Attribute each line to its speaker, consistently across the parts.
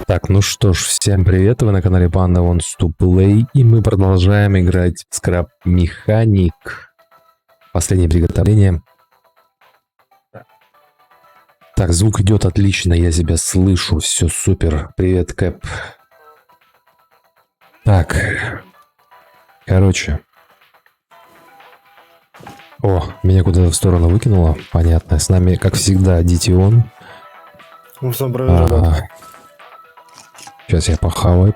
Speaker 1: Так, ну что ж, всем привет, вы на канале Panda Wants to Play, и мы продолжаем играть в Scrap Mechanic. Последнее приготовление. Так, звук идет отлично, я тебя слышу, все супер. Привет, Кэп. Так, короче. О, меня куда-то в сторону выкинуло, понятно. С нами, как всегда, Дитион. Сейчас я похаваю.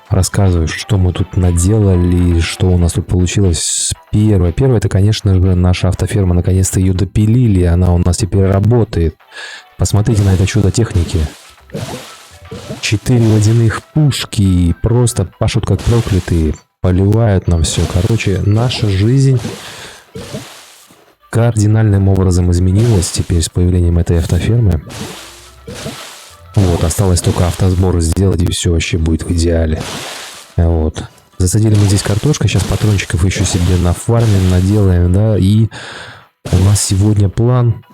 Speaker 1: Рассказываю, что мы тут наделали, что у нас тут получилось. Первое, это, конечно же, наша автоферма. Наконец-то ее допилили, она у нас теперь работает. Посмотрите на это чудо техники. 4 водяных пушки просто пашут как проклятые. Поливают нам все. Короче, наша жизнь кардинальным образом изменилась теперь с появлением этой автофермы. Вот, осталось только автосбор сделать, и все вообще будет в идеале. Вот. Засадили мы здесь картошкой, сейчас патрончиков еще себе нафармим, наделаем, да, и у нас сегодня план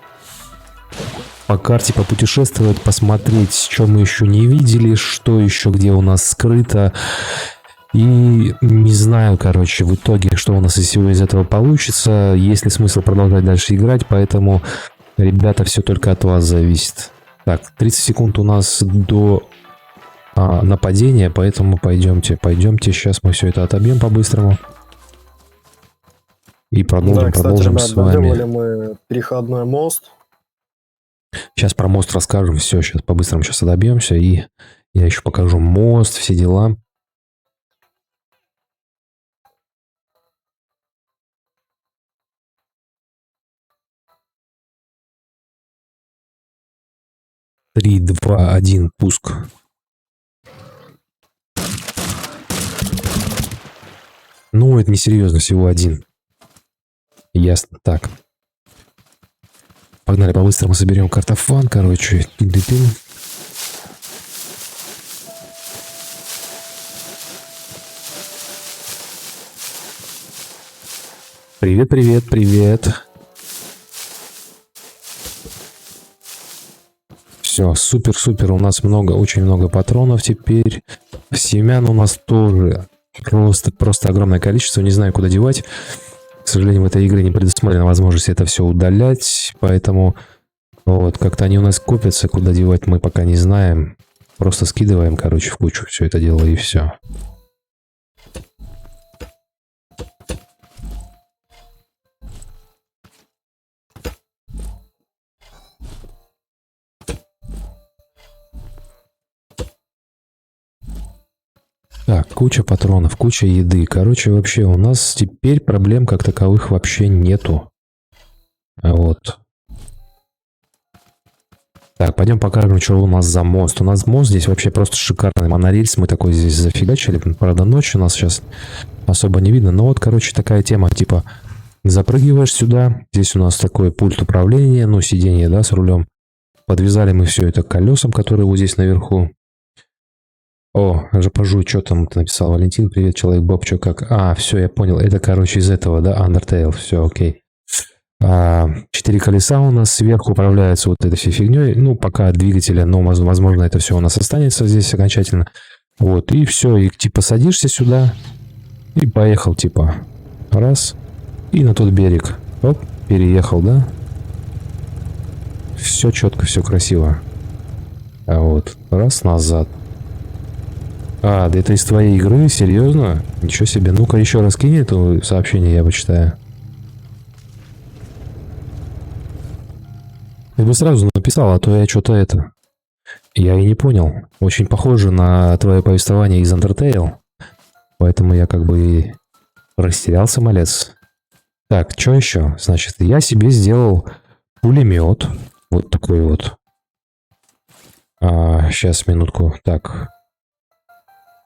Speaker 1: по карте попутешествовать, посмотреть, что мы еще не видели, что еще где у нас скрыто. И не знаю, короче, в итоге, что у нас из всего из этого получится, есть ли смысл продолжать дальше играть, поэтому, ребята, все только от вас зависит. Так, 30 секунд у нас до нападения, поэтому пойдемте, сейчас мы все это отобьем по-быстрому. И продолжим,
Speaker 2: кстати,
Speaker 1: продолжим
Speaker 2: ребят,
Speaker 1: с вами.
Speaker 2: доделали мы переходной мост.
Speaker 1: Сейчас про мост расскажем, все, сейчас по-быстрому сейчас отобьемся, и я еще покажу мост, все дела. Три, два, один, пуск. Ну, это несерьезно, всего один. Ясно. Так. Погнали, по-быстрому соберем картофан, короче. Привет, привет, привет. Все, супер, у нас очень много патронов теперь. Семян у нас тоже просто огромное количество, не знаю, куда девать. К сожалению, в этой игре не предусмотрена возможность это все удалять, поэтому вот, как-то они у нас копятся, куда девать мы пока не знаем. Просто скидываем, короче, в кучу все это дело и все. Так, куча патронов, куча еды. Короче, вообще у нас теперь проблем как таковых вообще нету. Вот. Так, пойдем покажем, что у нас за мост. У нас мост здесь вообще просто шикарный. Монорельс мы такой здесь зафигачили. Правда, ночью у нас сейчас особо не видно. Но вот, короче, такая тема. Типа, запрыгиваешь сюда. Здесь у нас такой пульт управления. Ну, сиденье, да, с рулем. Подвязали мы все это к колесам, которые вот здесь наверху. О, пожуй, что там ты написал? Валентин, привет, человек Боб, что как? А, все, я понял. Это, короче, из этого, да, Undertale, все, окей. 4 колеса у нас сверху управляются вот этой всей фигней. Ну, пока двигателя, но, возможно, это все у нас останется здесь окончательно. Вот, и все, и типа садишься сюда и поехал, типа, раз, и на тот берег. Оп, переехал, да? Все четко, все красиво. А вот, раз, назад. А, да это из твоей игры? Серьезно? Ничего себе. Ну-ка еще раз кинь это сообщение, я почитаю. Ты бы сразу написал, а то я что-то это... Я и не понял. Очень похоже на твое повествование из Undertale. Поэтому я как бы и растерялся, малец. Так, что еще? Значит, я себе сделал пулемет. Вот такой вот. Сейчас, минутку. Так...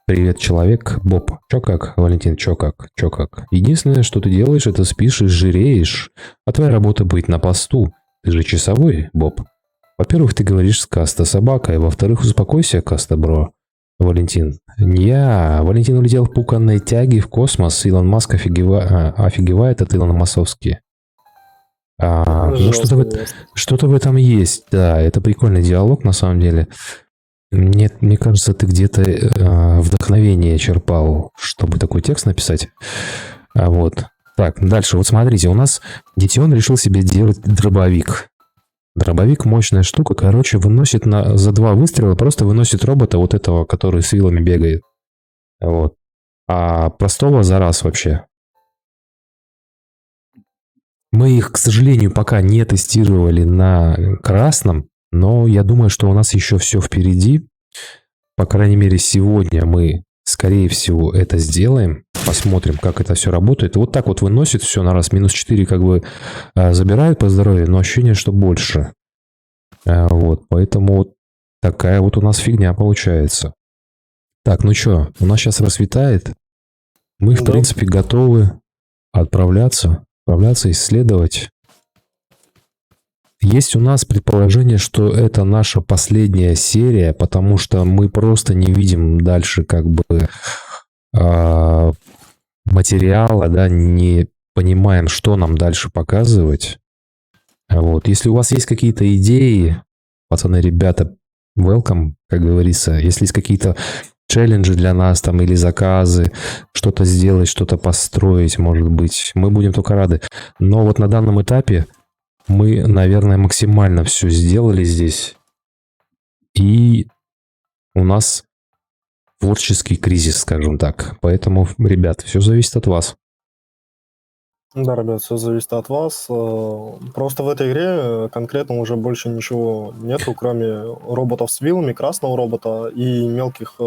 Speaker 1: Привет, человек. Боб. Чё как? Валентин, чё как? Единственное, что ты делаешь, это спишь и жиреешь. А твоя работа быть на посту. Ты же часовой, Боб. Во-первых, ты говоришь с Каста собака, и во-вторых, успокойся, Каста, бро. Валентин. Валентин улетел в пуканной тяге в космос. Илон Маск офигевает от Илона Масовски. Ну, что-то в этом есть. Да, это прикольный диалог, на самом деле. Нет, мне кажется, ты где-то вдохновение черпал, чтобы такой текст написать. Вот. Так, дальше. Вот смотрите, у нас Детион решил себе делать дробовик. Дробовик мощная штука, короче, выносит за 2 выстрела, просто выносит робота вот этого, который с вилами бегает. Вот. А простого за раз вообще. Мы их, к сожалению, пока не тестировали на красном, но я думаю, что у нас еще все впереди. По крайней мере, сегодня мы, скорее всего, это сделаем. Посмотрим, как это все работает. Вот так вот выносит все на раз. -4 как бы забирают по здоровью, но ощущение, что больше. Вот, поэтому вот такая вот у нас фигня получается. Так, ну что, у нас сейчас рассветает. Мы, в
Speaker 2: Да.
Speaker 1: принципе, готовы отправляться, исследовать. Есть у нас предположение, что это наша последняя серия, потому что мы просто не видим дальше как бы материала, да, не понимаем, что нам дальше показывать. Вот. Если у вас есть какие-то идеи, пацаны, ребята, welcome, как говорится. Если есть какие-то челленджи для нас там или заказы, что-то сделать, что-то построить, может быть, мы будем только рады. Но вот на данном этапе мы, наверное, максимально все сделали здесь. И у нас творческий кризис, скажем так. Поэтому, ребят, все зависит от вас.
Speaker 2: Да, ребят, все зависит от вас. Просто в этой игре конкретно уже больше ничего нету, кроме роботов с вилами, красного робота и мелких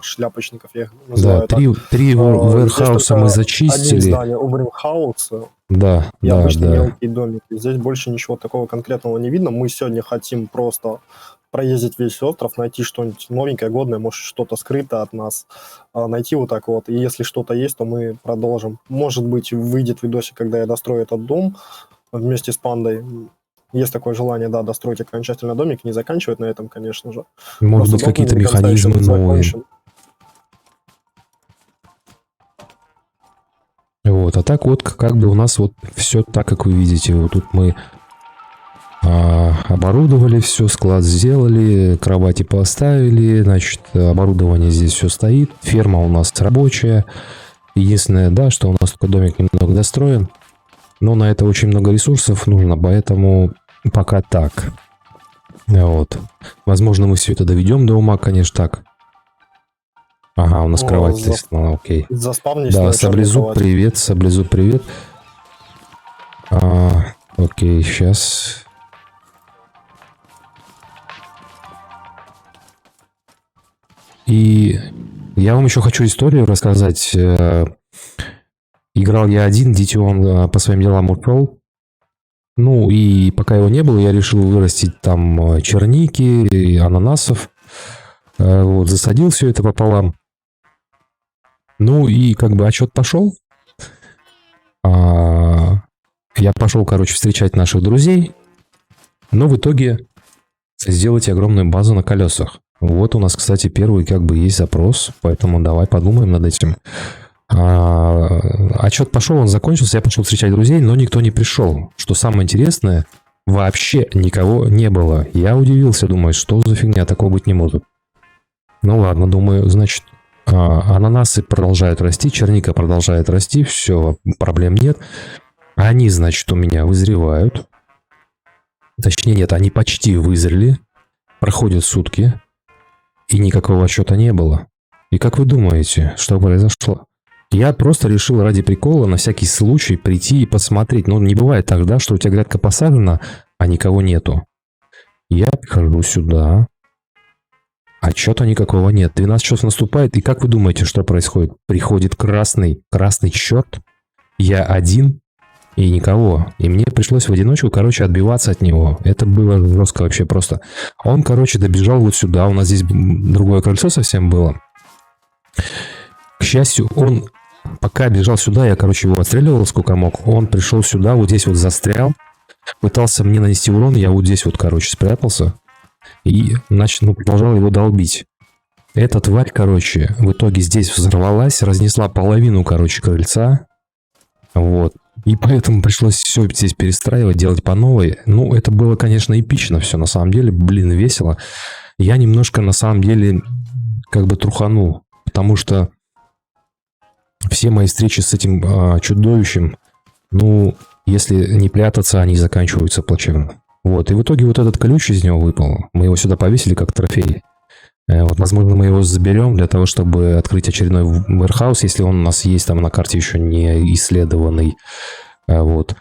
Speaker 2: шляпочников, я их
Speaker 1: Да,
Speaker 2: называю так.
Speaker 1: три
Speaker 2: Здесь
Speaker 1: вэрхауса мы
Speaker 2: только одни
Speaker 1: зачистили.
Speaker 2: здания, Overhaus
Speaker 1: Да,
Speaker 2: и
Speaker 1: да,
Speaker 2: обычные
Speaker 1: да.
Speaker 2: мелкие домики. Здесь больше ничего такого конкретного не видно. Мы сегодня хотим просто проездить весь остров, найти что-нибудь новенькое, годное, может, что-то скрыто от нас, найти вот так вот. И если что-то есть, то мы продолжим. Может быть, выйдет видосик, когда я дострою этот дом вместе с пандой. Есть такое желание, да, достроить окончательно домик, не заканчивать на этом, конечно же.
Speaker 1: Может
Speaker 2: Просто
Speaker 1: быть,
Speaker 2: дом
Speaker 1: какие-то
Speaker 2: не до конца еще
Speaker 1: механизмы новые.
Speaker 2: закончен.
Speaker 1: Вот, а так вот, как бы у нас вот все так, как вы видите. Вот тут мы оборудовали все, склад сделали, кровати поставили, значит, оборудование здесь все стоит. Ферма у нас рабочая. Единственное, да, что у нас только домик немного достроен. Но на это очень много ресурсов нужно, поэтому пока так. Вот. Возможно, мы все это доведем до ума, конечно, так. Ага, у нас кровать здесь. Ну, окей.
Speaker 2: Заспавнись
Speaker 1: Да,
Speaker 2: на черной
Speaker 1: Саблезуб,
Speaker 2: кровати.
Speaker 1: привет, Саблезуб, привет. Окей, сейчас. И я вам еще хочу историю рассказать. Играл я один, Детион по своим делам ушел. Ну, и пока его не было, я решил вырастить там черники и ананасов. Вот, засадил все это пополам. Ну, и как бы отчет пошел. Я пошел, короче, встречать наших друзей. Но в итоге сделать огромную базу на колесах. Вот у нас, кстати, первый как бы есть запрос. Поэтому давай подумаем над этим. Отчет пошел, он закончился. Я пошел встречать друзей, но никто не пришел. Что самое интересное, вообще никого не было. Я удивился, думаю, что за фигня, такого быть не может. Ну ладно, думаю, значит, ананасы продолжают расти, черника продолжает расти, все, проблем нет. Они, значит, у меня вызревают. Точнее, нет, они почти вызрели. Проходят сутки, и никакого отчета не было. И как вы думаете, что произошло? Я просто решил ради прикола на всякий случай прийти и посмотреть. Ну, не бывает так, да, что у тебя грядка посажена, а никого нету. Я прихожу сюда. Отчета никакого нет. 12 часов наступает, и как вы думаете, что происходит? Приходит красный черт. Я один, и никого. И мне пришлось в одиночку, короче, отбиваться от него. Это было жестко вообще просто. Он, короче, добежал вот сюда. У нас здесь другое крыльцо совсем было. К счастью, он, пока бежал сюда, я, короче, его отстреливал сколько мог. Он пришел сюда, вот здесь вот застрял. Пытался мне нанести урон. Я вот здесь вот, короче, спрятался. И, значит, продолжал его долбить. Эта тварь, короче, в итоге здесь взорвалась, разнесла половину, короче, крыльца. Вот. И поэтому пришлось все здесь перестраивать, делать по новой. Ну, это было, конечно, эпично все, на самом деле. Блин, весело. Я немножко, на самом деле, как бы труханул. Потому что все мои встречи с этим чудовищем, ну, если не прятаться, они заканчиваются плачевно. Вот, и в итоге вот этот ключ из него выпал. Мы его сюда повесили как трофей. Вот, возможно, мы его заберем для того, чтобы открыть очередной warehouse, если он у нас есть там на карте еще не исследованный. Вот.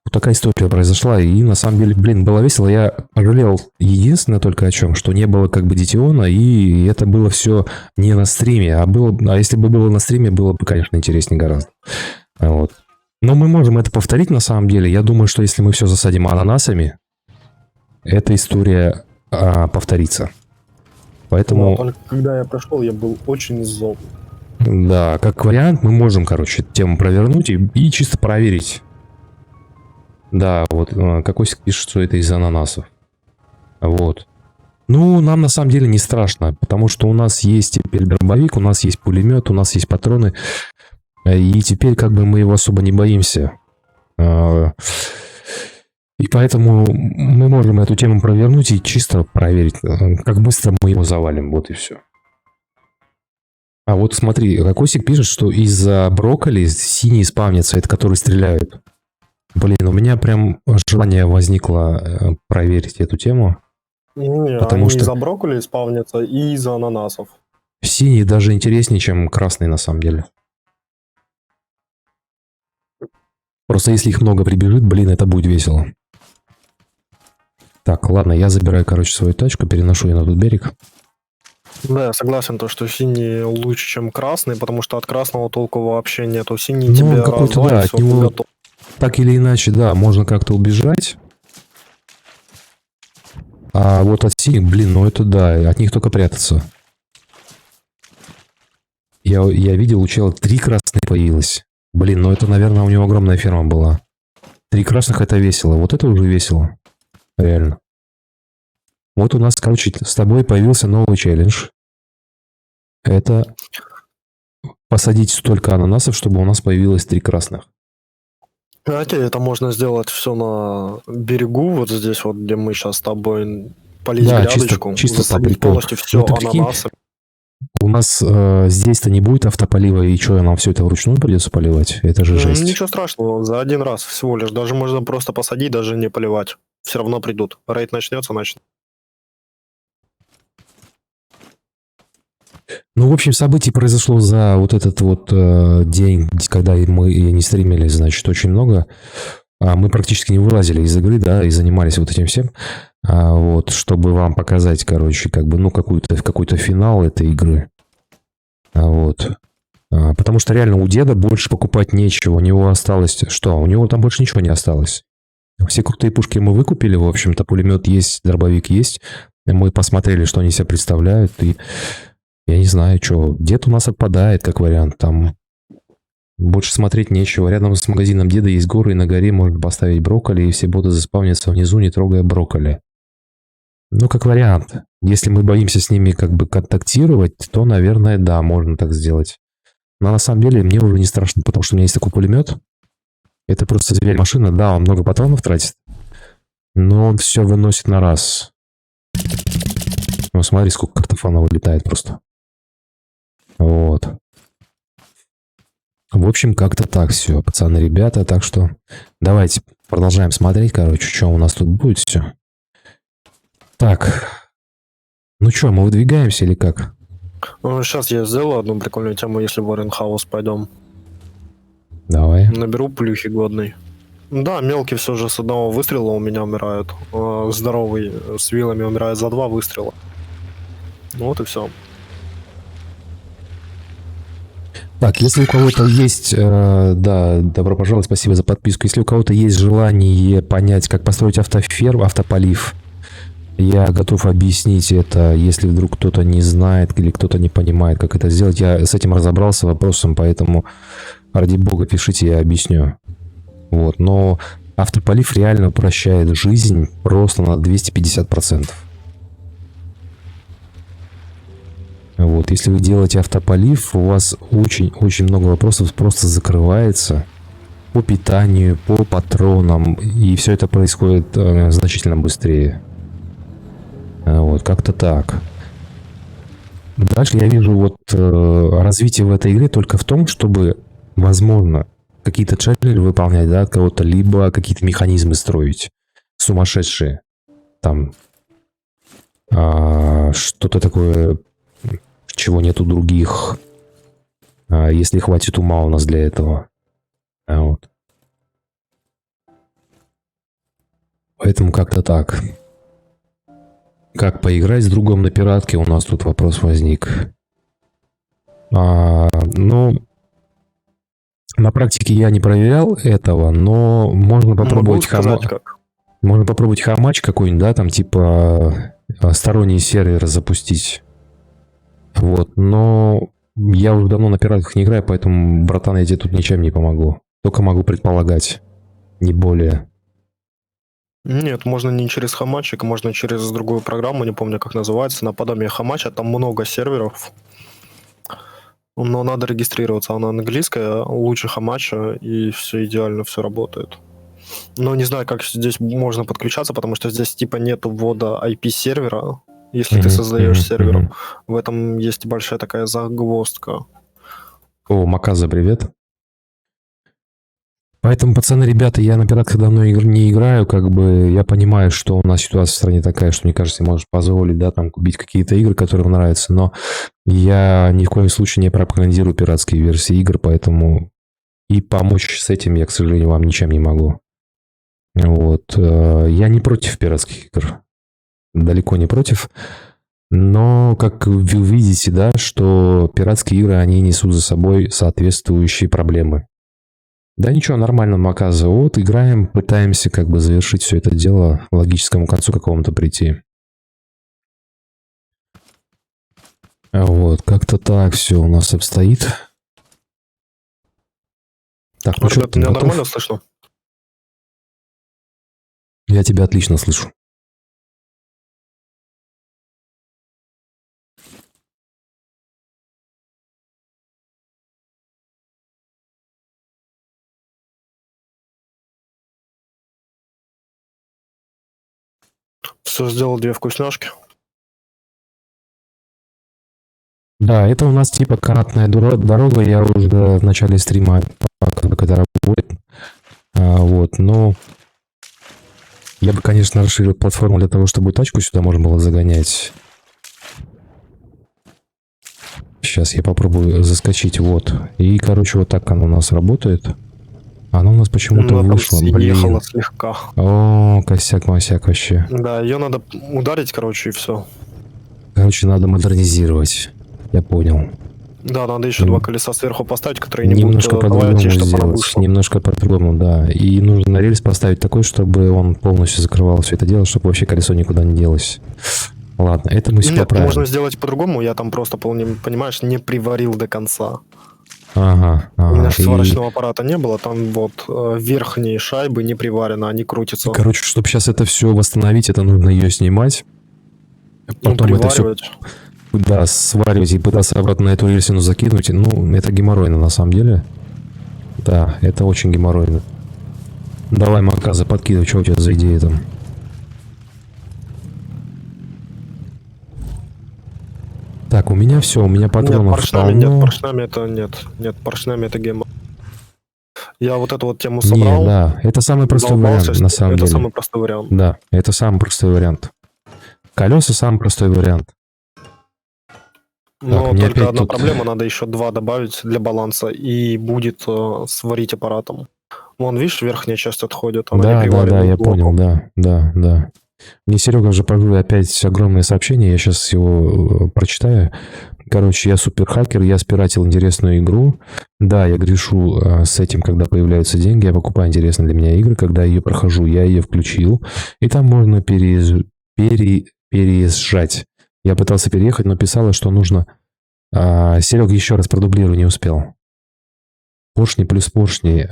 Speaker 1: Вот такая история произошла, и на самом деле, блин, было весело. Я пожалел единственное только о чем, что не было как бы Дитиона, и это было все не на стриме, а если бы было на стриме, было бы, конечно, интереснее гораздо. Вот. Но мы можем это повторить на самом деле. Я думаю, что если мы все засадим ананасами, эта история повторится. Поэтому...
Speaker 2: Да, только когда я пришел, я был очень зол.
Speaker 1: Да, как вариант, мы можем, короче, тему провернуть и чисто проверить. Да, вот Кокосик пишет, что это из ананасов. Вот. Ну, нам на самом деле не страшно, потому что у нас есть теперь дробовик, у нас есть пулемет, у нас есть патроны. И теперь как бы мы его особо не боимся. И поэтому мы можем эту тему провернуть и чисто проверить, как быстро мы его завалим. Вот и все. А вот смотри, Кокосик пишет, что из-за брокколи синие спавнятся, это которые стреляют. Блин, у меня прям желание возникло проверить эту тему.
Speaker 2: Не,
Speaker 1: потому
Speaker 2: они
Speaker 1: что
Speaker 2: из-за брокколи спавнятся и из-за ананасов.
Speaker 1: синие даже интереснее, чем красные на самом деле. Просто если их много прибежит, блин, это будет весело. Так, ладно, я забираю, короче, свою тачку, переношу ее на тот берег.
Speaker 2: Да, я согласен, то, что синий лучше, чем красный, потому что от красного толку вообще нету. Синий
Speaker 1: Ну,
Speaker 2: тебе
Speaker 1: он какой-то, да,
Speaker 2: развалит,
Speaker 1: от
Speaker 2: всё,
Speaker 1: него
Speaker 2: ты готов.
Speaker 1: так или иначе, да, можно как-то убежать. А вот от синих, блин, ну это да, от них только прятаться. Я видел, у чела 3 красных появилось. Блин, ну это, наверное, у него огромная ферма была. 3 красных это весело, вот это уже весело. Реально. Вот у нас, короче, с тобой появился новый челлендж. Это посадить столько ананасов, чтобы у нас появилось 3 красных.
Speaker 2: Окей, это можно сделать все на берегу, вот здесь вот, где мы сейчас с тобой полить
Speaker 1: Да,
Speaker 2: грядочку,
Speaker 1: чисто по
Speaker 2: засадить
Speaker 1: приколу.
Speaker 2: полностью все
Speaker 1: Ну, ты прикинь,
Speaker 2: ананасы.
Speaker 1: у нас здесь-то не будет автополива, и что, нам все это вручную придется поливать? Это же жесть.
Speaker 2: Ничего страшного, за один раз всего лишь. Даже можно просто посадить, даже не поливать. Все равно придут. Рейд начнется, начнется.
Speaker 1: Ну, в общем, событий произошло за вот этот вот день, когда мы не стримили, значит, очень много. Мы практически не вылазили из игры, да, и занимались вот этим всем. Вот, чтобы вам показать, короче, как бы, ну, какой-то финал этой игры. Вот. Потому что реально у деда больше покупать нечего. У него осталось... Что? У него там больше ничего не осталось. Все крутые пушки мы выкупили, в общем-то, пулемет есть, дробовик есть. Мы посмотрели, что они себя представляют, и я не знаю, что. Дед у нас отпадает, как вариант. Там больше смотреть нечего. Рядом с магазином деда есть горы, и на горе можно поставить брокколи, и все боты заспавнятся внизу, не трогая брокколи. Ну, как вариант. Если мы боимся с ними как бы контактировать, то, наверное, да, можно так сделать. Но на самом деле мне уже не страшно, потому что у меня есть такой пулемет. Это просто зверь-машина. Да, он много патронов тратит, но он все выносит на раз. Ну, смотри, сколько картофана вылетает просто. Вот. В общем, как-то так все, пацаны, ребята. Так что давайте продолжаем смотреть, короче, что у нас тут будет все. Так. Ну что, мы выдвигаемся или как?
Speaker 2: Ну, сейчас я сделаю одну прикольную тему, если в Оренхаус пойдем.
Speaker 1: Давай.
Speaker 2: Наберу плюхи годный. Да, мелкий все же с одного выстрела у меня умирают. Здоровый с вилами умирает за 2 выстрела. Ну вот и все.
Speaker 1: Так, если у кого-то есть, да, добро пожаловать, спасибо за подписку. Если у кого-то есть желание понять, как построить автополив, я готов объяснить это, если вдруг кто-то не знает или кто-то не понимает, как это сделать. Я с этим разобрался вопросом, поэтому, ради бога, пишите, я объясню. Вот, но автополив реально упрощает жизнь просто на 250%. Вот, если вы делаете автополив, у вас очень-очень много вопросов просто закрывается. по питанию, по патронам, и все это происходит значительно быстрее. Вот, как-то так. Дальше я вижу вот развитие в этой игре только в том, чтобы, возможно, какие-то челленджи выполнять, да, от кого-то, либо какие-то механизмы строить сумасшедшие. Там что-то такое, чего нет у других, если хватит ума у нас для этого. Вот. Поэтому как-то так. Как поиграть с другом на пиратке, у нас тут вопрос возник. Ну, на практике я не проверял этого, но можно попробовать можно попробовать хамач какой-нибудь, да, там типа сторонний сервер запустить. Вот, но я уже давно на пиратках не играю, поэтому, братан, я тебе тут ничем не помогу. Только могу предполагать, не более.
Speaker 2: Нет, можно не через хамачик, можно через другую программу, не помню, как называется, наподобие хамача, там много серверов. Но надо регистрироваться, она английская, лучше хамача, и все идеально, все работает. Но не знаю, как здесь можно подключаться, потому что здесь типа нет ввода IP-сервера, если ты создаешь сервер. В этом есть большая такая загвоздка.
Speaker 1: О, Маказа, привет. Поэтому, пацаны, ребята, я на пиратках давно не играю, как бы я понимаю, что у нас ситуация в стране такая, что, мне кажется, можешь позволить, да, там, купить какие-то игры, которые вам нравятся, но я ни в коем случае не пропагандирую пиратские версии игр, поэтому и помочь с этим я, к сожалению, вам ничем не могу. Вот. Я не против пиратских игр. Далеко не против. Но, как вы видите, да, что пиратские игры, они несут за собой соответствующие проблемы. Да ничего, нормально, Маказа. Вот, играем, пытаемся как бы завершить все это дело, к логическому концу какому-то прийти. Вот, как-то так все у нас обстоит. Так, ну что,
Speaker 2: Ребята, меня нормально слышно?
Speaker 1: Я тебя отлично слышу.
Speaker 2: Все, сделал 2 вкусняшки.
Speaker 1: Да, это у нас типа канатная дорога. Я уже в начале стрима показывал, как это работает. Вот, но я бы, конечно, расширил платформу для того, чтобы тачку сюда можно было загонять. Сейчас я попробую заскочить, вот. И, короче, вот так оно у нас работает. Оно у нас почему-то вышло.
Speaker 2: Съехала слегка.
Speaker 1: О, косяк-масяк вообще.
Speaker 2: Да, ее надо ударить, короче, и все.
Speaker 1: Короче, надо модернизировать. Я понял.
Speaker 2: Да, надо еще 2 колеса сверху поставить, которые не
Speaker 1: немножко
Speaker 2: будут
Speaker 1: по-другому
Speaker 2: давать, чтобы она
Speaker 1: сделать.
Speaker 2: вышла.
Speaker 1: Немножко по-другому, да. И нужно на рельс поставить такой, чтобы он полностью закрывал все это дело, чтобы вообще колесо никуда не делось. Ладно, это мы все
Speaker 2: Нет,
Speaker 1: поправим.
Speaker 2: можно сделать по-другому. Я там просто, понимаешь, не приварил до конца.
Speaker 1: Ага.
Speaker 2: У меня же сварочного аппарата не было, там вот верхние шайбы не приварены, они крутятся.
Speaker 1: Короче, чтобы сейчас это все восстановить, это нужно ее снимать. Потом это все, да, сваривать и пытаться обратно на эту рельсину закинуть. Ну, это геморройно на самом деле. Да, это очень геморройно. Давай, Маказа, подкидывай, что у тебя за идея там? Так, у меня все, у меня патронов
Speaker 2: поршнями нет, поршнями это нет. Нет, поршнями это гемор. Я вот эту вот тему собрал.
Speaker 1: Не, да, это самый простой вариант, на самом деле.
Speaker 2: Это самый простой вариант.
Speaker 1: Да, это самый простой вариант. Колеса самый простой вариант.
Speaker 2: Но только одна проблема, надо еще 2 добавить для баланса, и будет сварить аппаратом. Вон, видишь, верхняя часть отходит, она не приварена.
Speaker 1: Да, я понял, да. Мне Серега уже позволил опять огромное сообщение, я сейчас его прочитаю. Короче, я суперхакер, я спиратил интересную игру. Да, я грешу с этим, когда появляются деньги, я покупаю интересные для меня игры, когда я ее прохожу, я ее включил, и там можно переезжать. Я пытался переехать, но писала, что нужно... Серега, еще раз продублирую, не успел. Поршни плюс поршни...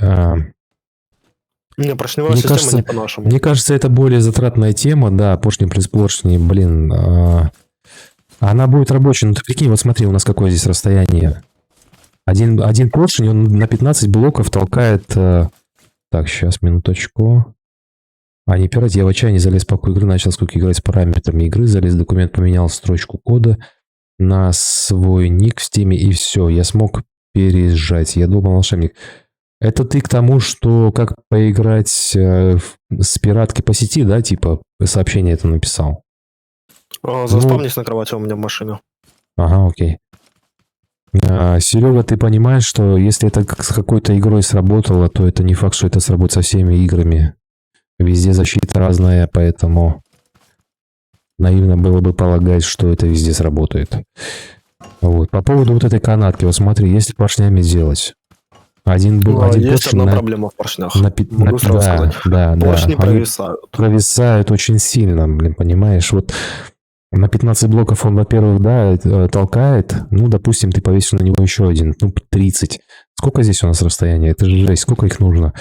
Speaker 2: Не, поршневая система не по-нашему.
Speaker 1: Мне кажется, это более затратная тема, да, поршни плюс поршни, блин. Она будет рабочей, ну ты прикинь, вот смотри, у нас какое здесь расстояние. Один поршень, он на 15 блоков толкает Так, сейчас, минуточку. А, не пирать, я в отчаянии залез в папку игры, начал сколько играть с параметрами игры, залез в документ, поменял строчку кода на свой ник в стиме, и все, я смог переезжать. Я думал, волшебник. Это ты к тому, что как поиграть с пираткой по сети, да, типа сообщение это написал?
Speaker 2: Заспавнись на кровати у меня в машине.
Speaker 1: Ага, окей. Серега, ты понимаешь, что если это с какой-то игрой сработало, то это не факт, что это сработает со всеми играми. Везде защита разная, поэтому наивно было бы полагать, что это везде сработает. Вот. По поводу вот этой канатки, вот смотри, если поршнями сделать. Один
Speaker 2: Есть
Speaker 1: поршень
Speaker 2: одна проблема в поршнях.
Speaker 1: Могу
Speaker 2: сразу сказать.
Speaker 1: да.
Speaker 2: Поршни
Speaker 1: Они
Speaker 2: провисают.
Speaker 1: провисают очень сильно, блин, понимаешь? Вот на 15 блоков он, во-первых, да, толкает. Ну, допустим, ты повесил на него еще один, 30. Сколько здесь у нас расстояние? Это же жесть, сколько их нужно?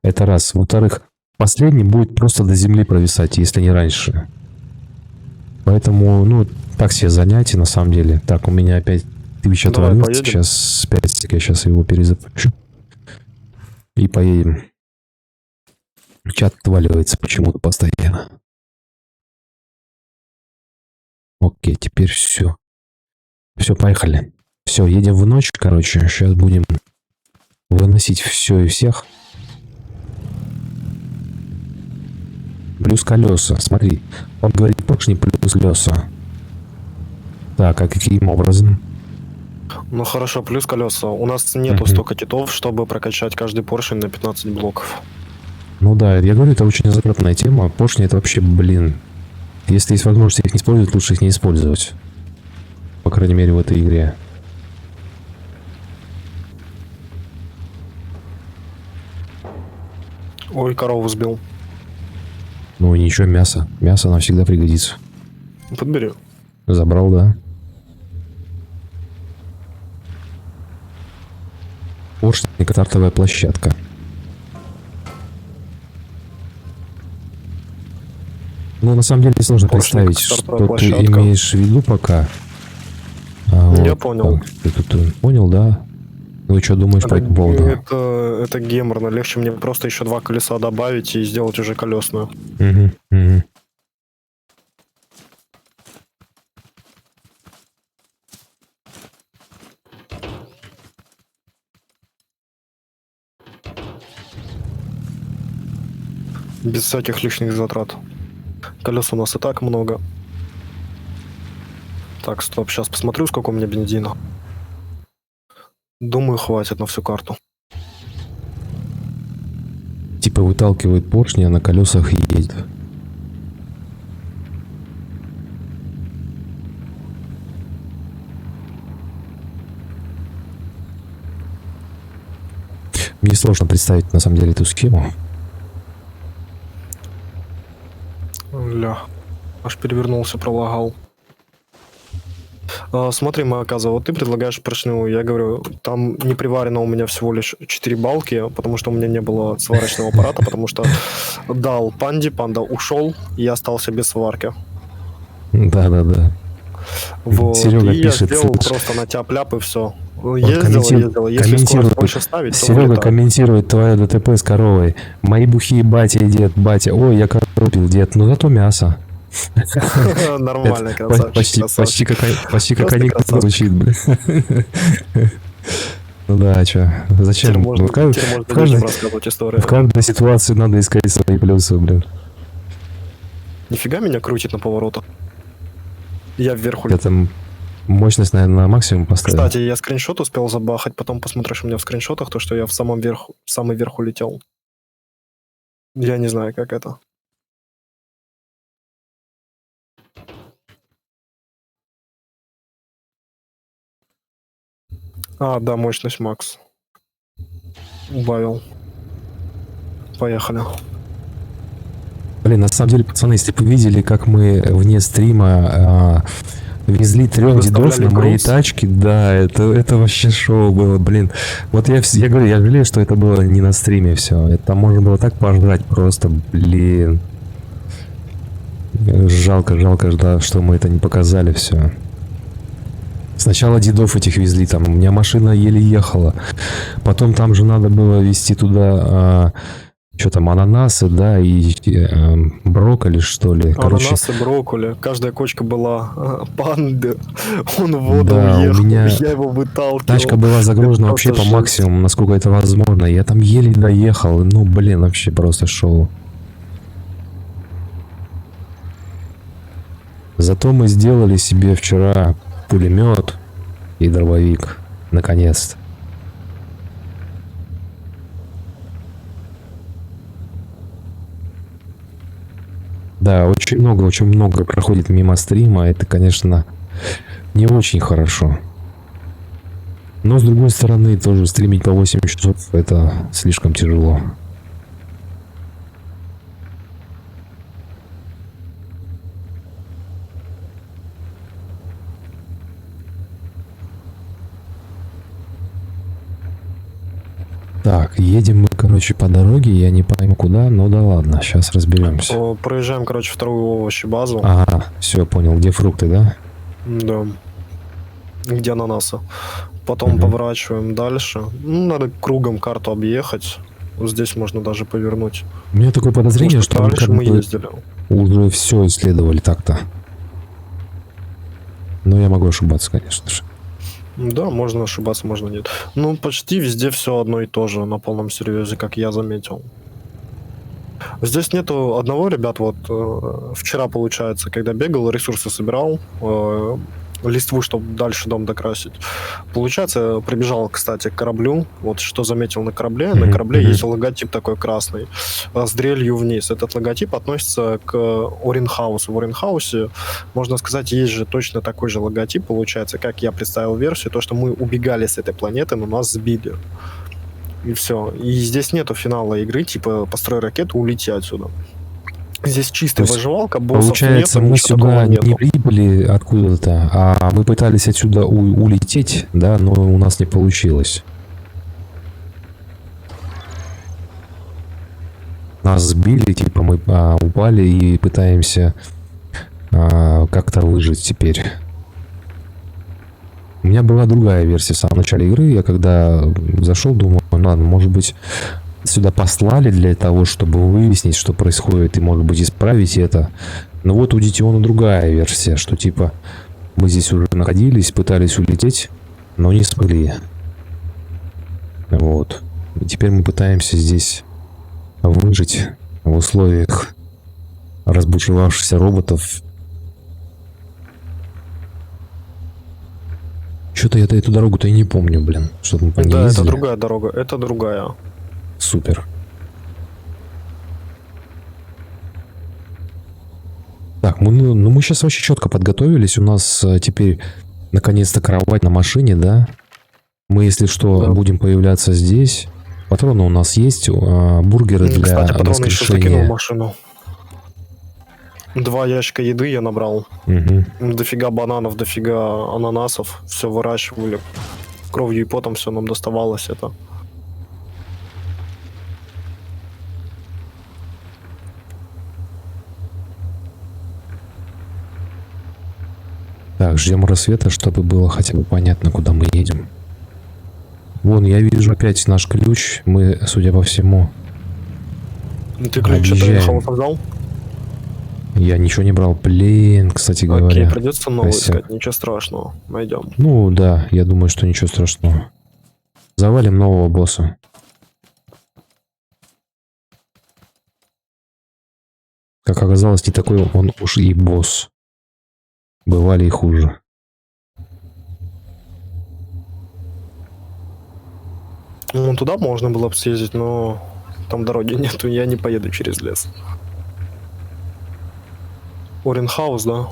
Speaker 1: Это раз. Во-вторых, последний будет просто до земли провисать, если не раньше. Поэтому, ну, так себе занятие, на самом деле. Так, у меня опять Twitch отвалился. Сейчас 5 секунд, я сейчас его перезапущу. И поедем. Чат отваливается почему-то постоянно. Окей, теперь все. Все, поехали. Все, едем в ночь, короче. Сейчас будем выносить все и всех. Плюс колеса. Смотри, он говорит поршни плюс колеса. Так, а каким образом?
Speaker 2: Ну хорошо, плюс колеса. У нас нету столько китов, чтобы прокачать каждый поршень на 15 блоков.
Speaker 1: Ну да, я говорю, это очень затратная тема. Поршни это вообще, блин. Если есть возможность их не использовать, лучше их не использовать. По крайней мере, в этой игре.
Speaker 2: Ой, корову сбил.
Speaker 1: Ну ничего, мясо. Мясо нам всегда пригодится.
Speaker 2: Подбери.
Speaker 1: Забрал, да. Поршни, стартовая площадка. Ну, на самом деле, сложно представить, что ты имеешь в виду пока.
Speaker 2: Я понял.
Speaker 1: Ты тут понял, да? Ну и что думаешь по этому поводу?
Speaker 2: Это геморно. Легче мне просто еще 2 колеса добавить и сделать уже колесную.
Speaker 1: Угу.
Speaker 2: Без всяких лишних затрат. Колес у нас и так много. Так, стоп, сейчас посмотрю, сколько у меня бензина. Думаю, хватит на всю карту.
Speaker 1: Типа выталкивает поршни, а на колесах едет. Мне сложно представить на самом деле эту схему.
Speaker 2: Ля, аж перевернулся, пролагал. Смотри, Маказа, вот ты предлагаешь поршневую, я говорю, там не приварено у меня всего лишь 4 балки, потому что у меня не было сварочного аппарата, потому что дал панде, панда ушел, и я остался без сварки.
Speaker 1: Да.
Speaker 2: Вот,
Speaker 1: Серега
Speaker 2: и
Speaker 1: пишет,
Speaker 2: я сделал
Speaker 1: слышь,
Speaker 2: просто на тяп-ляп и все.
Speaker 1: Ездил.
Speaker 2: Если скорость больше ставить, то
Speaker 1: Серега
Speaker 2: вылетает.
Speaker 1: комментирует твое ДТП с коровой. Мои бухие батя и дед, батя. Ой, я корову пил, дед, ну зато мясо.
Speaker 2: Нормально, красавчик.
Speaker 1: Почти как анекдот звучит, блин. Ну да, а чё? Зачем? В каждой ситуации надо искать свои плюсы, блин.
Speaker 2: Нифига меня крутит на поворотах. Я вверху.
Speaker 1: Это мощность, наверное, на максимум поставил.
Speaker 2: Кстати, я скриншот успел забахать, потом посмотришь у меня в скриншотах, то, что я в самый верх улетел. Я не знаю, как это. Да, мощность макс. Убавил. Поехали.
Speaker 1: Блин, на самом деле, пацаны, если бы вы видели, как мы вне стрима везли 3 дедов на моей тачке, да, это вообще шоу было, блин. Вот я говорю, я жалею, что это было не на стриме все. Это можно было так пожрать просто, блин. Жалко, да, что мы это не показали все. Сначала дедов этих везли, там у меня машина еле ехала. Потом там же надо было везти туда что там, ананасы, да, и брокколи, что ли. Короче,
Speaker 2: Ананасы, брокколи. Каждая кочка была панды. Он в воду
Speaker 1: да, у
Speaker 2: уехал,
Speaker 1: меня
Speaker 2: я его выталкивал.
Speaker 1: тачка была загружена
Speaker 2: Это
Speaker 1: вообще по
Speaker 2: просто жесть.
Speaker 1: максимуму, насколько это возможно. Я там еле доехал. Ну, блин, вообще просто шоу. Зато мы сделали себе вчера пулемет и дробовик. Наконец-то. Да, очень много проходит мимо стрима. Это, конечно, не очень хорошо. Но, с другой стороны, тоже стримить по 8 часов — это слишком тяжело. Так, едем мы, короче, по дороге. Я не пойму куда, но да ладно, сейчас разберемся.
Speaker 2: Проезжаем, короче, вторую овощебазу.
Speaker 1: Ага, все, понял. Где фрукты, да?
Speaker 2: Да. Где ананасы. Потом
Speaker 1: Мгм.
Speaker 2: поворачиваем дальше. Ну, надо кругом карту объехать. Вот здесь можно даже повернуть.
Speaker 1: У меня такое подозрение,
Speaker 2: Потому
Speaker 1: что мы
Speaker 2: раньше
Speaker 1: как
Speaker 2: мы
Speaker 1: бы
Speaker 2: ездили.
Speaker 1: уже все исследовали так-то. Но я могу ошибаться, конечно же.
Speaker 2: Да, можно ошибаться, можно нет. Ну, почти везде все одно и то же, на полном серьезе, как я заметил. Здесь нету одного, ребят, вот вчера, получается, когда бегал, ресурсы собирал, листву, чтобы дальше дом докрасить. Получается, я прибежал, кстати, к кораблю. Вот что заметил на корабле. На
Speaker 1: Мгм,
Speaker 2: корабле
Speaker 1: мгм.
Speaker 2: есть логотип такой красный, с дрелью вниз. Этот логотип относится к Оренхаусу. В Оренхаусе, можно сказать, есть же точно такой же логотип, получается, как я представил версию, то, что мы убегали с этой планеты, но нас сбили. И все. И здесь нету финала игры, типа построй ракету, улети отсюда. Здесь чистая
Speaker 1: То есть,
Speaker 2: выживалка, боссов
Speaker 1: получается,
Speaker 2: нету,
Speaker 1: мы
Speaker 2: ничего такого
Speaker 1: сюда не
Speaker 2: нету.
Speaker 1: прибыли откуда-то, а мы пытались отсюда улететь, да, но у нас не получилось. Нас сбили, типа мы упали и пытаемся как-то выжить теперь. У меня была другая версия в самом начале игры. Я когда зашел, думаю, ладно, может быть, сюда послали для того, чтобы выяснить, что происходит, и, может быть, исправить это. Но вот у Дитиона другая версия, что типа мы здесь уже находились, пытались улететь, но не смогли. Вот. И теперь мы пытаемся здесь выжить в условиях разбушевавшихся роботов. Что-то я эту дорогу-то и не помню, блин. Что-то мы по ней
Speaker 2: Да,
Speaker 1: ездили.
Speaker 2: это другая дорога, это другая.
Speaker 1: Супер. Так, мы сейчас вообще четко подготовились. У нас теперь наконец-то кровать на машине, да? Мы, если что,
Speaker 2: Да.
Speaker 1: будем появляться здесь. Патроны у нас есть, бургеры для
Speaker 2: Кстати, патроны еще закинул в
Speaker 1: воскрешения.
Speaker 2: машину. 2 ящика еды я набрал.
Speaker 1: Мгм.
Speaker 2: Дофига бананов, дофига ананасов. Все выращивали. Кровью и потом все нам доставалось это.
Speaker 1: Так, ждем рассвета, чтобы было хотя бы понятно, куда мы едем. Вон, я вижу опять наш ключ. Мы, судя по всему,
Speaker 2: Ты ключ от
Speaker 1: Объезжаем.
Speaker 2: Рейнхауса взял?
Speaker 1: я ничего не брал. Блин, кстати
Speaker 2: Окей,
Speaker 1: говоря.
Speaker 2: придется новый
Speaker 1: косяк.
Speaker 2: искать, ничего страшного. Найдем.
Speaker 1: Ну да, я думаю, что ничего страшного. Завалим нового босса. Как оказалось, не такой он уж и босс. Бывали и хуже.
Speaker 2: Ну, туда можно было бы съездить, но там дороги нету, я не поеду через лес. Оренхаус, да?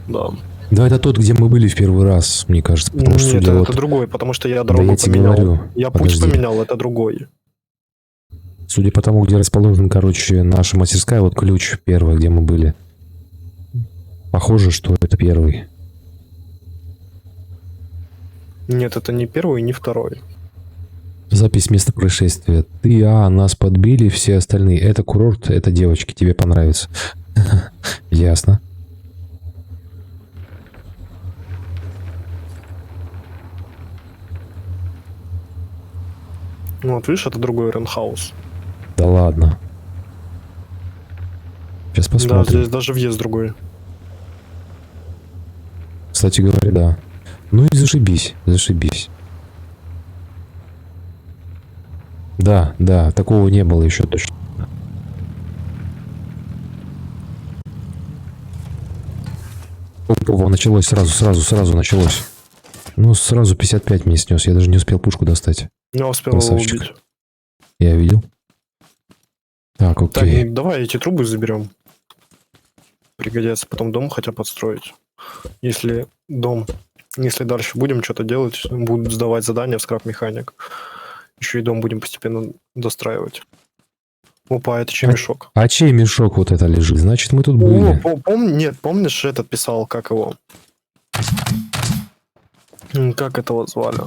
Speaker 2: Да.
Speaker 1: Да, это тот, где мы были в первый раз, мне кажется. Потому что,
Speaker 2: Нет,
Speaker 1: судя
Speaker 2: это
Speaker 1: вот,
Speaker 2: другой, потому что я
Speaker 1: да
Speaker 2: дорогу
Speaker 1: я тебе
Speaker 2: поменял.
Speaker 1: говорю.
Speaker 2: Я путь
Speaker 1: Подожди.
Speaker 2: поменял, это другой.
Speaker 1: Судя по тому, где расположен, короче, наша мастерская, вот ключ первый, где мы были. Похоже, что это первый.
Speaker 2: Нет, это не первый и не второй.
Speaker 1: Запись места происшествия. Ты, нас подбили, все остальные. Это курорт, это девочки, тебе понравится. Ясно.
Speaker 2: Ну, вот видишь, это другой Оренхаус.
Speaker 1: Да ладно. Сейчас
Speaker 2: Да,
Speaker 1: посмотрим.
Speaker 2: здесь даже въезд другой.
Speaker 1: Кстати говоря, да. Ну и зашибись, зашибись. Да, да, такого не было еще точно. Опа, началось сразу началось. Ну, сразу 55 мне снес, я даже не успел пушку достать.
Speaker 2: Я успел его
Speaker 1: Красавчик.
Speaker 2: убить.
Speaker 1: Я видел. Так,
Speaker 2: Так,
Speaker 1: окей.
Speaker 2: ну, давай эти трубы заберем. Пригодятся потом дом хотя подстроить. Если дальше будем что-то делать, будут сдавать задания в скраб-механик. Еще и дом будем постепенно достраивать. Опа, это чей мешок?
Speaker 1: А чей мешок вот это лежит? Значит, мы тут
Speaker 2: О,
Speaker 1: были.
Speaker 2: нет, помнишь, этот писал, как его? Как этого звали?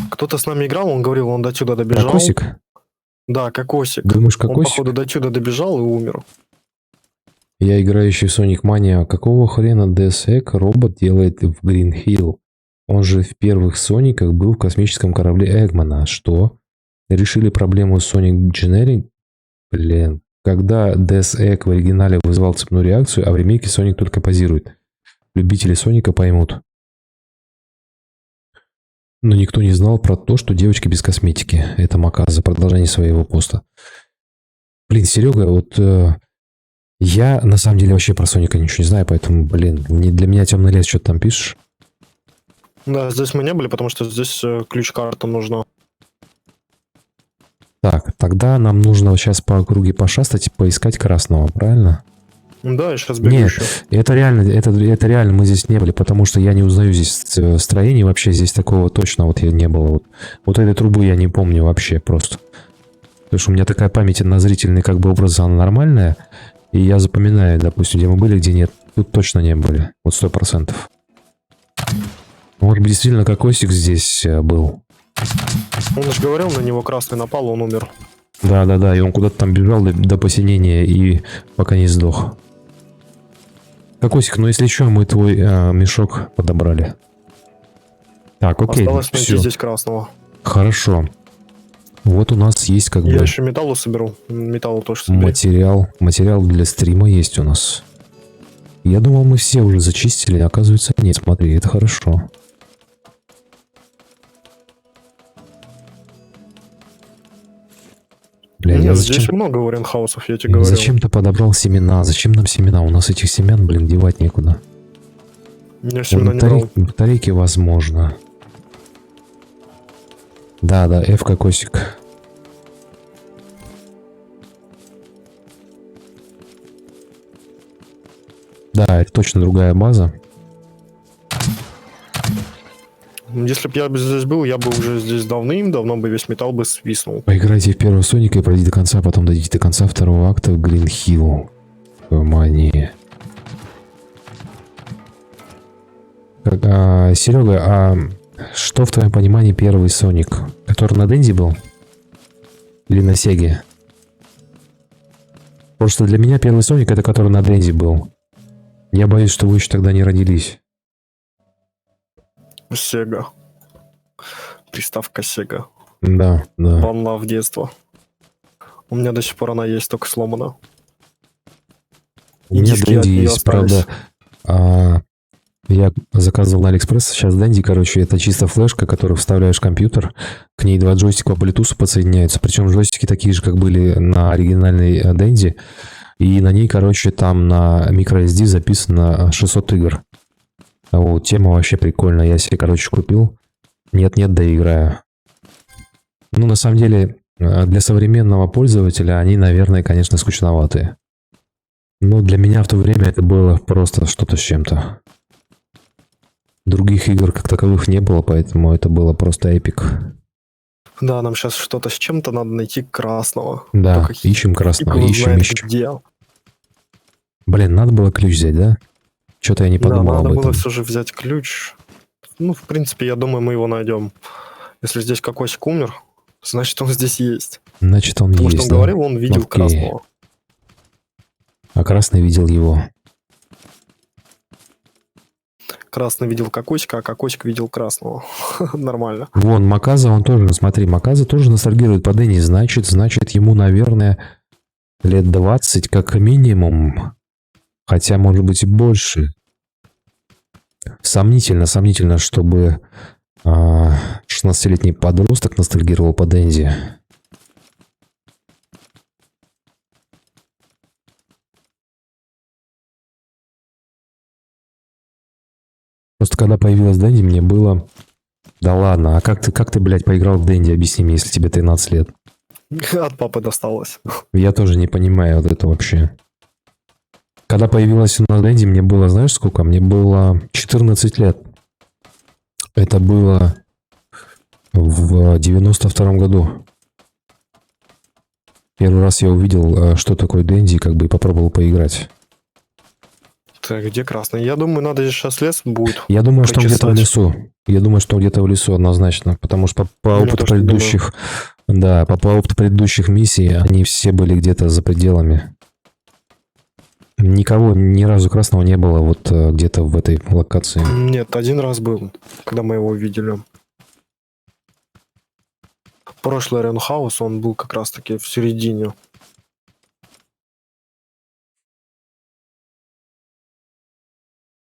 Speaker 2: Кто-то с нами играл, он говорил, он до сюда добежал.
Speaker 1: Кокосик?
Speaker 2: Да, Кокосик.
Speaker 1: Думаешь,
Speaker 2: Он,
Speaker 1: Кокосик?
Speaker 2: походу, до сюда добежал и умер.
Speaker 1: Я играющий в Sonic Mania. Какого хрена DSEC робот делает в Green Hill? Он же в первых Сониках был в космическом корабле Эгмана. Что? Решили проблему с Sonic Generic? Блин. Когда DSEC в оригинале вызывал цепную реакцию, а в ремейке Sonic только позирует. Любители Соника поймут. Но никто не знал про то, что девочки без косметики. Это Маказа, продолжение своего поста. Блин, Серега, вот я на самом деле вообще про Соника ничего не знаю, поэтому, блин, не для меня темный лес, что ты там пишешь.
Speaker 2: Да, здесь мы не были, потому что здесь ключ-карта нужна.
Speaker 1: Так, тогда нам нужно сейчас по округе пошастать и поискать красного, правильно?
Speaker 2: Да, я сейчас бегу
Speaker 1: Нет,
Speaker 2: еще.
Speaker 1: это реально мы здесь не были, потому что я не узнаю здесь строений, вообще здесь такого точно вот я не было. Вот этой трубы я не помню вообще просто. Потому что у меня такая память на зрительный как бы образ, она нормальная, и я запоминаю, допустим, где мы были, где нет. Тут точно не были, вот 100%. Может быть, действительно Кокосик здесь был.
Speaker 2: Он же говорил, на него красный напал, он умер.
Speaker 1: Да, и он куда-то там бежал до посинения и пока не сдох. Кокосик, ну если что, мы твой мешок подобрали. Так, окей,
Speaker 2: Осталось найти
Speaker 1: все.
Speaker 2: здесь красного.
Speaker 1: Хорошо. Вот у нас есть как
Speaker 2: Я
Speaker 1: бы
Speaker 2: еще металлу соберу. Металлу тоже соберу.
Speaker 1: материал для стрима есть у нас. Я думал, мы все уже зачистили, а оказывается нет. Смотри, это хорошо. Бля, я
Speaker 2: Нет, здесь
Speaker 1: зачем...
Speaker 2: много варенхаусов, я тебе говорю.
Speaker 1: Зачем ты подобрал семена? Зачем нам семена? У нас этих семян, блин, девать некуда.
Speaker 2: Я семена не брал.
Speaker 1: Батарейки возможно. Да, F Кокосик. Да, это точно другая база.
Speaker 2: Если бы я здесь был, я бы уже здесь давным-давно бы весь металл бы свистнул.
Speaker 1: Поиграйте в первого Соника и пройдите до конца, потом дойдите до конца второго акта в Green Hill. Мания. Серега, а что в твоем понимании первый Соник? Который на Денди был? Или на Сеге? Просто для меня первый Соник это который на Денди был. Я боюсь, что вы еще тогда не родились.
Speaker 2: Сега. Приставка Сега.
Speaker 1: Да.
Speaker 2: Волна в детство. У меня до сих пор она есть, только сломана.
Speaker 1: У меня
Speaker 2: диски от
Speaker 1: Денди
Speaker 2: неё
Speaker 1: есть,
Speaker 2: остались.
Speaker 1: правда. Я заказывал на Алиэкспресс. Сейчас Денди, короче, это чисто флешка, которую вставляешь в компьютер. К ней два джойстика по Bluetooth подсоединяются. Причем джойстики такие же, как были на оригинальной Денди. И на ней, короче, там на microSD записано 600 игр. Вот, тема вообще прикольная. Я себе, короче, купил. Нет-нет, да играю. Ну, на самом деле, для современного пользователя они, наверное, конечно, скучноватые. Но для меня в то время это было просто что-то с чем-то. Других игр как таковых не было, поэтому это было просто эпик.
Speaker 2: Да, нам сейчас что-то с чем-то надо найти красного.
Speaker 1: Да,
Speaker 2: Только
Speaker 1: ищем красного,
Speaker 2: фиг его
Speaker 1: ищем.
Speaker 2: знает где.
Speaker 1: Блин, надо было ключ взять, да? Что-то я не подумал
Speaker 2: Да, надо
Speaker 1: об
Speaker 2: было
Speaker 1: этом.
Speaker 2: все же взять ключ. Ну, в принципе, я думаю, мы его найдем. Если здесь Кокосик умер, значит, он здесь есть.
Speaker 1: Значит, он
Speaker 2: Потому
Speaker 1: есть,
Speaker 2: что он
Speaker 1: да?
Speaker 2: говорил, он видел
Speaker 1: Окей.
Speaker 2: красного.
Speaker 1: А красный видел его.
Speaker 2: Красный видел Кокосика, а Кокосик видел красного. Нормально.
Speaker 1: Вон, Маказа, он тоже, смотри, Маказа тоже ностальгирует по Дэнни. Значит, ему, наверное, лет 20 как минимум. Хотя, может быть, и больше. Сомнительно, чтобы 16-летний подросток ностальгировал по Дэнди. Просто когда появилась Дэнди, мне было... Да ладно, а как ты, блядь, поиграл в Дэнди? Объясни мне, если тебе 13 лет.
Speaker 2: От папы досталось.
Speaker 1: Я тоже не понимаю вот это вообще. Когда появилась у нас Дэнди, мне было, знаешь, сколько? Мне было 14 лет. Это было в 92-м году. Первый раз я увидел, что такое Дэнди, как бы и попробовал поиграть.
Speaker 2: Так, где красный? Я думаю, надо здесь сейчас лес будет.
Speaker 1: Я думаю, что где-то в
Speaker 2: прочесать.
Speaker 1: лесу. Я думаю, что где-то в лесу однозначно. Потому что по
Speaker 2: Я
Speaker 1: опыту
Speaker 2: тоже
Speaker 1: предыдущих... Да, по опыту предыдущих миссий, они все были где-то за пределами. Никого, ни разу красного не было вот где-то в этой локации.
Speaker 2: Нет, один раз был, когда мы его видели. Прошлый Ренхаус, он был как раз-таки в середине.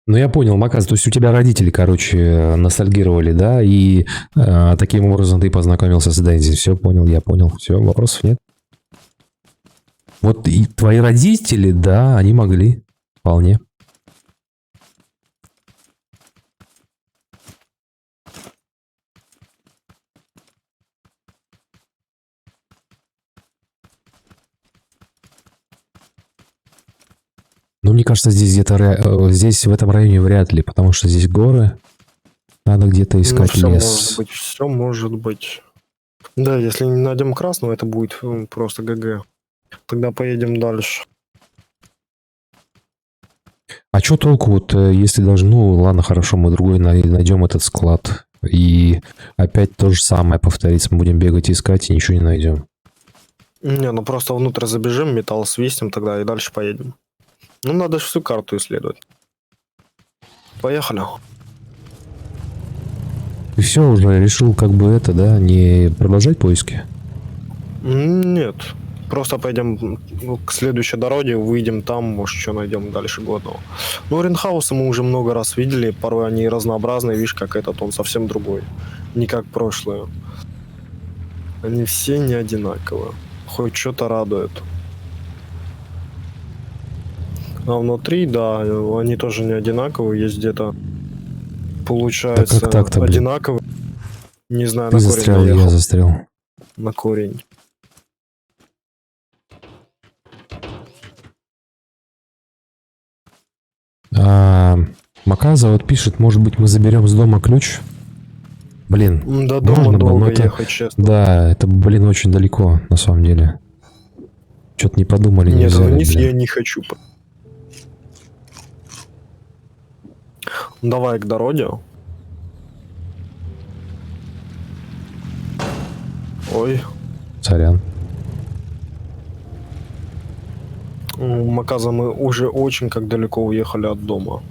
Speaker 1: Ну, я понял, Маказ, то есть у тебя родители, короче, ностальгировали, да, и таким образом ты познакомился с Дэнди. Все, понял, я понял. Все, вопросов нет. Вот и твои родители, да, они могли. Вполне. Ну, мне кажется, здесь где-то здесь в этом районе вряд ли, потому что здесь горы. Надо где-то искать
Speaker 2: все
Speaker 1: лес.
Speaker 2: может быть, все может быть. Да, если не найдем красного, это будет просто ГГ. Тогда поедем дальше.
Speaker 1: А что толку, вот если даже, ну ладно, хорошо, мы другой найдем этот склад. И опять то же самое повторится. Мы будем бегать и искать, и ничего не найдем.
Speaker 2: Не, ну просто внутрь забежим, металл свистнем тогда и дальше поедем. Ну, надо же всю карту исследовать. Поехали.
Speaker 1: И все, уже решил как бы это, да, не продолжать поиски?
Speaker 2: Нет. Просто пойдем к следующей дороге, выйдем там, может, что найдем дальше годного. Ну, Ренхаусы мы уже много раз видели, порой они разнообразные, видишь, как этот, он совсем другой. Не как прошлые. Они все не одинаковые. Хоть что-то радует. А внутри, да, они тоже не одинаковые, есть где-то, получается,
Speaker 1: как так-то, блин?
Speaker 2: одинаковые. Не знаю,
Speaker 1: Ты
Speaker 2: на корень
Speaker 1: застрял, я
Speaker 2: наехал.
Speaker 1: застрял.
Speaker 2: На корень.
Speaker 1: Маказа вот пишет, может быть, мы заберем с дома ключ? Блин,
Speaker 2: До дома
Speaker 1: можно бы,
Speaker 2: долго
Speaker 1: но это...
Speaker 2: ехать, честно.
Speaker 1: Да, это, блин, очень далеко, на самом деле. Что-то не подумали, не
Speaker 2: Нет,
Speaker 1: взяли,
Speaker 2: вниз
Speaker 1: блин.
Speaker 2: я не хочу. Давай к дороге. Ой.
Speaker 1: Сорян.
Speaker 2: Маказа, мы уже очень как далеко уехали от дома.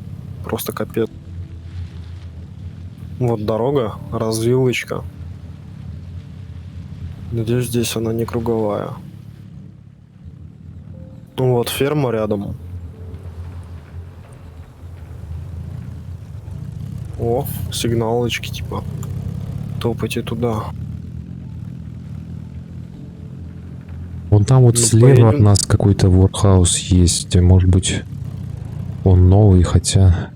Speaker 2: Просто капец. Вот дорога, развилочка. Надеюсь, здесь она не круговая. Вот ферма рядом. О, сигналочки типа. Топайте туда.
Speaker 1: Вон там вот
Speaker 2: Ну,
Speaker 1: слева от
Speaker 2: поедем.
Speaker 1: нас какой-то воркхаус есть. Может быть, он новый, хотя...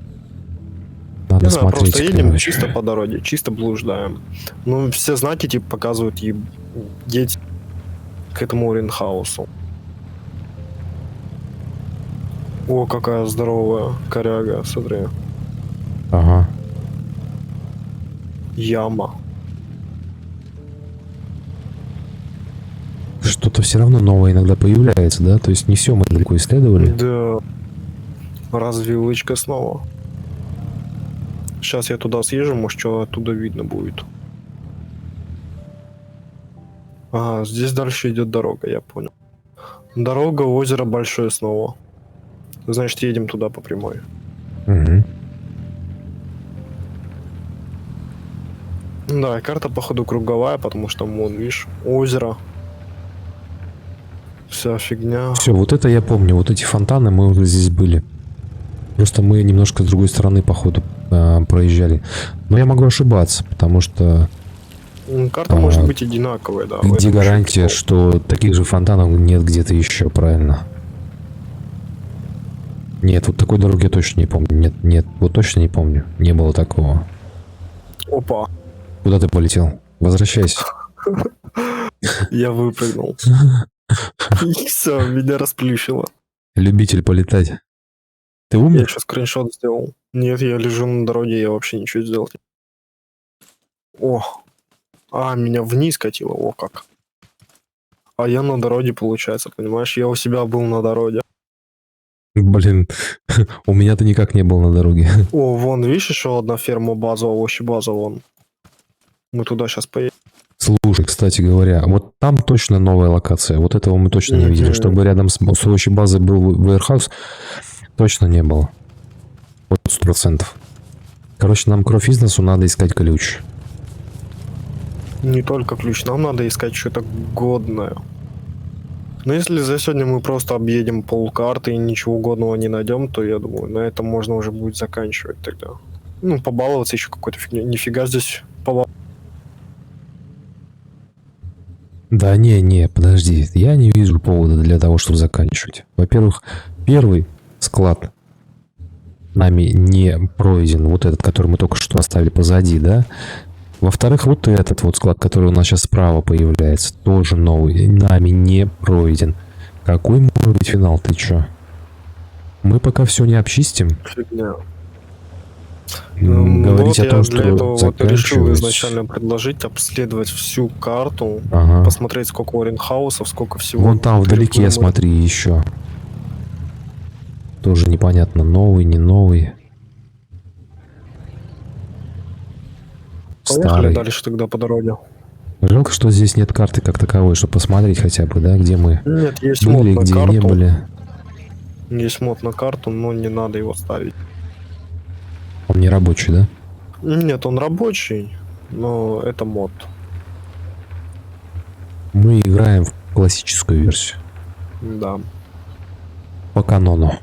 Speaker 1: Надо
Speaker 2: Не знаю,
Speaker 1: смотреть,
Speaker 2: просто едем
Speaker 1: короче.
Speaker 2: чисто по дороге, чисто блуждаем. Ну, все знаки типа показывают едь к этому Ренхаусу. О, какая здоровая коряга, смотри.
Speaker 1: Ага.
Speaker 2: Яма.
Speaker 1: Что-то все равно новое иногда появляется, да? То есть не все мы далеко исследовали.
Speaker 2: Да. Развилочка снова. Сейчас я туда съезжу, может, что оттуда видно будет. Ага, здесь дальше идет дорога, я понял. Дорога, озеро большое снова. Значит, едем туда по прямой.
Speaker 1: Угу.
Speaker 2: Да, карта, походу, круговая, потому что, вон, видишь, озеро. Вся фигня.
Speaker 1: Все, вот это я помню. Вот эти фонтаны, мы уже здесь были. Просто мы немножко с другой стороны, походу, проезжали. Но я могу ошибаться, потому что
Speaker 2: Карта может быть одинаковая, да. в
Speaker 1: где
Speaker 2: этом
Speaker 1: гарантия,
Speaker 2: еще
Speaker 1: что таких же фонтанов нет где-то еще, правильно? Нет, вот такой дороги я точно не помню. Нет, нет, вот точно не помню. Не было такого.
Speaker 2: прикол. Опа,
Speaker 1: Куда ты полетел? Возвращайся.
Speaker 2: я выпрыгнул. И все, меня расплющило.
Speaker 1: Любитель полетать. Ты
Speaker 2: Я
Speaker 1: умер?
Speaker 2: еще скриншот сделал. Нет, я лежу на дороге, я вообще ничего сделать. О, меня вниз катило, о как. А я на дороге, получается, понимаешь? Я у себя был на дороге.
Speaker 1: Блин, у меня-то никак не был на дороге.
Speaker 2: О, вон, видишь, еще одна ферма база, овощебаза, вон. Мы туда сейчас поедем.
Speaker 1: Слушай, кстати говоря, вот там точно новая локация. Вот этого мы точно не видели. Чтобы рядом с овощебазой был warehouse, точно не было. Вот 100%. Короче, нам кровь из носу надо искать ключ.
Speaker 2: Не только ключ, нам надо искать что-то годное. Но если за сегодня мы просто объедем полкарты и ничего годного не найдем, то я думаю, на этом можно уже будет заканчивать тогда. Ну, побаловаться еще какой-то фигней. Нифига здесь
Speaker 1: Да не, подожди. Я не вижу повода для того, чтобы заканчивать. Во-первых, первый склад нами не пройден. Вот этот, который мы только что оставили позади, да? Во-вторых, вот этот вот склад, который у нас сейчас справа появляется, тоже новый, нами не пройден. Какой может быть финал, ты чё? Мы пока все не обчистим.
Speaker 2: фигня.
Speaker 1: Говорить
Speaker 2: Вот
Speaker 1: о том,
Speaker 2: я
Speaker 1: что
Speaker 2: для этого вот решил
Speaker 1: заканчивать...
Speaker 2: изначально предложить обследовать всю карту,
Speaker 1: Ага.
Speaker 2: посмотреть, сколько оренхаусов, сколько всего.
Speaker 1: Вон там вдалеке,
Speaker 2: переплывем.
Speaker 1: смотри, еще. Тоже непонятно, новый, не новый.
Speaker 2: Поехали
Speaker 1: Старый.
Speaker 2: дальше тогда по дороге.
Speaker 1: Жалко, что здесь нет карты как таковой, чтобы посмотреть хотя бы, да, где мы
Speaker 2: Нет, есть мод
Speaker 1: были,
Speaker 2: на
Speaker 1: где
Speaker 2: карту.
Speaker 1: не были.
Speaker 2: Есть мод на карту, но не надо его ставить.
Speaker 1: Он не рабочий, да?
Speaker 2: Нет, он рабочий, но это мод.
Speaker 1: Мы играем в классическую версию.
Speaker 2: Да.
Speaker 1: По канону.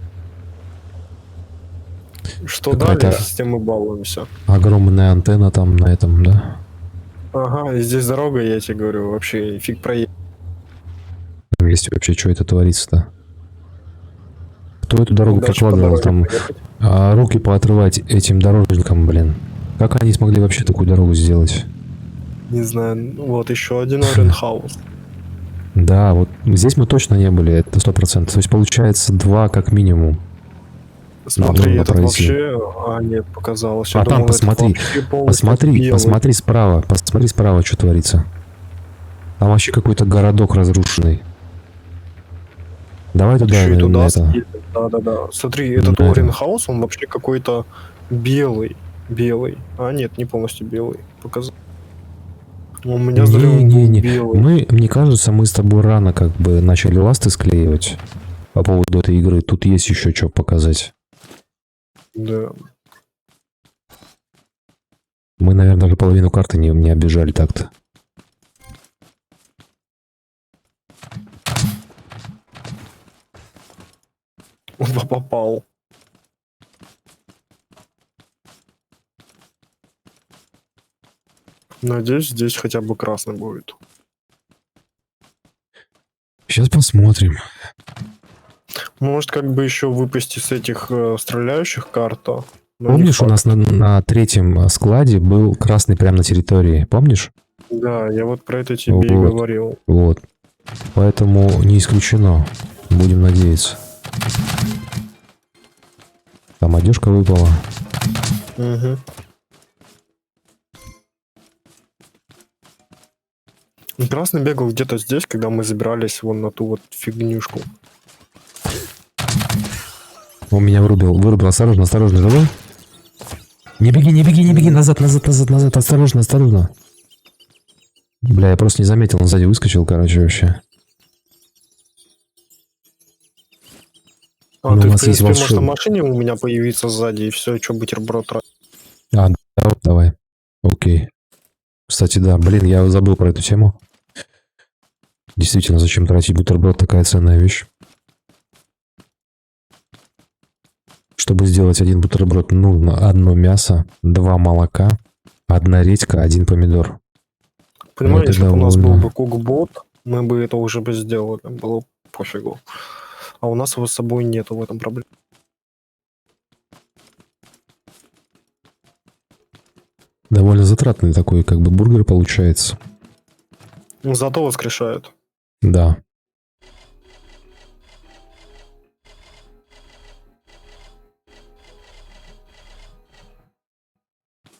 Speaker 2: Что
Speaker 1: Какая-то-
Speaker 2: дальше, с тем и балуемся.
Speaker 1: Огромная антенна там на этом, да?
Speaker 2: Ага, и здесь дорога, я тебе говорю, вообще фиг проедет.
Speaker 1: Если вообще, что это творится-то? Кто эту дорогу
Speaker 2: Дальше по
Speaker 1: прокладывал?
Speaker 2: дороге
Speaker 1: Там
Speaker 2: поехать.
Speaker 1: руки поотрывать этим дорожникам, блин. Как они смогли вообще такую дорогу сделать?
Speaker 2: Не знаю, вот еще один оренхаус.
Speaker 1: Да, вот здесь мы точно не были, это 100%. То есть получается 2 как минимум.
Speaker 2: Смотри,
Speaker 1: Надо
Speaker 2: этот
Speaker 1: пройти.
Speaker 2: вообще... нет, показалось. Я
Speaker 1: А там
Speaker 2: думал, этот
Speaker 1: посмотри,
Speaker 2: вообще полностью белый.
Speaker 1: посмотри справа, что творится. Там вообще какой-то городок разрушенный. Давай туда,
Speaker 2: Еще и
Speaker 1: на
Speaker 2: туда
Speaker 1: это.
Speaker 2: съедет. Да. Смотри, этот
Speaker 1: Да.
Speaker 2: оренхаус, он вообще какой-то белый. Белый. А, нет, не полностью белый. Показал. У меня зря он был
Speaker 1: Не.
Speaker 2: белый.
Speaker 1: Мне кажется, мы с тобой рано как бы начали ласты склеивать по поводу этой игры. Тут есть еще что показать.
Speaker 2: Да.
Speaker 1: Мы, наверное, даже половину карты не оббежали так-то.
Speaker 2: Он попал. Надеюсь, здесь хотя бы красный будет.
Speaker 1: Сейчас посмотрим.
Speaker 2: Может, как бы еще выпустить с этих стреляющих карту.
Speaker 1: Помнишь, у нас на третьем складе был красный прямо на территории? Помнишь?
Speaker 2: Да, я вот про это тебе и
Speaker 1: Вот.
Speaker 2: говорил.
Speaker 1: Вот. Поэтому не исключено. Будем надеяться. Там одежка выпала.
Speaker 2: Угу. Красный бегал где-то здесь, когда мы забирались вон на ту вот фигнюшку.
Speaker 1: Он меня вырубил. Осторожно, живой? Не беги, назад, осторожно. Бля, я просто не заметил, он сзади выскочил, короче, вообще.
Speaker 2: А
Speaker 1: Ну,
Speaker 2: ты,
Speaker 1: у
Speaker 2: в
Speaker 1: нас есть
Speaker 2: принципе, можешь на
Speaker 1: волшебник.
Speaker 2: машине у меня появиться сзади, и все, что бутерброд.
Speaker 1: А, давай. Окей. Кстати, да, блин, я забыл про эту тему. Действительно, зачем тратить бутерброд, такая ценная вещь. Чтобы сделать один бутерброд, нужно одно мясо, 2 молока, 1 редька, 1 помидор.
Speaker 2: Понимаешь,
Speaker 1: Это
Speaker 2: если бы у нас был
Speaker 1: довольно...
Speaker 2: бы кукбот, мы бы это уже бы сделали. Было бы пофигу. А у нас его с собой нету, в этом проблема.
Speaker 1: Довольно затратный такой, как бы, бургер получается.
Speaker 2: Зато воскрешают.
Speaker 1: Да.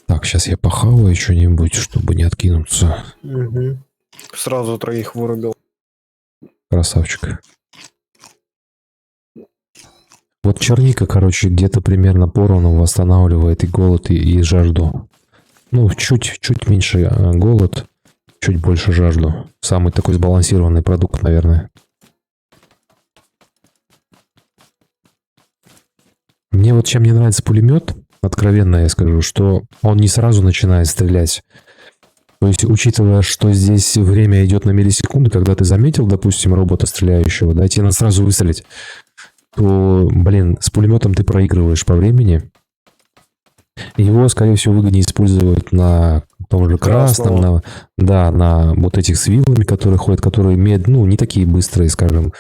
Speaker 1: Так, сейчас я похаваю что-нибудь, чтобы не откинуться.
Speaker 2: Угу. Сразу 3 вырубил.
Speaker 1: Красавчик. Вот черника, короче, где-то примерно поровну восстанавливает и голод, и жажду. Ну, чуть меньше голод, чуть больше жажду. Самый такой сбалансированный продукт, наверное. Мне вот чем не нравится пулемет, откровенно я скажу, что он не сразу начинает стрелять. То есть, учитывая, что здесь время идет на миллисекунды, когда ты заметил, допустим, робота стреляющего, да, тебе надо сразу выстрелить, то, блин, с пулеметом ты проигрываешь по времени. Его, скорее всего, выгоднее использовать на том же красном, на вот этих с вилами, которые ходят, которые не такие быстрые, скажем.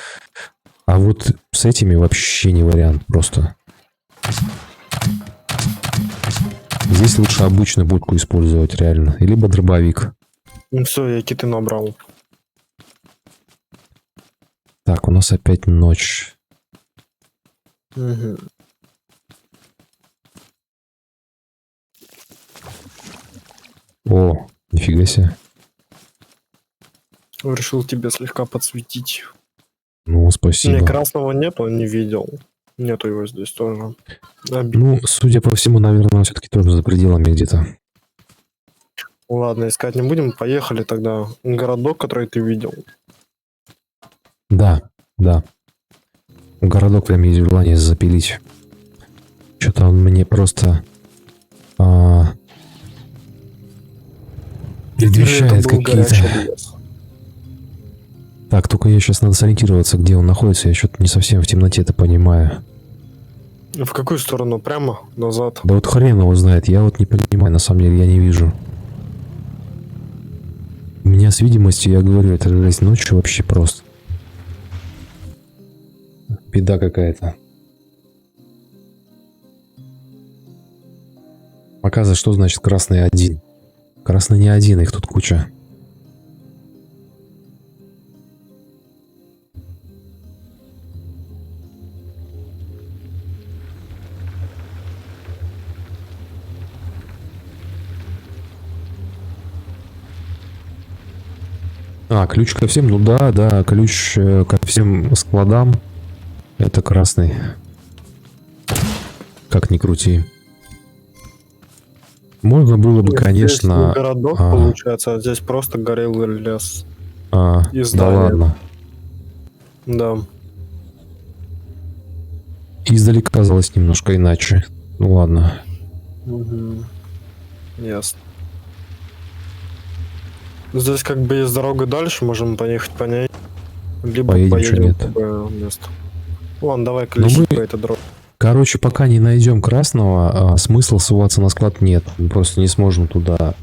Speaker 1: А вот с этими вообще не вариант просто. Здесь лучше обычную будку использовать, реально. Либо дробовик.
Speaker 2: Ну все, я киты набрал.
Speaker 1: Так, у нас опять ночь.
Speaker 2: Угу.
Speaker 1: О, нифига себе.
Speaker 2: Решил тебе слегка подсветить.
Speaker 1: Ну, спасибо.
Speaker 2: Не, красного нету, не видел. Нету его здесь тоже.
Speaker 1: Ну, судя по всему, наверное, он все-таки тоже за пределами где-то.
Speaker 2: Ладно, искать не будем. Поехали тогда. Городок, который ты видел.
Speaker 1: Да. Городок прям есть желание запилить. Что-то он мне просто предвещает какие-то... Так, только я сейчас надо сориентироваться, где он находится. Я что-то не совсем в темноте это понимаю.
Speaker 2: В какую сторону? Прямо? Назад?
Speaker 1: Да вот хрен его знает. Я вот не понимаю, на самом деле, я не вижу. У меня с видимостью, я говорю, это жесть, ночью вообще просто. Беда какая-то. Показывает, что значит красный один. Красный не один, их тут куча. Ключ ко всем? Ну да, ключ ко всем складам. Это красный. Как ни крути. Можно было бы, конечно...
Speaker 2: Здесь городок, получается, а здесь просто горел лес.
Speaker 1: Да ладно.
Speaker 2: Да.
Speaker 1: Издалека казалось немножко иначе. Ну ладно.
Speaker 2: Угу. Ясно. Здесь как бы есть дорога дальше, можем поехать по ней. Либо поедем в другое место. Ладно, давай колесить по этой дороге.
Speaker 1: Короче, пока не найдем красного, смысла ссылаться на склад нет. Мы просто не сможем туда.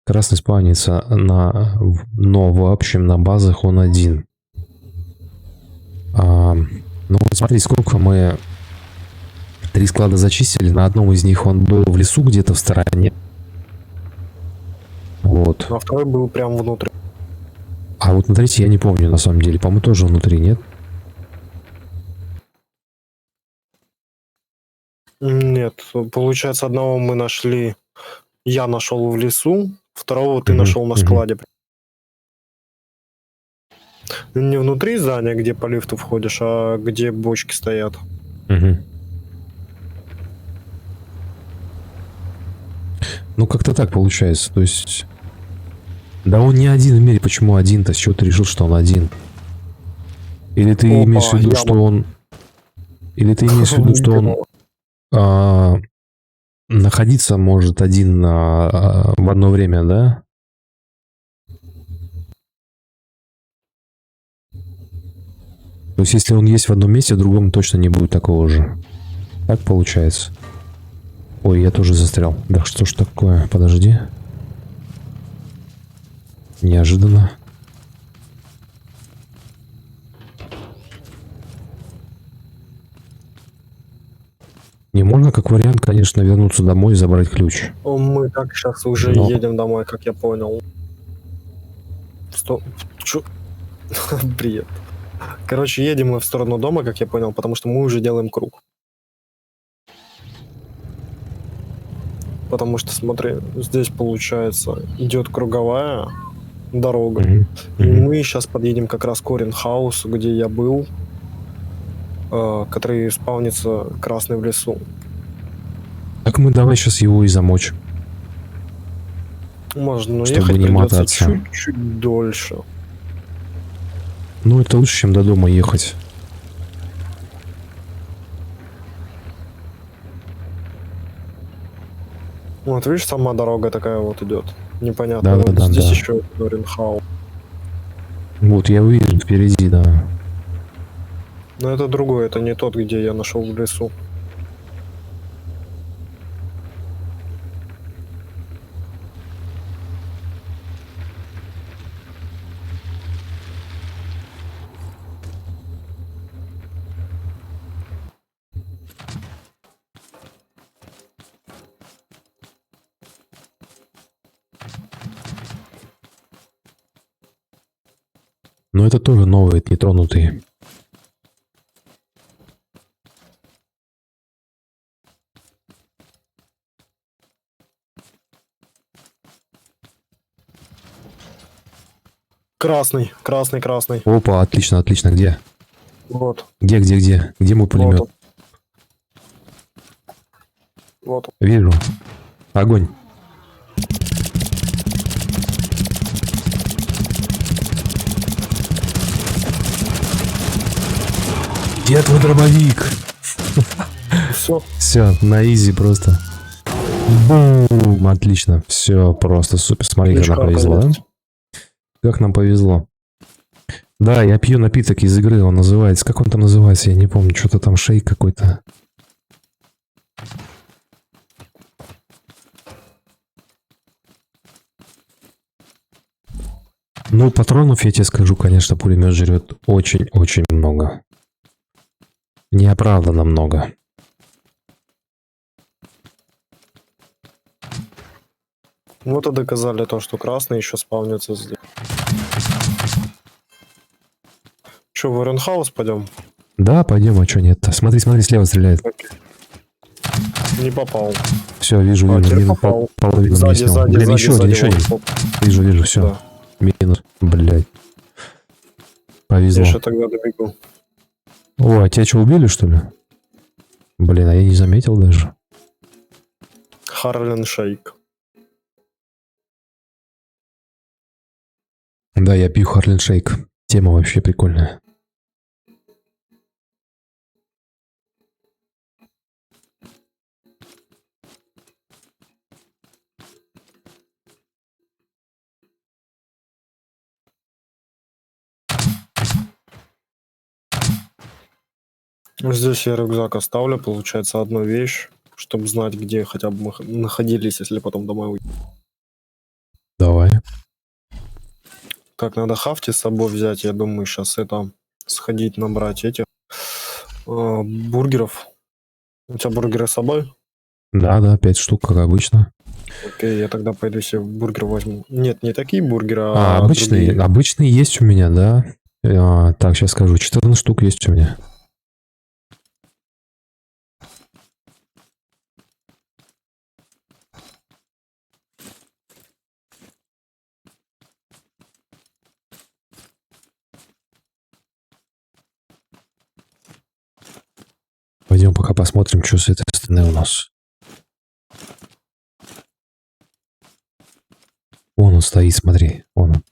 Speaker 1: Красный спавнится но в общем на базах он один. Ну вот смотри, сколько мы 3 склада зачистили. На одном из них он был в лесу где-то в стороне. Вот.
Speaker 2: А второй был прям внутри.
Speaker 1: А вот на третий я не помню на самом деле. По-моему, тоже внутри, нет?
Speaker 2: Нет, получается, одного мы нашли, я нашел в лесу, второго ты нашел на складе. Не внутри здания, где по лифту входишь, а где бочки стоят.
Speaker 1: Ну, как-то так получается. То есть... Да он не один в мире. Почему один-то? С чего ты решил, что он один? Или ты имеешь в виду, что он... Или ты имеешь в виду, что он находиться может один в одно время, да? То есть, если он есть в одном месте, в другом точно не будет такого же. Так получается. Ой, я тоже застрял. Да что ж такое? Подожди. Неожиданно. Не можно, как вариант, конечно, вернуться домой и забрать ключ.
Speaker 2: Мы так сейчас уже
Speaker 1: Но-
Speaker 2: едем домой, как я понял. Стоп. Чё? Бред. Короче, едем мы в сторону дома, как я понял, потому что мы уже делаем круг. Потому что, смотри, здесь, получается, идет круговая дорога.
Speaker 1: Мгм.
Speaker 2: И
Speaker 1: Мгм.
Speaker 2: мы сейчас подъедем как раз к Оренхаусу, где я был, который спавнится красный в лесу.
Speaker 1: Так мы давай сейчас его и замочим.
Speaker 2: Можно, но
Speaker 1: Чтобы
Speaker 2: ехать
Speaker 1: не
Speaker 2: придется
Speaker 1: мотаться.
Speaker 2: чуть-чуть дольше.
Speaker 1: Ну, это лучше, чем до дома ехать.
Speaker 2: Вот видишь, сама дорога такая вот идет. Непонятно.
Speaker 1: Да,
Speaker 2: Вот
Speaker 1: да, да,
Speaker 2: здесь
Speaker 1: да.
Speaker 2: еще Оренхаус.
Speaker 1: Вот, я увидел впереди, да.
Speaker 2: Но это другой, это не тот, где я нашел в лесу.
Speaker 1: Но это тоже новые, это нетронутые.
Speaker 2: Красный, красный, красный.
Speaker 1: Опа, отлично, отлично. Где?
Speaker 2: Вот,
Speaker 1: Где? Где мой
Speaker 2: вот
Speaker 1: пулемет?
Speaker 2: он. Вот он.
Speaker 1: Вижу. Огонь. Где твой дробовик?
Speaker 2: Все.
Speaker 1: Все, на изи просто. Бум, отлично. Все, просто супер. Смотри, как нам повезло, да? Как нам повезло. Да, я пью напиток из игры, он называется... Как он там называется? Я не помню, что-то там шейк какой-то. Ну, патронов, я тебе скажу, конечно, пулемет жрет очень-очень много. Неоправданно много.
Speaker 2: Вот и доказали то, что красный еще спавнится здесь. Че, в Оренхаус пойдем?
Speaker 1: Да, пойдем, а что нет-то? Смотри, смотри, слева стреляет.
Speaker 2: Не попал.
Speaker 1: Все, вижу,
Speaker 2: А,
Speaker 1: вижу.
Speaker 2: теперь
Speaker 1: Минус
Speaker 2: попал.
Speaker 1: половину
Speaker 2: Сзади,
Speaker 1: мне снял.
Speaker 2: сзади,
Speaker 1: Блин,
Speaker 2: сзади,
Speaker 1: еще
Speaker 2: сзади.
Speaker 1: один.
Speaker 2: Вот.
Speaker 1: Вижу, все.
Speaker 2: Да.
Speaker 1: Минус. Блядь. Повезло.
Speaker 2: Я еще тогда добегу.
Speaker 1: О, а тебя что, убили, что ли? Блин, а я не заметил даже.
Speaker 2: Харлен Шейк.
Speaker 1: Да, я пью Харлен Шейк. Тема вообще прикольная.
Speaker 2: Здесь я рюкзак оставлю, получается, одну вещь, чтобы знать, где хотя бы мы находились, если потом домой уйти.
Speaker 1: Давай.
Speaker 2: Так, надо хафти с собой взять, я думаю, сейчас это сходить набрать этих бургеров. У тебя бургеры с собой?
Speaker 1: Да, 5 штук, как обычно.
Speaker 2: Окей, я тогда пойду себе бургер возьму. Нет, не такие бургеры,
Speaker 1: А,
Speaker 2: а
Speaker 1: обычные,
Speaker 2: другие.
Speaker 1: обычные есть у меня, да. Так, сейчас скажу. 14 штук есть у меня. Пойдем пока посмотрим, что с этой стороны у нас. Вон он стоит, смотри. Вон он.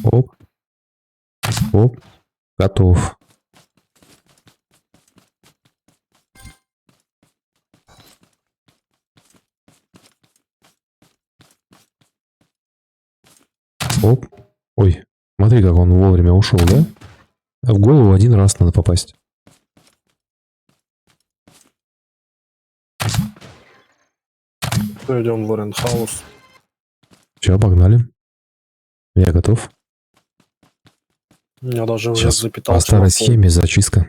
Speaker 1: Оп. Оп. Готов. Оп. Ой. Смотри, как он вовремя ушел, да? В голову один раз надо попасть.
Speaker 2: Идем в Оренхаус.
Speaker 1: Все, погнали. Я готов.
Speaker 2: Я даже уже
Speaker 1: Сейчас
Speaker 2: запитал
Speaker 1: по старой
Speaker 2: чуваков.
Speaker 1: схеме зачистка.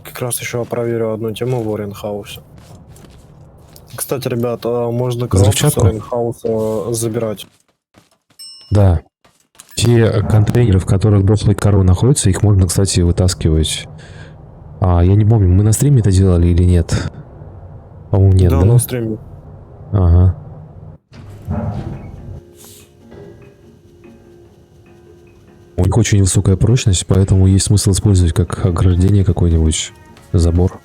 Speaker 2: Как раз еще проверю одну тему в Оренхаусе. Кстати, ребят, можно коробку с
Speaker 1: Взрывчатку?
Speaker 2: Оренхауса забирать.
Speaker 1: Да. Те контейнеры, в которых дохлые коровы находятся, их можно, кстати, вытаскивать. Я не помню, мы на стриме это делали или нет? По-моему, нет, да?
Speaker 2: на стриме.
Speaker 1: Ага. У них очень высокая прочность, поэтому есть смысл использовать как ограждение какой-нибудь, забор.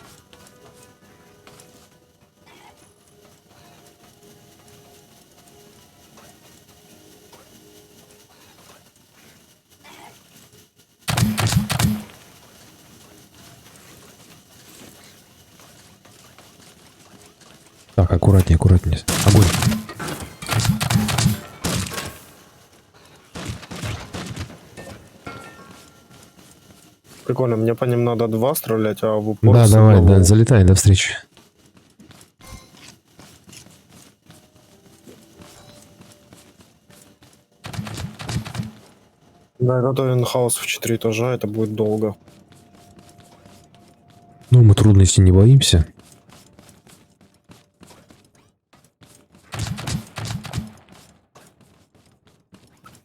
Speaker 1: Так, аккуратнее, аккуратнее. Огонь.
Speaker 2: Прикольно, мне по ним надо 2 стрелять, а в упор
Speaker 1: Да,
Speaker 2: с
Speaker 1: давай,
Speaker 2: одного.
Speaker 1: да, залетай, до встречи.
Speaker 2: Да, готовим хаос в 4 этажа, это будет долго.
Speaker 1: Ну, мы трудностей не боимся.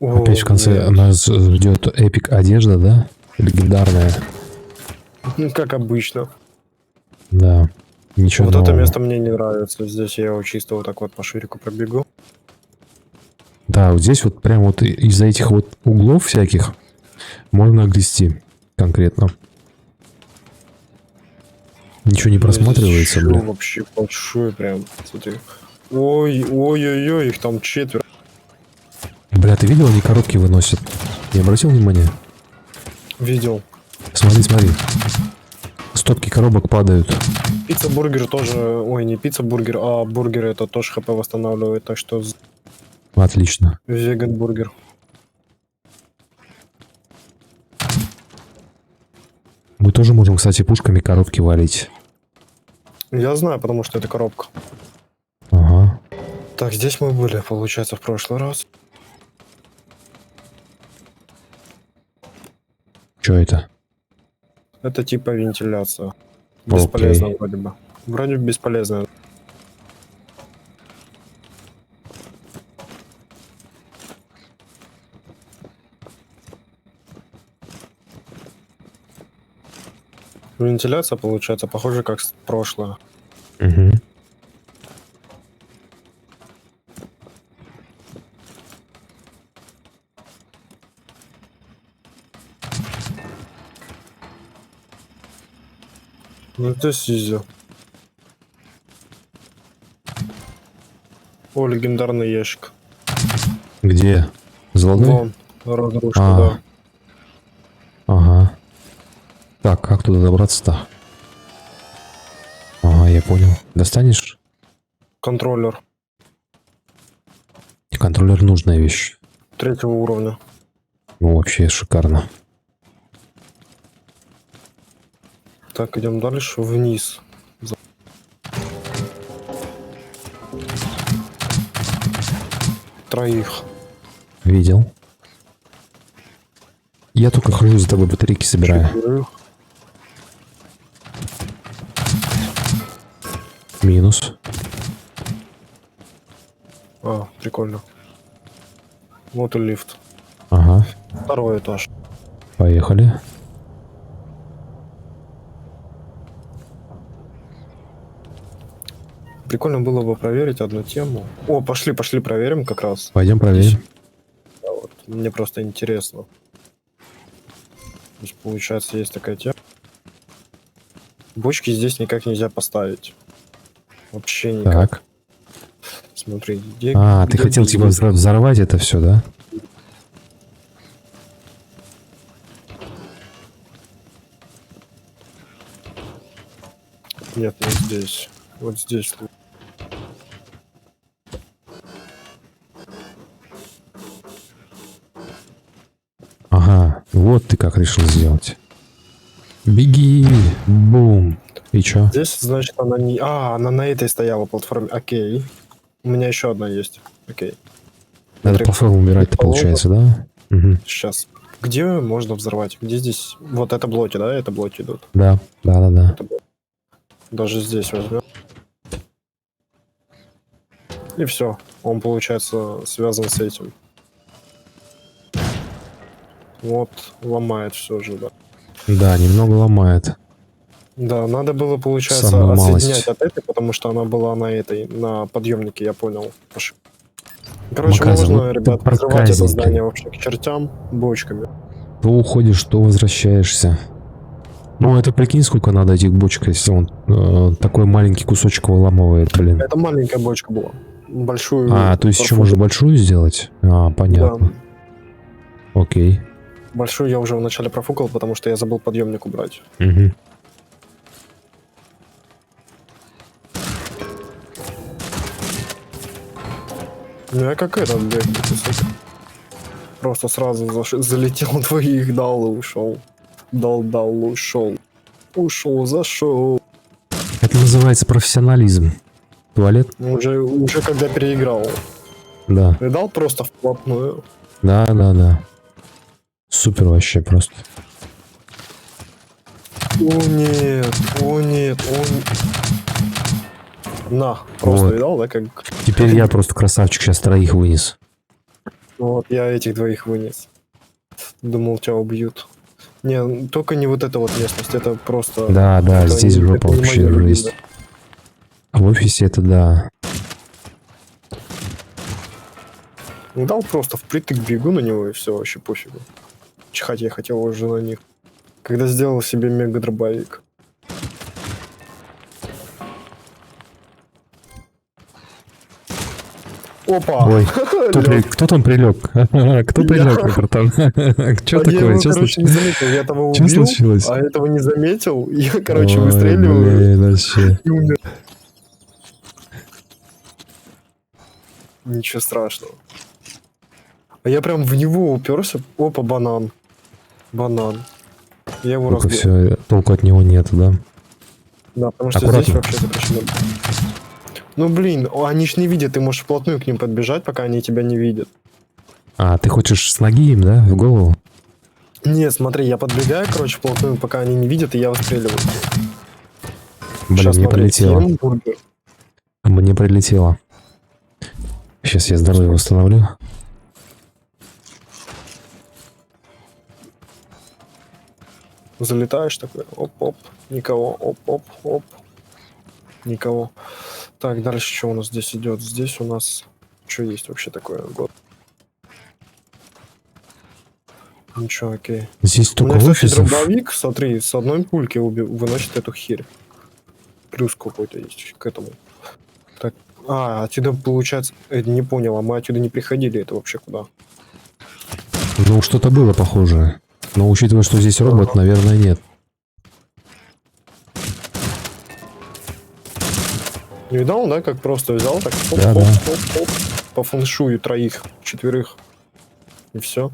Speaker 1: Опять в конце
Speaker 2: блядь.
Speaker 1: нас ждет эпик одежда, да? Легендарная.
Speaker 2: Как обычно.
Speaker 1: Да. Ничего
Speaker 2: Вот это
Speaker 1: нового.
Speaker 2: место мне не нравится. Здесь я его чисто вот так вот по ширику пробегу.
Speaker 1: Да, вот здесь вот прям вот из-за этих вот углов всяких можно грести конкретно. Ничего не просматривается,
Speaker 2: Здесь
Speaker 1: бля.
Speaker 2: вообще большой прям. Смотри. Ой-ой-ой, их там 4.
Speaker 1: Бля, ты видел, они коробки выносят? Не обратил внимания?
Speaker 2: Видел.
Speaker 1: Смотри, смотри. Стопки коробок падают.
Speaker 2: Пицца-бургер тоже... Ой, не пицца-бургер, а бургер это тоже хп восстанавливает. Так что
Speaker 1: Отлично.
Speaker 2: веган-бургер.
Speaker 1: Мы тоже можем, кстати, пушками коробки валить.
Speaker 2: Я знаю, потому что это коробка.
Speaker 1: Ага.
Speaker 2: Так, здесь мы были, получается, в прошлый раз.
Speaker 1: Что это?
Speaker 2: Это типа вентиляция.
Speaker 1: Окей.
Speaker 2: Бесполезно вроде бы. Вроде бесполезно. Вентиляция получается похоже как прошлое.
Speaker 1: Угу.
Speaker 2: Ну это сизи. О, легендарный ящик.
Speaker 1: Где? Золотой?
Speaker 2: Вон, разрушка,
Speaker 1: А.
Speaker 2: да.
Speaker 1: Ага. Так, как туда добраться-то? Ага, я понял. Достанешь?
Speaker 2: Контроллер
Speaker 1: Контроллер нужная вещь.
Speaker 2: 3-го уровня.
Speaker 1: Ну, вообще шикарно.
Speaker 2: Так, идем дальше, вниз. Троих.
Speaker 1: Видел. Я только хожу за тобой, батарейки собираю.
Speaker 2: 4.
Speaker 1: Минус.
Speaker 2: Прикольно. Вот и лифт.
Speaker 1: Ага.
Speaker 2: 2-й этаж.
Speaker 1: Поехали.
Speaker 2: Прикольно было бы проверить одну тему. О, пошли проверим как раз.
Speaker 1: Пойдем проверим.
Speaker 2: Да, вот. Мне просто интересно. То есть, получается, есть такая тема. Бочки здесь никак нельзя поставить. Вообще никак.
Speaker 1: Так.
Speaker 2: Смотри, где...
Speaker 1: Ты
Speaker 2: где
Speaker 1: хотел типа
Speaker 2: где-
Speaker 1: взорвать это все, да?
Speaker 2: Нет, не здесь. Вот здесь.
Speaker 1: Ага, вот ты как решил сделать. Беги! Бум! И чё?
Speaker 2: Здесь, значит, она не... А, она на этой стояла платформе. Окей. У меня еще одна есть. Окей.
Speaker 1: Надо платформу убирать-то получается, да? Угу.
Speaker 2: Сейчас. Где можно взорвать? Где здесь? Вот это блоки, да? Это блоки идут.
Speaker 1: Да.
Speaker 2: Это блоки. Даже здесь возьмем. И все. Он, получается, связан с этим. Вот, ломает все же, да.
Speaker 1: Да, немного ломает.
Speaker 2: Да, надо было, получается,
Speaker 1: Самую малость.
Speaker 2: отсоединять от этой, потому что она была на этой, на подъемнике, я понял. Короче,
Speaker 1: Маказа,
Speaker 2: можно,
Speaker 1: вот ты
Speaker 2: ребят, взрывать это
Speaker 1: проказник.
Speaker 2: здание вообще к чертям бочками.
Speaker 1: То уходишь, то возвращаешься. Ну, это прикинь, сколько надо этих бочек, если он такой маленький кусочек выламывает, блин.
Speaker 2: Это маленькая бочка была. Большую.
Speaker 1: То есть еще можно большую сделать? Понятно.
Speaker 2: Да.
Speaker 1: Окей.
Speaker 2: Большую я уже вначале профукал, потому что я забыл подъемник убрать.
Speaker 1: Угу.
Speaker 2: Ну я как этот, блядь, просто сразу залетел двоих, дал и ушел. Дал, ушел. Ушел, зашел.
Speaker 1: Это называется профессионализм. Туалет?
Speaker 2: Уже когда переиграл.
Speaker 1: Да.
Speaker 2: И дал просто вплотную.
Speaker 1: Да. Супер вообще просто.
Speaker 2: О нет. На, просто
Speaker 1: Вот.
Speaker 2: видал, да, как...
Speaker 1: Теперь я просто красавчик, сейчас троих вынес.
Speaker 2: Вот, я этих двоих вынес. Думал, тебя убьют. Не, только не вот эта вот местность, это просто...
Speaker 1: Да,
Speaker 2: это
Speaker 1: здесь
Speaker 2: не-
Speaker 1: жопа
Speaker 2: это не
Speaker 1: вообще
Speaker 2: моё
Speaker 1: жесть.
Speaker 2: любимое.
Speaker 1: В офисе это да.
Speaker 2: Не дал просто впритык, бегу на него и все, вообще пофигу. Чихать я хотел уже на них. Когда сделал себе мега-дробовик. Опа!
Speaker 1: Ой, кто там прилег? Кто прилег,
Speaker 2: Я.
Speaker 1: братан? Что
Speaker 2: Я
Speaker 1: такое?
Speaker 2: его,
Speaker 1: Что
Speaker 2: короче, не заметил. Я того
Speaker 1: Чё
Speaker 2: убил,
Speaker 1: случилось?
Speaker 2: а этого не заметил. Я, короче,
Speaker 1: Ой,
Speaker 2: выстреливаю
Speaker 1: блин, вообще.
Speaker 2: и умер. Ничего страшного. А я прям в него уперся. Опа, банан. Банан. Я его
Speaker 1: Только
Speaker 2: разбил.
Speaker 1: все, толку от него нет, да?
Speaker 2: Да, потому что
Speaker 1: Аккуратно.
Speaker 2: здесь вообще запрещено. Ну блин, они ж не видят, ты можешь вплотную к ним подбежать, пока они тебя не видят.
Speaker 1: Ты хочешь с ноги им, да, в голову?
Speaker 2: Нет, смотри, я подбегаю, короче, вплотную, пока они не видят, и я выстреливаю.
Speaker 1: Блин,
Speaker 2: Щас,
Speaker 1: мне
Speaker 2: смотри,
Speaker 1: прилетело.
Speaker 2: съем бургер.
Speaker 1: Мне прилетело. Сейчас я здоровье восстановлю.
Speaker 2: Залетаешь такой, оп-оп, никого, оп-оп-оп. Никого. Так, дальше что у нас здесь идет? Здесь у нас... Что есть вообще такое? Год. Ничего, окей.
Speaker 1: Здесь
Speaker 2: У
Speaker 1: только
Speaker 2: меня, кстати,
Speaker 1: офисов.
Speaker 2: дробовик, смотри, с одной пульки выносит эту херь. Плюс какой-то есть к этому. Так, отсюда получается... не понял, а мы отсюда не приходили, это вообще куда?
Speaker 1: Ну, что-то было похожее. Но учитывая, что здесь робот, наверное, нет.
Speaker 2: Не видал, да, как просто взял, так оп,
Speaker 1: Да,
Speaker 2: оп,
Speaker 1: да.
Speaker 2: оп, оп, по фэншую троих, четверых. И все.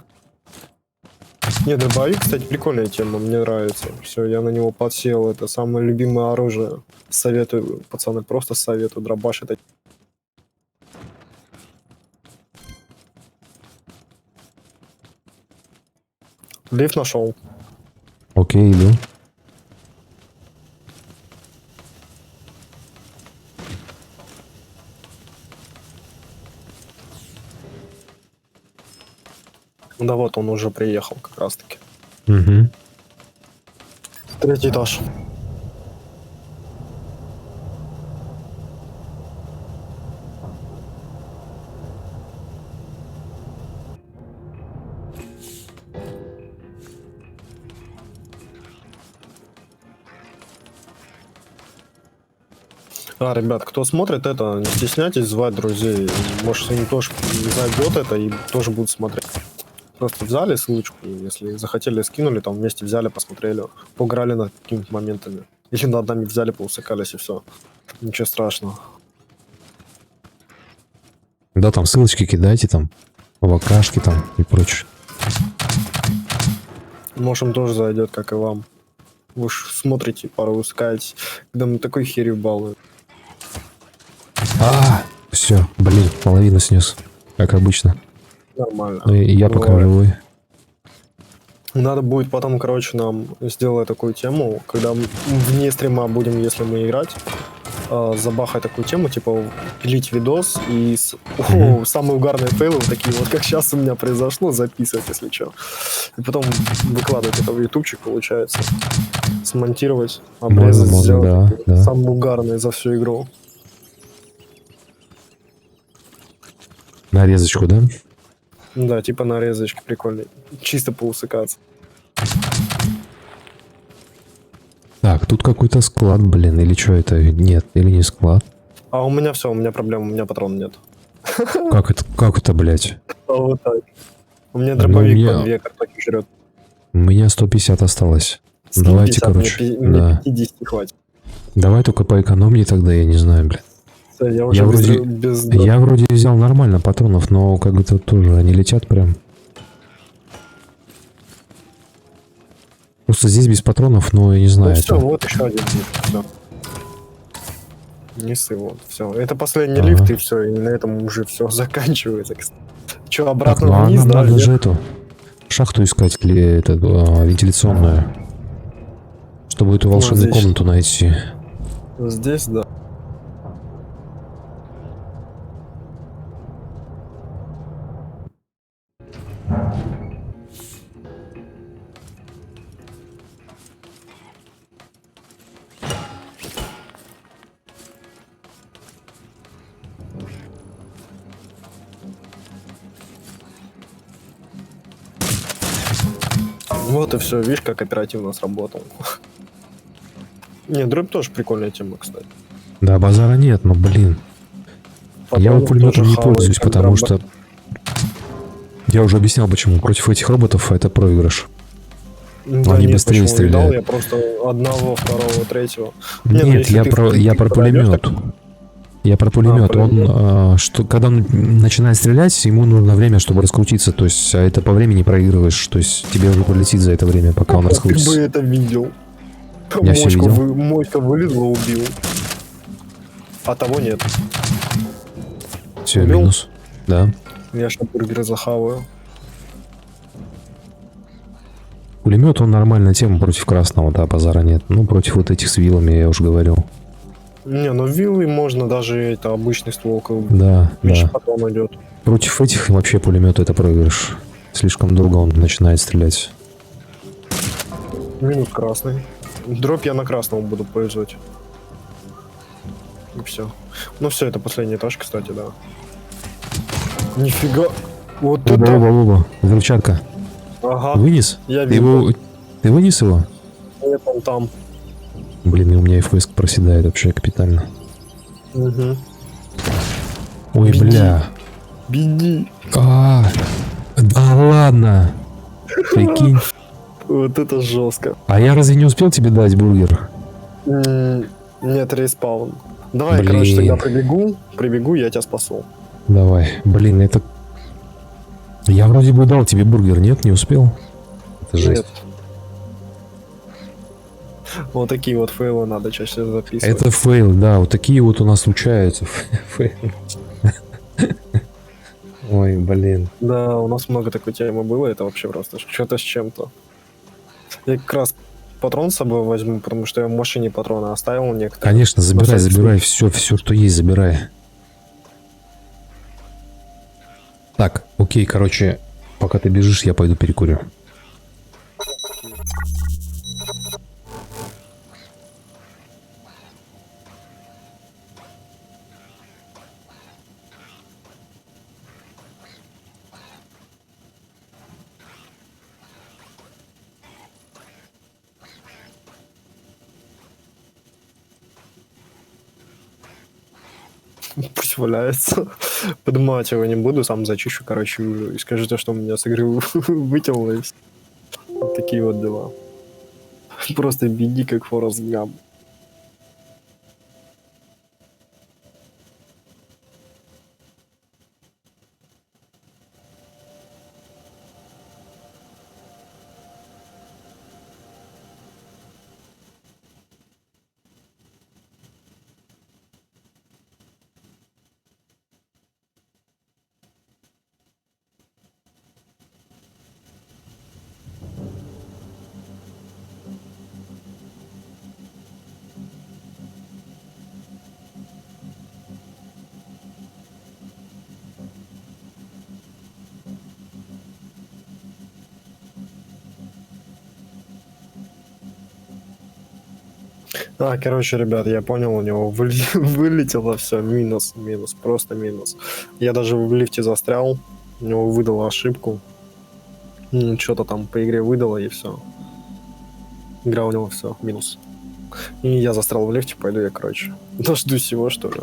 Speaker 2: Не, дробовик, кстати, прикольная тема, мне нравится. Все, я на него подсел, это самое любимое оружие. Советую, пацаны, просто советую, дробаш это... Лифт нашел.
Speaker 1: Окей, иду.
Speaker 2: Да вот он уже приехал как раз таки.
Speaker 1: Угу.
Speaker 2: Третий этаж. Ребят, кто смотрит это, не стесняйтесь звать друзей. Может, им тоже зайдет это и тоже будут смотреть. Просто взяли ссылочку, если захотели, скинули, там вместе взяли, посмотрели, поиграли над какими-то моментами. Или над нами взяли, поусыкались, и все. Ничего страшного.
Speaker 1: Да, там ссылочки кидайте, там, ВКшки там и прочее.
Speaker 2: Может, им тоже зайдет, как и вам. Вы ж смотрите, порой усыкаетесь, когда мы такой херью балуем.
Speaker 1: Все, блин, половину снес, как обычно.
Speaker 2: Нормально.
Speaker 1: Ну, и я пока
Speaker 2: Бывает.
Speaker 1: живой.
Speaker 2: Надо будет потом, короче, нам сделать такую тему, когда вне стрима будем, если мы играть, забахать такую тему, типа пилить видос и самые угарные фейлы, вот такие вот, как сейчас у меня произошло, записывать, если что. И потом выкладывать это в ютубчик, получается. Смонтировать, обрезать,
Speaker 1: Можно,
Speaker 2: сделать
Speaker 1: да.
Speaker 2: самые угарные за всю игру.
Speaker 1: Нарезочку, да?
Speaker 2: Да, типа нарезочки прикольные. Чисто поусыкаться.
Speaker 1: Так, тут какой-то склад, блин, или что это? Нет, или не склад.
Speaker 2: А у меня все, у меня проблема, у меня патрон нет.
Speaker 1: Как это, блядь?
Speaker 2: А вот так. У меня
Speaker 1: Ну,
Speaker 2: дробовик
Speaker 1: мне-
Speaker 2: по 2 картофель жрет.
Speaker 1: У меня 150 осталось. Давайте, короче,
Speaker 2: мне
Speaker 1: да.
Speaker 2: 50 хватит.
Speaker 1: Давай только поэкономнее тогда, я не знаю, блин.
Speaker 2: Всё, я уже без...
Speaker 1: Я вроде взял нормально патронов, но как бы тут тоже они летят прям. Просто здесь без патронов, но я не знаю.
Speaker 2: Ну все,
Speaker 1: это-
Speaker 2: вот еще один лифт, все. Не ссы, вот, все. Это последний
Speaker 1: Ага.
Speaker 2: лифт, и все, и на этом уже все заканчивается. Че,
Speaker 1: Так,
Speaker 2: обратно
Speaker 1: ну а
Speaker 2: вниз,
Speaker 1: нам
Speaker 2: да?
Speaker 1: надо
Speaker 2: нет?
Speaker 1: же эту шахту искать, или эту вентиляционную, чтобы эту волшебную
Speaker 2: здесь.
Speaker 1: комнату найти.
Speaker 2: Здесь, да. Вот и все, видишь, как оперативно сработал. Не, дробь тоже прикольная тема, кстати.
Speaker 1: Да, базара нет, но блин. Я
Speaker 2: Патронов
Speaker 1: вот пулеметом
Speaker 2: тоже
Speaker 1: не
Speaker 2: хавает,
Speaker 1: пользуюсь,
Speaker 2: как
Speaker 1: потому
Speaker 2: дробь.
Speaker 1: что я уже объяснял, почему. Против этих роботов это проигрыш.
Speaker 2: Да
Speaker 1: Они
Speaker 2: нет,
Speaker 1: быстрее
Speaker 2: почему видал,
Speaker 1: стреляют.
Speaker 2: я просто одного, второго, третьего. Не, ну
Speaker 1: Нет,
Speaker 2: если
Speaker 1: я
Speaker 2: ты
Speaker 1: про
Speaker 2: подойдешь,
Speaker 1: пулемет.
Speaker 2: так-
Speaker 1: Я про пулемет.
Speaker 2: пулемет.
Speaker 1: Он, что, когда он начинает стрелять, ему нужно время, чтобы раскрутиться. То есть, а это по времени проигрываешь. То есть, тебе уже полетит за это время, пока он
Speaker 2: Ты бы
Speaker 1: раскрутится.
Speaker 2: это видел.
Speaker 1: Я всё видел.
Speaker 2: Мочка вылезла, убил. А того нет.
Speaker 1: Все,
Speaker 2: убил?
Speaker 1: минус. Да.
Speaker 2: Я ж бургеры захаваю.
Speaker 1: Пулемет, он нормальная тема против красного, да, базара нет. Ну, против вот этих с вилами, я уже говорил.
Speaker 2: Не, ну виллы можно даже это обычный ствол, как бы.
Speaker 1: Да,
Speaker 2: Меньше
Speaker 1: да.
Speaker 2: потом идет.
Speaker 1: Против этих вообще пулемет это проигрыш. Слишком долго он начинает стрелять.
Speaker 2: Минус красный. Дробь я на красном буду пользовать. И все. Ну все, это последний этаж, кстати, да. Нифига. Вот
Speaker 1: Оба,
Speaker 2: это.
Speaker 1: оба. Взрывчатка.
Speaker 2: Ага.
Speaker 1: Вынес?
Speaker 2: Я
Speaker 1: Ты
Speaker 2: видел.
Speaker 1: Ты вынес его?
Speaker 2: Нет, он там.
Speaker 1: Блин, и у меня FPS проседает вообще капитально.
Speaker 2: Угу.
Speaker 1: Ой,
Speaker 2: Беги.
Speaker 1: бля.
Speaker 2: Беги.
Speaker 1: Да ладно. Прикинь.
Speaker 2: Вот это жестко.
Speaker 1: А я разве не успел тебе дать бургер?
Speaker 2: Нет, респаун. Давай,
Speaker 1: Блин.
Speaker 2: короче, тогда прибегу, я тебя спасу.
Speaker 1: Давай. Блин, это... Я вроде бы дал тебе бургер, нет? Не успел? Это жесть.
Speaker 2: Нет. Вот такие вот фейлы надо чаще записывать.
Speaker 1: Это фейл, да. Вот такие вот у нас случаются. Фейлы. Ой, блин.
Speaker 2: Да, у нас много такой темы было, это вообще просто что-то с чем-то. Я как раз патрон с собой возьму, потому что я в машине патроны оставил некоторые.
Speaker 1: Конечно, забирай,
Speaker 2: всякий
Speaker 1: забирай. Все, что есть, забирай. Так, окей, короче, пока ты бежишь, я пойду перекурю.
Speaker 2: Пусть валяется. Поднимать его не буду, сам зачищу, короче, и скажите, что у меня с игры вытянулось. Вот такие вот дела. Просто беги, как Форест Гамп. Короче, ребят, я понял, у него вылетело все, минус, минус, просто минус. Я даже в лифте застрял, у него выдало ошибку. Что-то там по игре выдало, и все. Игра у него все, минус. И я застрял в лифте, пойду я, короче, дождусь его, что ли.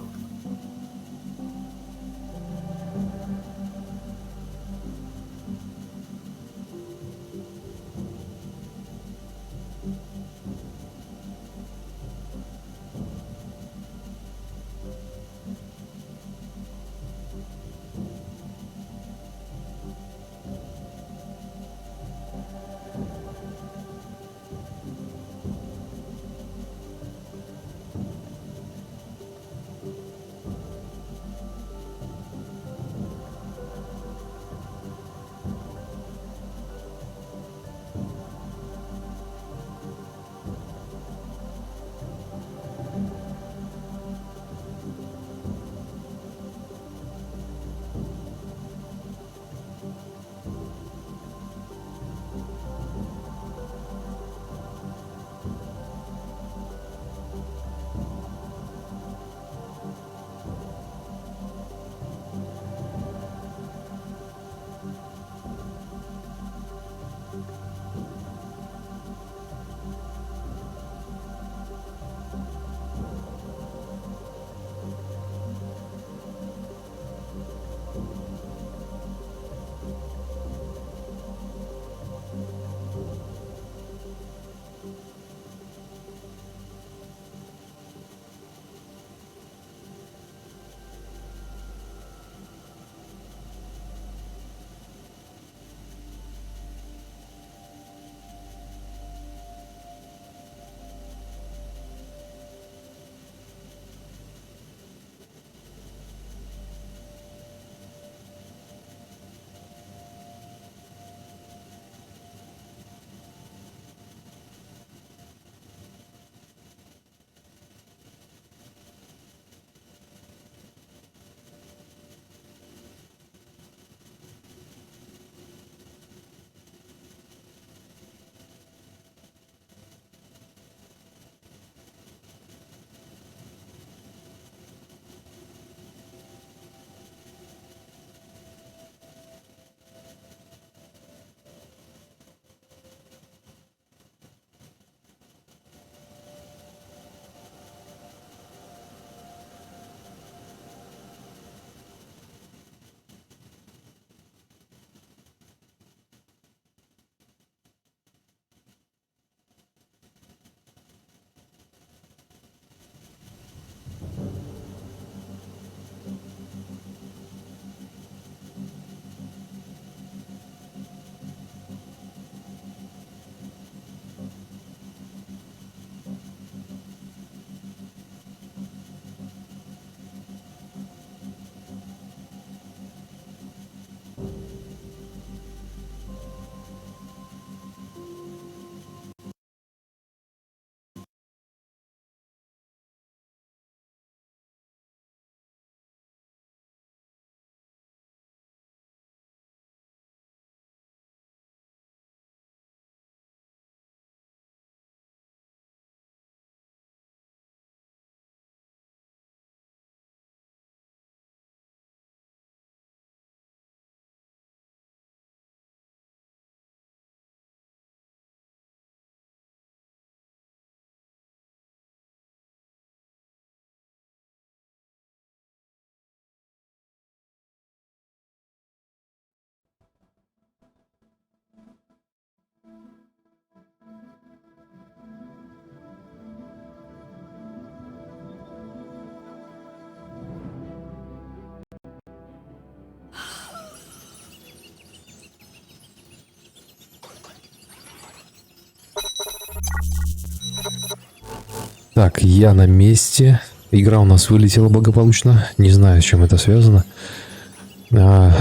Speaker 1: Так, я на месте. Игра у нас вылетела благополучно. Не знаю, с чем это связано.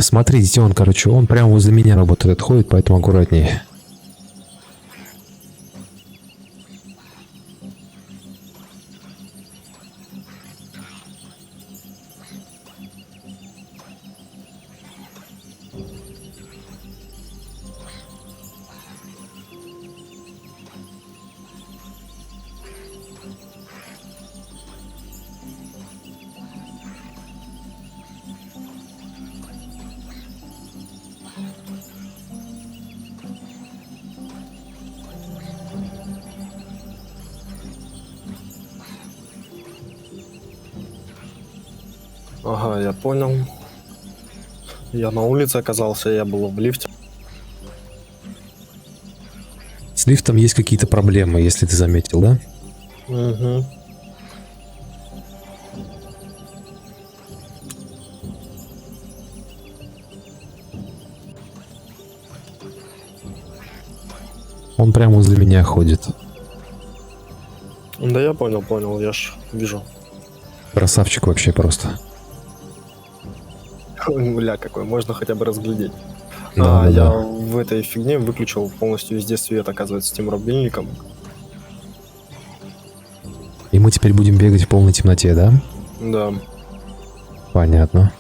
Speaker 1: Смотрите, он, короче, он прямо возле меня работает, отходит, поэтому аккуратнее.
Speaker 2: Ага, я понял. Я на улице оказался, я был в лифте.
Speaker 1: С лифтом есть какие-то проблемы, если ты заметил, да?
Speaker 2: Угу.
Speaker 1: Он прямо возле меня ходит.
Speaker 2: Да я понял, я ж вижу.
Speaker 1: Красавчик вообще просто.
Speaker 2: Бля, какой, можно хотя бы разглядеть.
Speaker 1: Да, да,
Speaker 2: Я
Speaker 1: да.
Speaker 2: в этой фигне выключил полностью везде свет, оказывается, тем рубильником.
Speaker 1: И мы теперь будем бегать в полной темноте, да?
Speaker 2: Да.
Speaker 1: Понятно.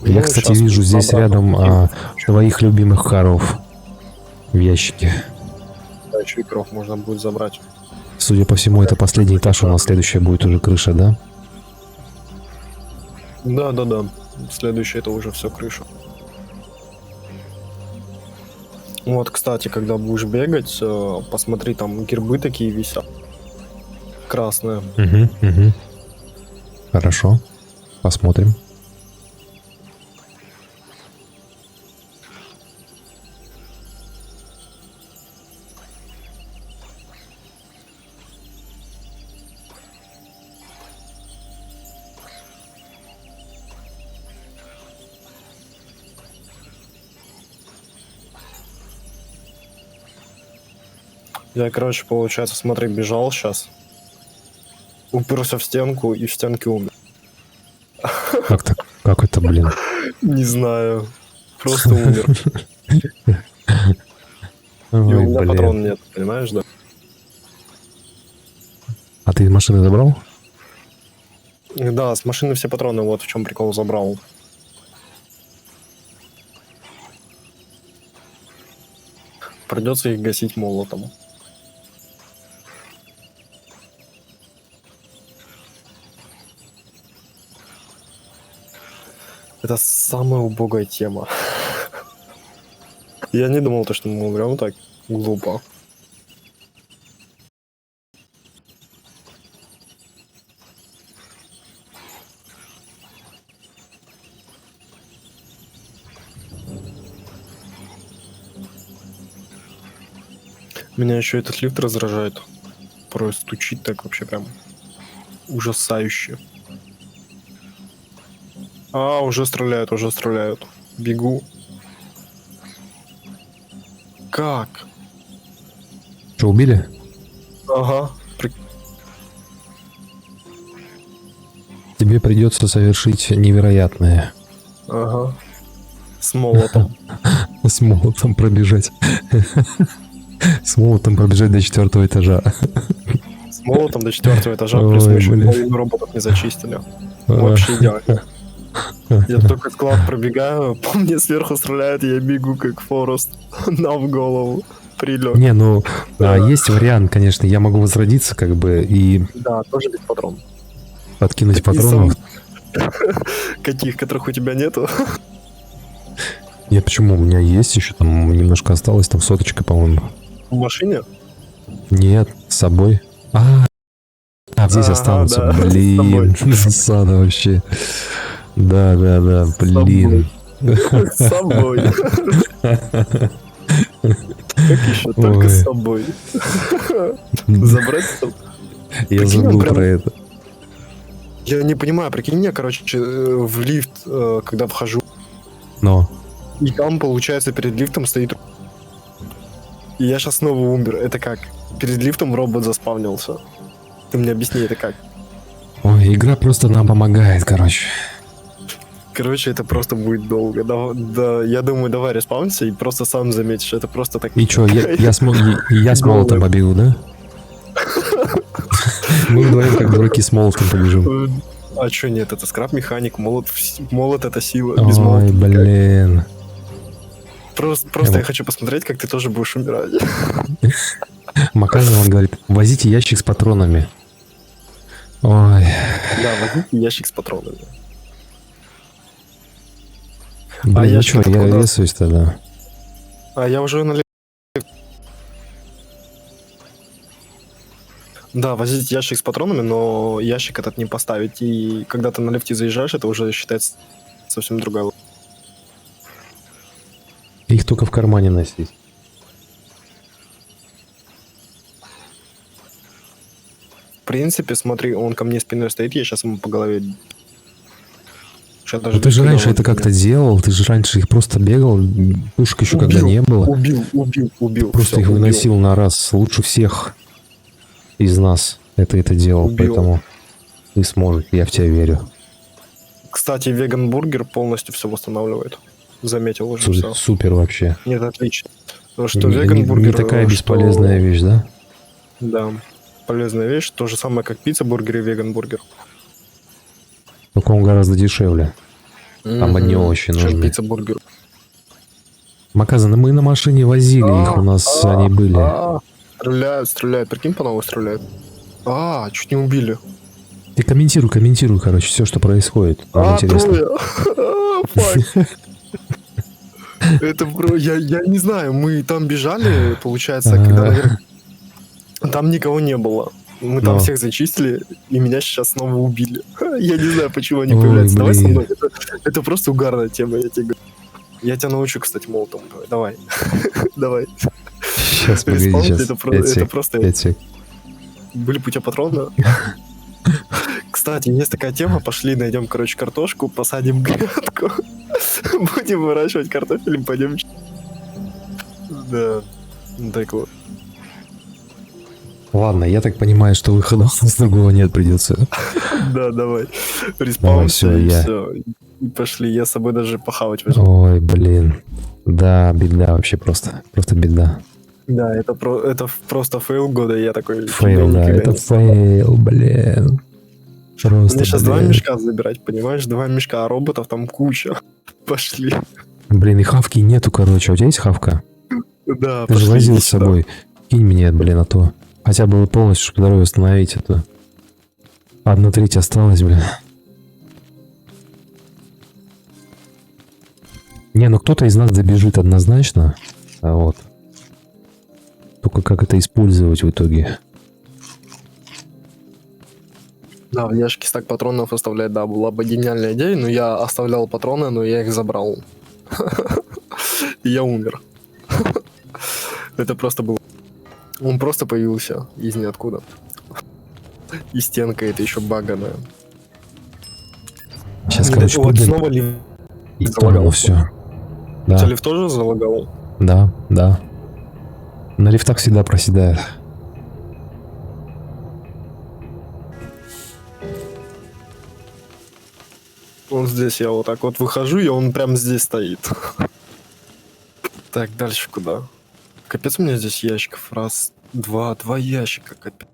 Speaker 1: Я,
Speaker 2: Ну,
Speaker 1: кстати,
Speaker 2: щас
Speaker 1: вижу здесь
Speaker 2: обратно
Speaker 1: рядом
Speaker 2: пойдем.
Speaker 1: твоих любимых коров в ящике.
Speaker 2: Да, еще и кров можно будет забрать.
Speaker 1: Судя по всему, это последний этаж, у нас следующая будет уже крыша, да?
Speaker 2: Да. Следующее это уже все крыша. Вот, кстати, когда будешь бегать, посмотри, там гербы такие висят. Красные.
Speaker 1: Угу. Хорошо. Посмотрим.
Speaker 2: Я, короче, получается, смотри, бежал сейчас. Уперся в стенку и в стенке умер.
Speaker 1: Как так? Как это, блин?
Speaker 2: Не знаю. Просто умер. И у
Speaker 1: Ой,
Speaker 2: меня
Speaker 1: блин.
Speaker 2: патрон нет, понимаешь, да?
Speaker 1: А ты из машины забрал?
Speaker 2: Да, с машины все патроны, вот в чем прикол забрал. Придется их гасить молотом. Это самая убогая тема. Я не думал, что мы умрем так глупо. Меня еще этот лифт раздражает. Просто стучит так вообще прям ужасающе. Уже стреляют. Бегу. Как?
Speaker 1: Что, убили?
Speaker 2: Ага.
Speaker 1: Тебе придется совершить невероятное.
Speaker 2: Ага. С молотом.
Speaker 1: С молотом пробежать. С молотом пробежать до 4-го этажа.
Speaker 2: С молотом до 4-го этажа,
Speaker 1: Ой,
Speaker 2: плюс мы еще
Speaker 1: блин.
Speaker 2: половину роботов не зачистили. Вообще идеально. Я только склад пробегаю, по мне сверху стреляют, я бегу как Форест. На в голову. Прилет.
Speaker 1: Не, ну, есть вариант, конечно, я могу возродиться, как бы, и
Speaker 2: Да, тоже без патронов.
Speaker 1: подкинуть
Speaker 2: Такие
Speaker 1: патронов.
Speaker 2: Каких, которых у тебя нету?
Speaker 1: Нет, почему? У меня есть еще, там немножко осталось, там соточка, по-моему.
Speaker 2: В машине?
Speaker 1: Нет, с собой. Здесь
Speaker 2: Ага,
Speaker 1: останутся,
Speaker 2: да, с
Speaker 1: блин,
Speaker 2: собой.
Speaker 1: засада вообще. Да, блин.
Speaker 2: С собой. Как еще? Только
Speaker 1: Ой.
Speaker 2: с собой. Забрать с собой.
Speaker 1: Я
Speaker 2: Прикинь,
Speaker 1: забыл
Speaker 2: он прям-
Speaker 1: про это.
Speaker 2: Я не понимаю, прикинь, я, короче, в лифт, когда вхожу,
Speaker 1: Но,
Speaker 2: и там, получается, перед лифтом стоит... И я сейчас снова умер. Это как? Перед лифтом робот заспавнился. Ты мне объясни, это как?
Speaker 1: ой, игра просто нам помогает, короче.
Speaker 2: Короче, это просто будет долго. Да, я думаю, давай респаунься и просто сам заметишь. Это просто так...
Speaker 1: И чё, я с молотом побегу, да? Мы вдвоем как дураки с молотом побежим.
Speaker 2: А чё нет, это скраб-механик, молот это сила, без
Speaker 1: Ой,
Speaker 2: молота никак.
Speaker 1: блин.
Speaker 2: Просто я хочу посмотреть, как ты тоже будешь умирать.
Speaker 1: Макаров, он говорит, возите ящик с патронами. Ой,
Speaker 2: Да, возьмите ящик с патронами.
Speaker 1: блин, ну
Speaker 2: ящик
Speaker 1: чё,
Speaker 2: это
Speaker 1: я
Speaker 2: куда?
Speaker 1: рисуюсь тогда.
Speaker 2: Я уже Да, возить ящик с патронами, но ящик этот не поставить. И когда ты на лифте заезжаешь, это уже считается совсем другая.
Speaker 1: Их только в кармане носить.
Speaker 2: В принципе, смотри, он ко мне спиной стоит, я сейчас ему по голове. Щас даже
Speaker 1: Ну ты же
Speaker 2: когда
Speaker 1: раньше
Speaker 2: он
Speaker 1: это
Speaker 2: меня-
Speaker 1: как-то делал, ты же раньше их просто бегал, пушек еще когда не было.
Speaker 2: Убил.
Speaker 1: Просто
Speaker 2: всё,
Speaker 1: их
Speaker 2: убил.
Speaker 1: выносил на раз лучше всех из нас. Это делал,
Speaker 2: Убил.
Speaker 1: поэтому ты сможешь, я в тебя верю.
Speaker 2: Кстати, веган-бургер полностью все восстанавливает. Заметил уже все.
Speaker 1: Супер вообще.
Speaker 2: Нет, отлично. Потому что
Speaker 1: Не,
Speaker 2: веган-бургер...
Speaker 1: такая
Speaker 2: что-
Speaker 1: бесполезная вещь, да?
Speaker 2: Да, полезная вещь. То же самое, как пицца-бургер и веган-бургер.
Speaker 1: Только он гораздо дешевле. Там одни овощи
Speaker 2: Чем
Speaker 1: нужны.
Speaker 2: пицца-бургер.
Speaker 1: Маказа, мы на машине возили их, у нас они были.
Speaker 2: Стреляют. Прикинь, по новой стреляют. Чуть не убили.
Speaker 1: Ты комментируй, короче, все, что происходит. Нам интересно.
Speaker 2: Трое. Фак. Это, я не знаю, мы там бежали, получается, когда наверх... Там никого не было. Мы там
Speaker 1: Но.
Speaker 2: всех зачистили, и меня сейчас снова убили. Я не знаю, почему они
Speaker 1: Ой,
Speaker 2: появляются. Давай со
Speaker 1: блин.
Speaker 2: мной. Это просто угарная тема, я тебе говорю. Я тебя научу, кстати, молотом. Давай. Давай.
Speaker 1: Сейчас, погоди,
Speaker 2: Респаунс,
Speaker 1: сейчас.
Speaker 2: это просто...
Speaker 1: 5 сек.
Speaker 2: Были путя патрона. Кстати, есть такая тема. Пошли, найдем, короче, картошку, посадим грядку. Будем выращивать картофель и пойдем... Да. Так вот.
Speaker 1: Ладно, я так понимаю, что выхода у нас другого нет, придется.
Speaker 2: Да, давай.
Speaker 1: Давай,
Speaker 2: Респаунс,
Speaker 1: всё,
Speaker 2: и
Speaker 1: я.
Speaker 2: всё. И пошли. Я с собой даже похавать возьму.
Speaker 1: Ой, блин. Да, беда вообще просто. Просто беда.
Speaker 2: Да, это просто фейл года. Я такой...
Speaker 1: Фейл, да,
Speaker 2: никогда
Speaker 1: это
Speaker 2: не-
Speaker 1: фейл, блин. Просто,
Speaker 2: Мне сейчас 2
Speaker 1: блин.
Speaker 2: мешка забирать, понимаешь? 2 мешка, а роботов там куча. Пошли.
Speaker 1: Блин, и хавки нету, короче. У тебя есть хавка?
Speaker 2: Да,
Speaker 1: Ты же
Speaker 2: пошли,
Speaker 1: возил
Speaker 2: иди
Speaker 1: с
Speaker 2: сюда.
Speaker 1: собой. Кинь мне, блин, а то. Хотя бы полностью, чтобы здоровье восстановить, это. 1/3 осталось, блин. Не, ну кто-то из нас добежит однозначно. А вот. Только как это использовать в итоге?
Speaker 2: Да, в ящике стак патронов оставлять, да, была бы гениальная идея, но я оставлял патроны, но я их забрал. И я умер. Это просто было... Он просто появился из ниоткуда. И стенка это еще баганая.
Speaker 1: Сейчас,
Speaker 2: Вот
Speaker 1: короче,
Speaker 2: вот
Speaker 1: прыгаем.
Speaker 2: снова лифт
Speaker 1: И
Speaker 2: залагал.
Speaker 1: ну все.
Speaker 2: У тебя
Speaker 1: Да,
Speaker 2: лифт тоже залагал?
Speaker 1: да, да. На лифтах всегда проседает.
Speaker 2: Он здесь, я вот так вот выхожу, и он прям здесь стоит. Так, дальше куда? Капец, у меня здесь ящиков. Раз, два ящика, капец.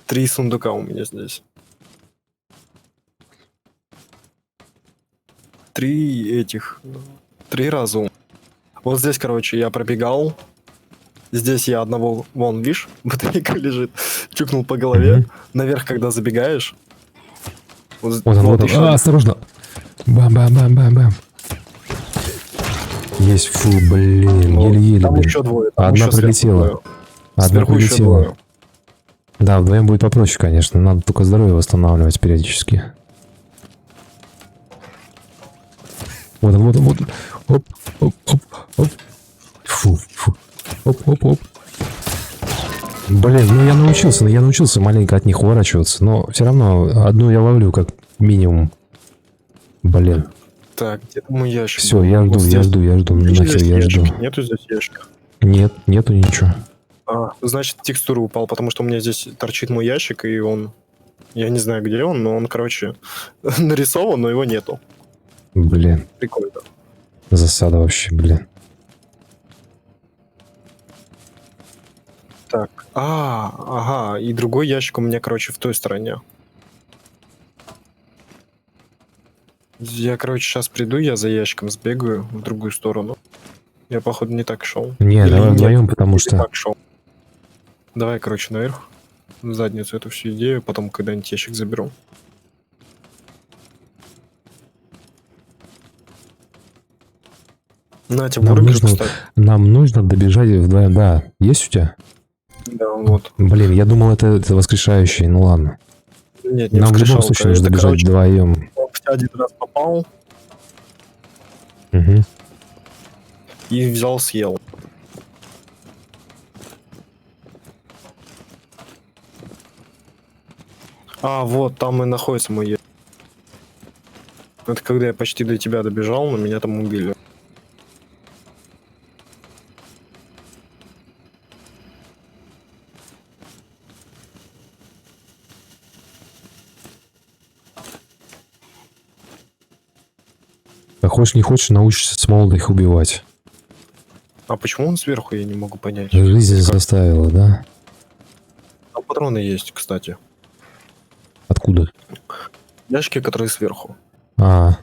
Speaker 2: Три сундука у меня здесь. 3 раза. Вот здесь, короче, я пробегал. Здесь я одного, вон, видишь, батарейка лежит. Чукнул по голове.
Speaker 1: Мгм.
Speaker 2: Наверх, когда забегаешь.
Speaker 1: Вот он, вот он.
Speaker 2: ещё один.
Speaker 1: Осторожно. Бам-бам-бам-бам-бам. Есть, фу, блин,
Speaker 2: Вот,
Speaker 1: еле-еле,
Speaker 2: там
Speaker 1: блин.
Speaker 2: еще двое. Там
Speaker 1: Одна
Speaker 2: еще сверху
Speaker 1: прилетела.
Speaker 2: двое.
Speaker 1: Одна
Speaker 2: Сверху еще
Speaker 1: прилетела.
Speaker 2: двое.
Speaker 1: Да, вдвоем будет попроще, конечно. Надо только здоровье восстанавливать периодически. Вот он, вот он, вот он. Оп, оп, оп, оп. Фу, фу. Оп, оп, оп. Блин, ну я научился маленько от них уворачиваться, но все равно одну я ловлю как минимум. Блин.
Speaker 2: Так, где мой ящик?
Speaker 1: Все,
Speaker 2: был?
Speaker 1: я
Speaker 2: Вот
Speaker 1: жду, я
Speaker 2: здесь.
Speaker 1: жду, я жду.
Speaker 2: Видишь,
Speaker 1: Нахер,
Speaker 2: здесь
Speaker 1: я жду.
Speaker 2: ящик? Нету здесь ящика.
Speaker 1: Нет, нету ничего.
Speaker 2: Значит, текстура упал, потому что у меня здесь торчит мой ящик, и он... Я не знаю, где он, но он, короче, нарисован, но его нету.
Speaker 1: Блин,
Speaker 2: Прикольно.
Speaker 1: засада вообще, блин.
Speaker 2: Так, ага, и другой ящик у меня, короче, в той стороне. Я, короче, сейчас приду, я за ящиком сбегаю в другую сторону. Я, походу, не так шел.
Speaker 1: Не,
Speaker 2: Или
Speaker 1: давай
Speaker 2: нет,
Speaker 1: вдвоем, потому
Speaker 2: или
Speaker 1: что...
Speaker 2: так шел. Давай, короче, наверх. В задницу эту всю идею, потом когда-нибудь ящик заберу. На тебе
Speaker 1: Нам
Speaker 2: бургер,
Speaker 1: нужно,
Speaker 2: кстати.
Speaker 1: нам нужно добежать вдвоем. Да, есть у тебя?
Speaker 2: Да, вот.
Speaker 1: Блин, я думал, это воскрешающий. Ну ладно.
Speaker 2: Нет, не
Speaker 1: Нам в любом
Speaker 2: воскрешалка.
Speaker 1: случае нужно
Speaker 2: Это,
Speaker 1: добежать
Speaker 2: короче,
Speaker 1: вдвоем.
Speaker 2: он в тебя один раз попал
Speaker 1: Угу.
Speaker 2: и взял, съел. А, вот, там и находится мой... Это когда я почти до тебя добежал, но меня там убили.
Speaker 1: А хочешь не хочешь, научишься с молода их убивать.
Speaker 2: А почему он сверху, я не могу понять.
Speaker 1: Жизнь заставила, да?
Speaker 2: Там патроны есть, кстати.
Speaker 1: Откуда?
Speaker 2: Ящики, которые сверху.
Speaker 1: А,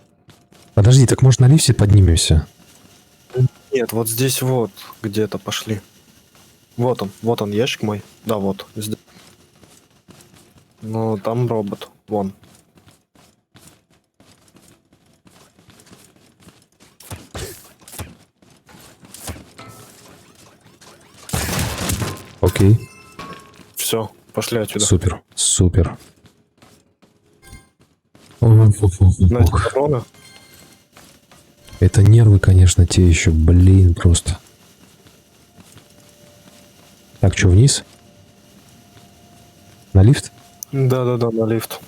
Speaker 1: подожди, так может на лифте поднимемся?
Speaker 2: Нет, вот здесь вот где-то пошли. Вот он ящик мой. Да, вот. Здесь. Ну, там робот. Вон.
Speaker 1: Окей.
Speaker 2: Все, пошли отсюда.
Speaker 1: Супер, супер.
Speaker 2: Знаете, патроны?
Speaker 1: Это нервы, конечно, те еще, блин, просто. Так, что, вниз? На лифт?
Speaker 2: Да-да-да, на лифт.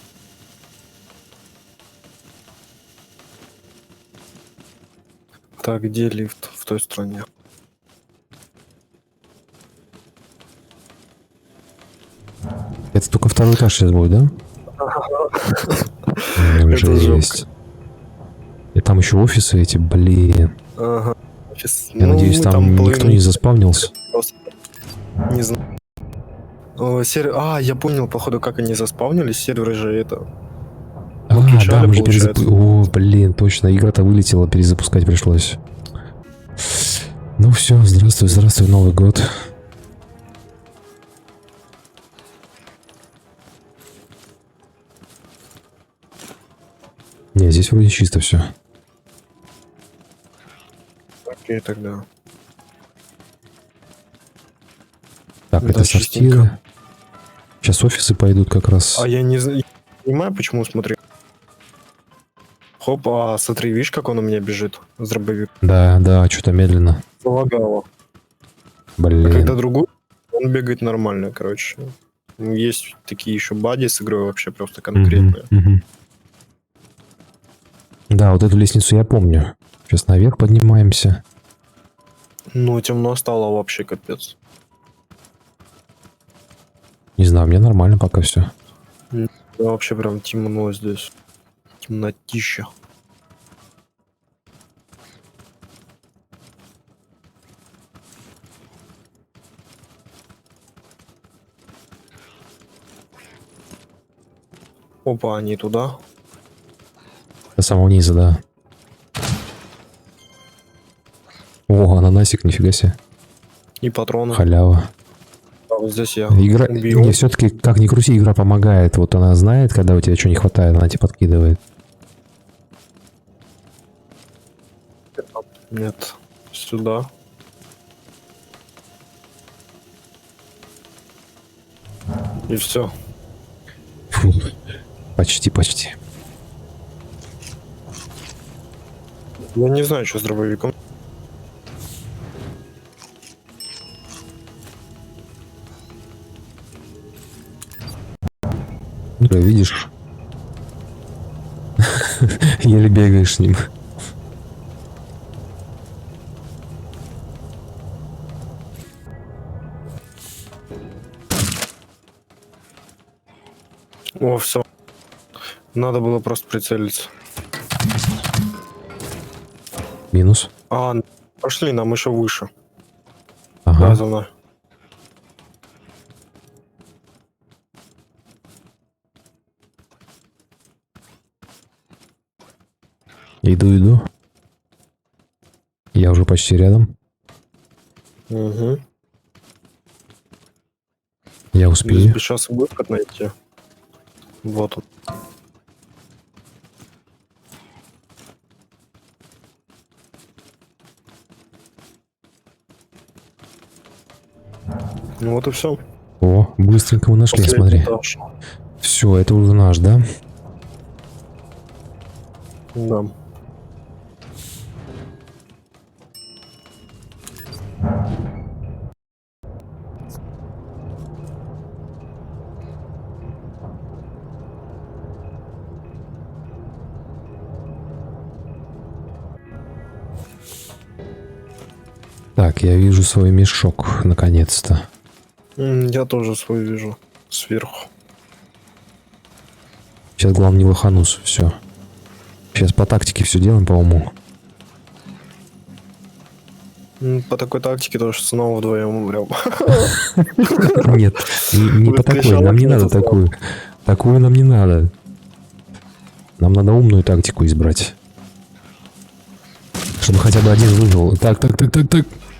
Speaker 2: Так, где лифт? В той стороне.
Speaker 1: Это только второй этаж сейчас будет, да?
Speaker 2: Это
Speaker 1: Жесть. И там еще офисы эти, блин.
Speaker 2: Ага.
Speaker 1: Я надеюсь, там никто не заспавнился.
Speaker 2: Не знаю. Я понял, походу, как они заспавнились. Серверы же это...
Speaker 1: А, да,
Speaker 2: выключали,
Speaker 1: мы же
Speaker 2: получается.
Speaker 1: О, блин, точно, игра-то вылетела, перезапускать пришлось. Ну все, здравствуй, здравствуй, Новый год. Не, здесь вроде чисто все.
Speaker 2: Окей, тогда.
Speaker 1: Так,
Speaker 2: Да,
Speaker 1: это
Speaker 2: чистенько.
Speaker 1: сортиры. Сейчас офисы пойдут как раз.
Speaker 2: А я не понимаю, почему, смотри. Хоп, смотри, видишь, как он у меня бежит с дробовик?
Speaker 1: Да, да, что-то медленно.
Speaker 2: Залагало. А
Speaker 1: Блин.
Speaker 2: когда другой, он бегает нормально, короче. Есть такие еще бади с игрой вообще просто конкретные.
Speaker 1: Мгм. Да, вот эту лестницу я помню. Сейчас наверх поднимаемся.
Speaker 2: Ну, темно стало вообще капец.
Speaker 1: Не знаю, мне нормально пока все.
Speaker 2: Да, вообще прям темно здесь. Темнотища. Опа, они туда.
Speaker 1: До самого низа, да. О, ананасик, нифига себе.
Speaker 2: И патроны.
Speaker 1: Халява.
Speaker 2: А вот здесь я
Speaker 1: Игра,
Speaker 2: убил.
Speaker 1: не, все-таки, как ни крути, игра помогает. Вот она знает, когда у тебя что не хватает, она тебе подкидывает.
Speaker 2: Нет. Сюда. И все.
Speaker 1: Фу. Почти, почти.
Speaker 2: Я не знаю, что с дробовиком.
Speaker 1: Ну, ты видишь? Еле бегаешь с ним.
Speaker 2: О, все. Надо было просто прицелиться.
Speaker 1: Минус.
Speaker 2: Пошли, нам еще выше.
Speaker 1: Ага.
Speaker 2: Да, за мной.
Speaker 1: Иду. Я уже почти рядом.
Speaker 2: Угу.
Speaker 1: Я успею.
Speaker 2: Сейчас выход найти. Вот он. Ну вот и все.
Speaker 1: О, быстренько мы нашли, смотри. Все, это уже наш, да?
Speaker 2: Да.
Speaker 1: Так, я вижу свой мешок, наконец-то.
Speaker 2: Я тоже свой вижу. Сверху.
Speaker 1: Сейчас главное не лоханусь, все. Сейчас по тактике все делаем по уму.
Speaker 2: По такой тактике тоже снова вдвоем умрем.
Speaker 1: Нет, не по такой, нам не надо такую. Такую нам не надо. Нам надо умную тактику избрать. Чтобы хотя бы один выжил. Так.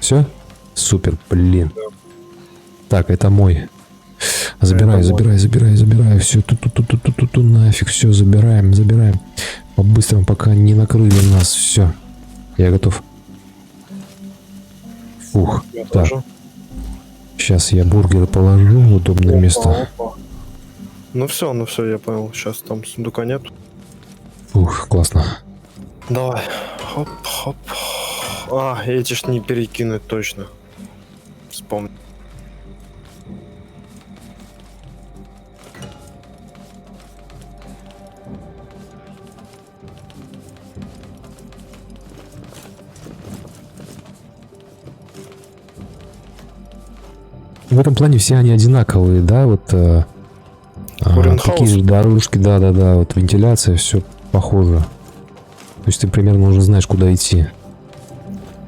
Speaker 1: Все? Супер, блин. Так, это мой. Забираю. Все, тут, нафиг, все, забираем. По-быстрому, пока не накрыли нас. Все. Я готов. Фух.
Speaker 2: Я
Speaker 1: Так,
Speaker 2: тоже.
Speaker 1: сейчас я бургеры положу в удобное место.
Speaker 2: Опа. Ну все, я понял. Сейчас там сундука нет.
Speaker 1: Фух, классно.
Speaker 2: Давай. Хоп. А, эти ж не перекинуть точно. Вспомни.
Speaker 1: В этом плане все они одинаковые, да, вот такие же дорожки, да, вот вентиляция, все похоже. То есть ты примерно уже знаешь, куда идти.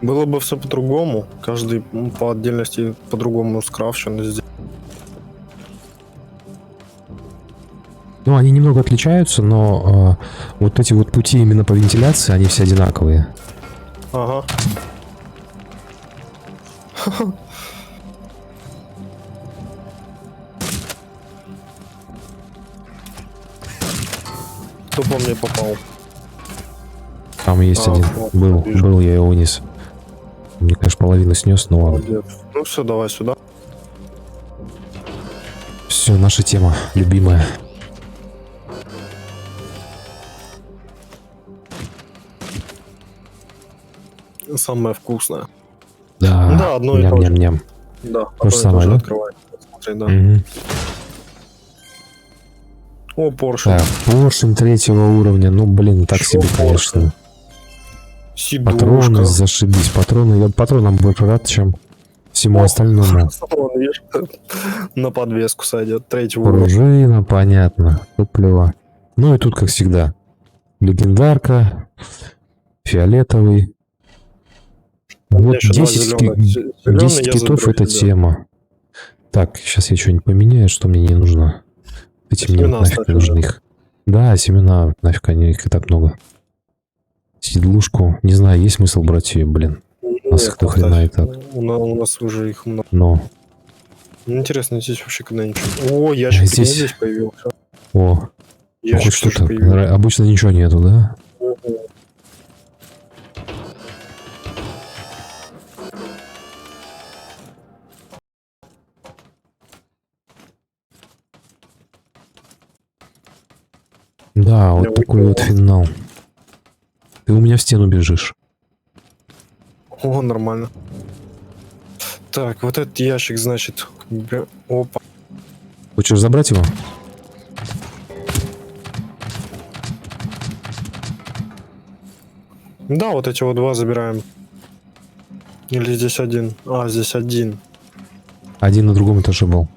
Speaker 2: Было бы все по-другому. Каждый по отдельности по-другому скрафчен здесь.
Speaker 1: Ну, они немного отличаются, но вот эти вот пути именно по вентиляции, они все одинаковые.
Speaker 2: Ага. Кто по мне попал?
Speaker 1: Там есть один.
Speaker 2: Вот,
Speaker 1: Был, я его вниз. Мне, конечно, половину снес, но ладно.
Speaker 2: Молодец. Ну все, давай сюда.
Speaker 1: Все, наша тема, любимая.
Speaker 2: Самое вкусное.
Speaker 1: Да,
Speaker 2: Да, одно и то же.
Speaker 1: ням-ням-ням.
Speaker 2: Да,
Speaker 1: То же самое, да?
Speaker 2: открывай. Смотри, да.
Speaker 1: Мгм.
Speaker 2: О, поршень.
Speaker 1: Так, поршень третьего уровня, ну, блин, так
Speaker 2: Шо
Speaker 1: себе, конечно.
Speaker 2: Сидушка.
Speaker 1: Патроны, зашибись, патроны. Я патронам больше рад, чем всему остальному.
Speaker 2: Вон, видишь, на подвеску сойдет. Третьего уровня.
Speaker 1: Пружина, понятно, топливо. Ну и тут, как всегда, легендарка, фиолетовый. Вот
Speaker 2: еще два
Speaker 1: 10,
Speaker 2: зелёных.
Speaker 1: 10
Speaker 2: Зелёный я
Speaker 1: китов
Speaker 2: заберу
Speaker 1: это
Speaker 2: себе.
Speaker 1: тема. Так, сейчас я что-нибудь поменяю, что мне не нужно. Эти мне
Speaker 2: Семена
Speaker 1: вот нафиг
Speaker 2: оставь
Speaker 1: нужны
Speaker 2: уже.
Speaker 1: их. Да, семена, нафиг они их и так много. Седлушку, не знаю, есть смысл брать ее, блин. Нас их до
Speaker 2: Оставь.
Speaker 1: хрена и так.
Speaker 2: У нас уже их много.
Speaker 1: Но,
Speaker 2: Ну, интересно, здесь вообще когда-нибудь... О, ящик здесь появился.
Speaker 1: о, ну,
Speaker 2: Ящик
Speaker 1: хоть что-то.
Speaker 2: тоже появился.
Speaker 1: Обычно ничего нету, да?
Speaker 2: Ого.
Speaker 1: Да, вот
Speaker 2: Я
Speaker 1: такой вот
Speaker 2: выиграл.
Speaker 1: финал. Ты у меня в стену бежишь.
Speaker 2: О, нормально. Так, вот этот ящик, значит... Опа.
Speaker 1: Хочешь забрать его?
Speaker 2: Да, вот эти вот два забираем. Или здесь один? А, здесь один.
Speaker 1: Один на другом этаже был.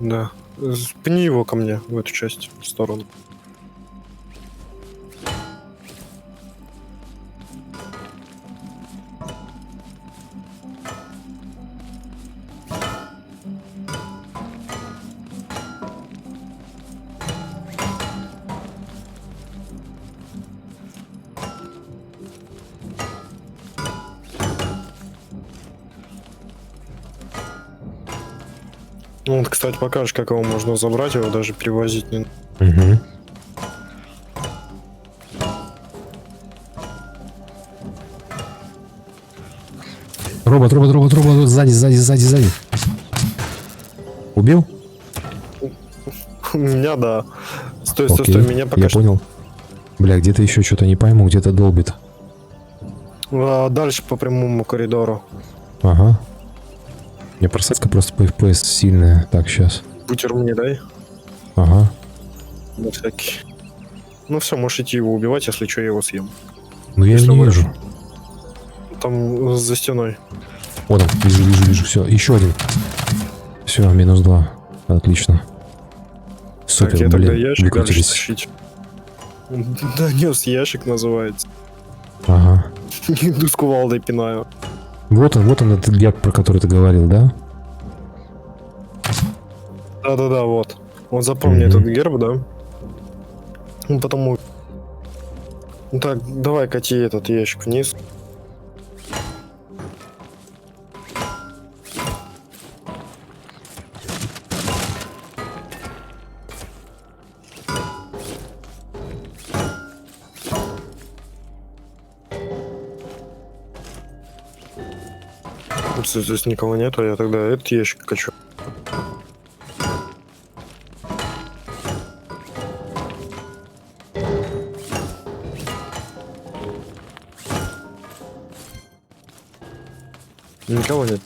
Speaker 2: Да. Пни его ко мне в эту часть, в сторону. Ну, вот, кстати, покажешь, как его можно забрать, его даже перевозить не...
Speaker 1: Угу. Робот, сзади. Убил?
Speaker 2: Меня, да. Стой,
Speaker 1: Окей,
Speaker 2: меня пока
Speaker 1: я понял. Бля, где-то еще что-то не пойму, где-то долбит.
Speaker 2: дальше по прямому коридору.
Speaker 1: Ага. У меня просадка просто по FPS сильная. Так, сейчас.
Speaker 2: Бутер мне дай.
Speaker 1: Ага.
Speaker 2: На всякий. Ну все, можешь идти его убивать, если что, я его съем.
Speaker 1: Ну я его
Speaker 2: Если
Speaker 1: не
Speaker 2: можешь.
Speaker 1: вижу.
Speaker 2: Там за стеной.
Speaker 1: Вот он, вижу. Все, еще один. Все, -2. Отлично. Супер,
Speaker 2: Так, я тогда
Speaker 1: блин,
Speaker 2: ящик дальше
Speaker 1: выкрутились.
Speaker 2: тащить. Донес ящик называется.
Speaker 1: Ага.
Speaker 2: Иду с кувалдой пинаю.
Speaker 1: Вот он этот герб, про который ты говорил, да?
Speaker 2: Да, вот. Вот запомни
Speaker 1: Мгм.
Speaker 2: этот герб, да? Ну, потому... Ну, так, давай кати этот ящик вниз. Если здесь никого нету, я тогда этот ящик качу. Никого нет.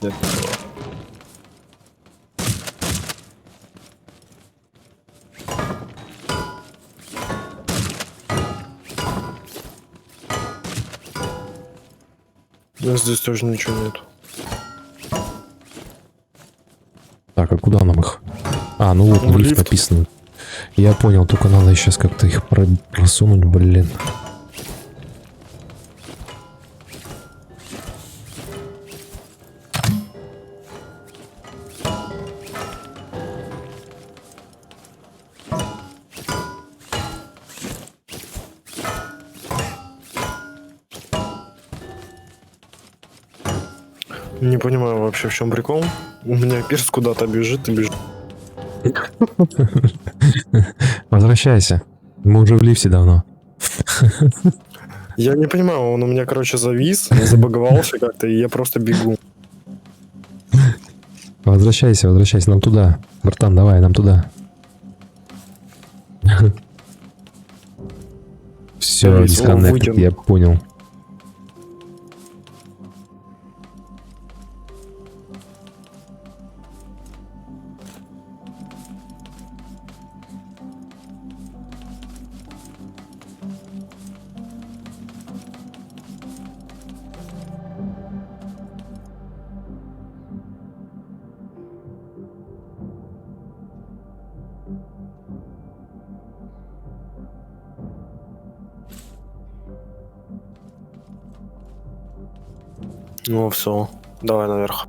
Speaker 2: Здесь тоже ничего нет.
Speaker 1: Так, а куда нам их? А, ну вот
Speaker 2: В
Speaker 1: лифт
Speaker 2: лифт.
Speaker 1: написано. Я понял, только надо сейчас как-то их просунуть, блин.
Speaker 2: Не понимаю вообще, в чем прикол. У меня перс куда-то бежит и бежит.
Speaker 1: Возвращайся. Мы уже в лифте давно.
Speaker 2: Я не понимаю, он у меня, короче, завис, забаговался как-то, и я просто бегу.
Speaker 1: Возвращайся, нам туда. Братан, давай, нам туда. Все,
Speaker 2: Давид, о,
Speaker 1: дисконнект,
Speaker 2: вытянул.
Speaker 1: я понял.
Speaker 2: Ну все, давай наверх.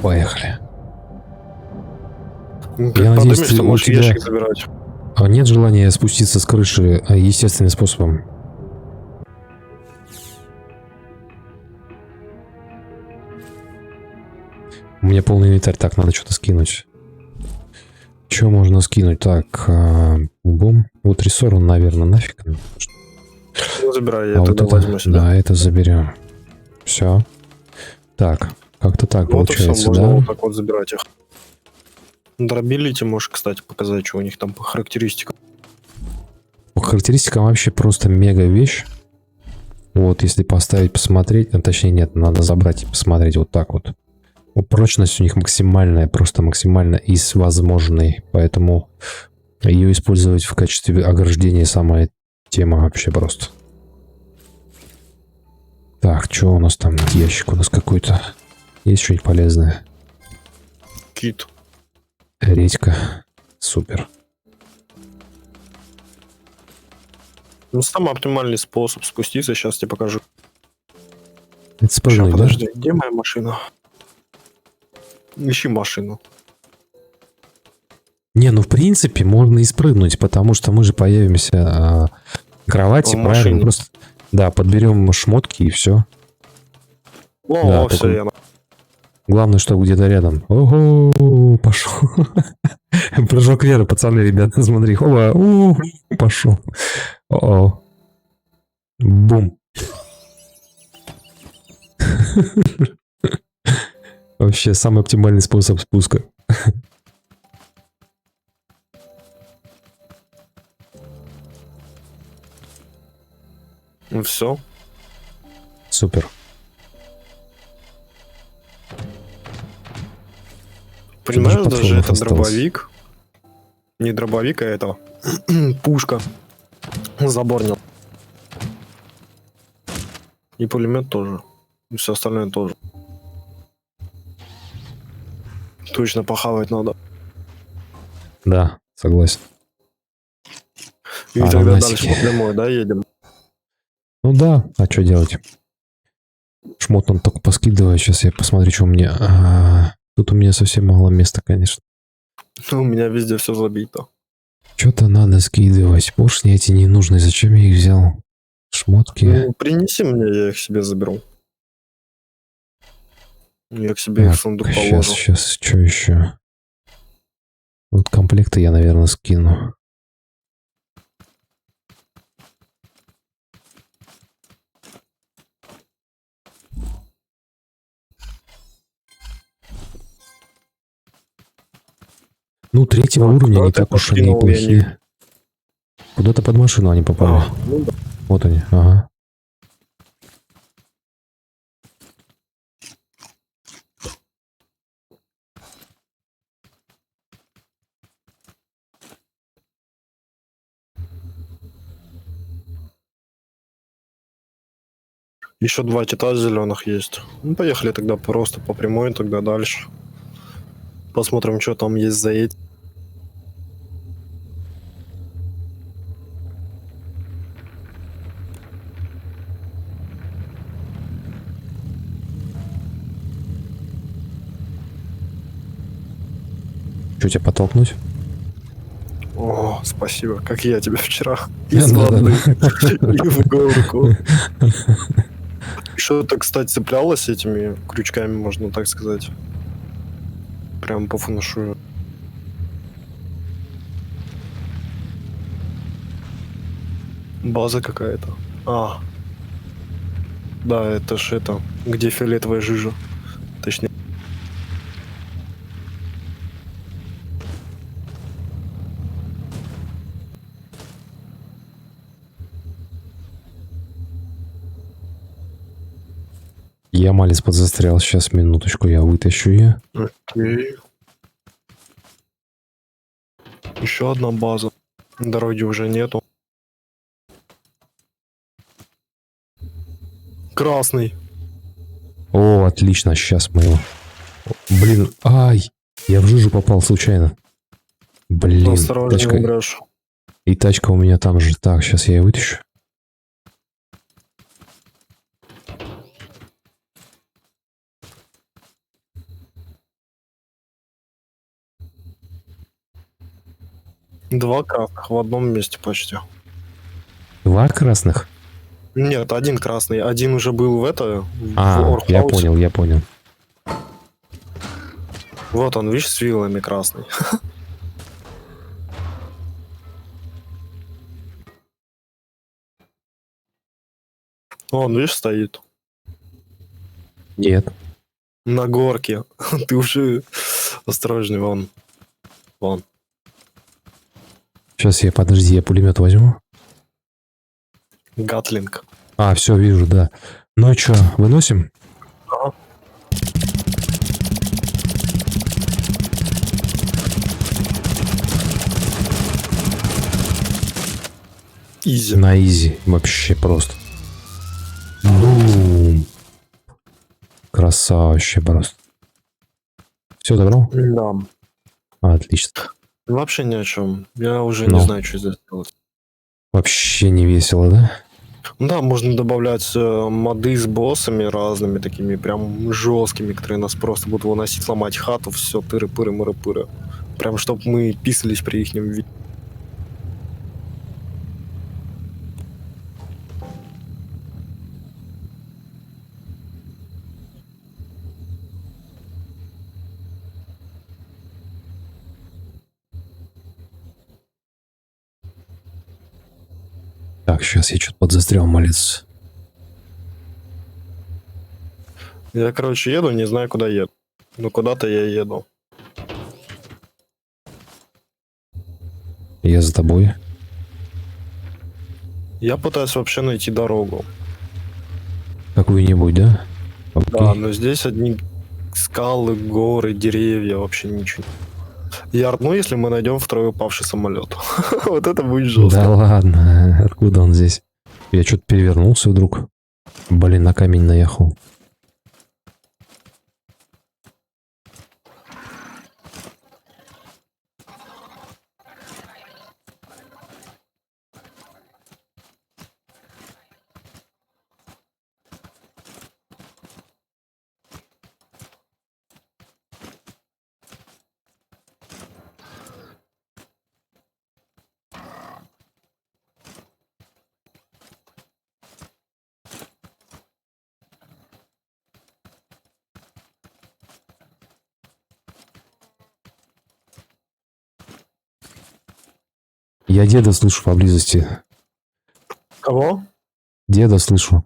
Speaker 1: Поехали.
Speaker 2: Как
Speaker 1: Я надеюсь,
Speaker 2: поднимешься,
Speaker 1: у
Speaker 2: можешь
Speaker 1: тебя-
Speaker 2: ящик забирать.
Speaker 1: А нет желания спуститься с крыши естественным способом? У меня полный инвентарь. Так, надо что-то скинуть. Что можно скинуть? Так, бум. Вот рессор, он, наверное, нафиг.
Speaker 2: Ну, забирай, я
Speaker 1: А вот
Speaker 2: тогда
Speaker 1: это,
Speaker 2: возьму сюда.
Speaker 1: да, это заберем. Все. Так, как-то так
Speaker 2: Вот и все,
Speaker 1: получается,
Speaker 2: можно
Speaker 1: да?
Speaker 2: вот так вот забирать их. Дробилити можешь, кстати, показать, что у них там по характеристикам.
Speaker 1: По характеристикам вообще просто мега вещь. Вот, если поставить, посмотреть, точнее нет, надо забрать и посмотреть вот так вот. Прочность у них максимальная, просто максимально из возможной, поэтому ее использовать в качестве ограждения самая тема вообще просто. Так, что у нас там? Ящик у нас какой-то. Есть что-нибудь полезное?
Speaker 2: Кит.
Speaker 1: Редька. Супер.
Speaker 2: Ну, самый оптимальный способ спуститься, сейчас тебе покажу.
Speaker 1: Это спрыгнуть,
Speaker 2: Ща,
Speaker 1: да?
Speaker 2: подожди, где моя машина? Ищи машину.
Speaker 1: Не, ну в принципе можно и спрыгнуть, потому что мы же появимся в кровати,
Speaker 2: В
Speaker 1: правильно?
Speaker 2: машине.
Speaker 1: Просто, да, подберем шмотки и все.
Speaker 2: О,
Speaker 1: Да,
Speaker 2: все,
Speaker 1: только-
Speaker 2: я...
Speaker 1: Главное, что где-то рядом. Ого, пошел. Прыжок веры, пацаны, ребята, смотри. Оба, пошел. О-о. Бум. Вообще самый оптимальный способ спуска.
Speaker 2: Ну все.
Speaker 1: Супер.
Speaker 2: Понимаешь, даже
Speaker 1: платформах
Speaker 2: это
Speaker 1: осталось?
Speaker 2: дробовик. Не дробовик, а это пушка. Заборнил. И пулемет тоже. И все остальное тоже. Точно похавать надо.
Speaker 1: Да, согласен.
Speaker 2: И тогда
Speaker 1: Ананасики.
Speaker 2: дальше по прямой, да, едем?
Speaker 1: Ну да, а что делать? Шмот он только поскидывает. Сейчас я посмотрю, что у меня. Тут у меня совсем мало места, конечно.
Speaker 2: У меня везде все забито.
Speaker 1: Что-то надо скидывать. Поршни эти не нужны. Зачем я их взял? Шмотки.
Speaker 2: Ну, принеси мне, я их себе заберу. Я к себе их в сундук положу.
Speaker 1: Сейчас, что еще? Вот комплекты я, наверное, скину. Ну, третьего
Speaker 2: А,
Speaker 1: уровня
Speaker 2: куда
Speaker 1: не
Speaker 2: ты
Speaker 1: так уж они и
Speaker 2: подкинул, я
Speaker 1: плохие. Куда-то под машину они попали.
Speaker 2: Ну да.
Speaker 1: Вот они, ага.
Speaker 2: Еще 2 кита зеленых есть. Ну, поехали тогда просто по прямой, тогда дальше. Посмотрим, что там есть за эти.
Speaker 1: Что, тебя подтолкнуть?
Speaker 2: О, спасибо, как я тебя вчера.
Speaker 1: Да,
Speaker 2: Из
Speaker 1: да, да,
Speaker 2: воды.
Speaker 1: да.
Speaker 2: И в горку. Что-то, кстати, цеплялось этими крючками, можно так сказать. Прям по фэншую. База какая-то. А. Да, это ж это, где фиолетовая жижа. Точнее.
Speaker 1: Я малец подзастрял. Сейчас, минуточку, я вытащу ее.
Speaker 2: Окей. Еще одна база. Дороги уже нету. Красный.
Speaker 1: О, отлично, сейчас мы его... Блин, ай! Я в жижу попал случайно. Блин,
Speaker 2: Осторожнее,
Speaker 1: тачка...
Speaker 2: умрешь.
Speaker 1: И тачка у меня там же. Так, сейчас я ее вытащу.
Speaker 2: Два красных в одном месте почти.
Speaker 1: Два красных?
Speaker 2: Нет, один красный. Один уже был в это. В
Speaker 1: Я
Speaker 2: Орхаусе.
Speaker 1: понял, я понял.
Speaker 2: Вот он, видишь, с вилами красный. Он, видишь, стоит.
Speaker 1: Нет.
Speaker 2: На горке. Ты уже осторожней, вон. Вон.
Speaker 1: Сейчас подожди, я пулемет возьму.
Speaker 2: Гатлинг.
Speaker 1: А, все, вижу, да. Ну и что, выносим?
Speaker 2: Ага. Изи.
Speaker 1: На изи. Вообще просто. Бум. Красавище просто. Все, добро?
Speaker 2: Да.
Speaker 1: Отлично.
Speaker 2: Вообще ни о чем. Я уже
Speaker 1: Ну.
Speaker 2: не знаю, что здесь делать.
Speaker 1: Вообще не весело, да?
Speaker 2: Да, можно добавлять моды с боссами разными, такими прям жесткими, которые нас просто будут выносить, ломать хату, все, тыры-пыры, мыры-пыры. Прям, чтобы мы писались при их виде.
Speaker 1: Так, сейчас я что-то подзастрял, малец.
Speaker 2: Я, короче, еду, не знаю, куда еду. Ну, куда-то я еду.
Speaker 1: Я за тобой.
Speaker 2: Я пытаюсь вообще найти дорогу.
Speaker 1: Какую-нибудь, да?
Speaker 2: Да,
Speaker 1: Окей.
Speaker 2: но здесь одни скалы, горы, деревья, вообще ничего. Ну, если мы найдем второй упавший самолет. Вот это будет
Speaker 1: Да
Speaker 2: жестко.
Speaker 1: ладно, откуда он здесь? Я что-то перевернулся вдруг. Блин, на камень наехал. Я деда слышу поблизости.
Speaker 2: Кого?
Speaker 1: Деда слышу.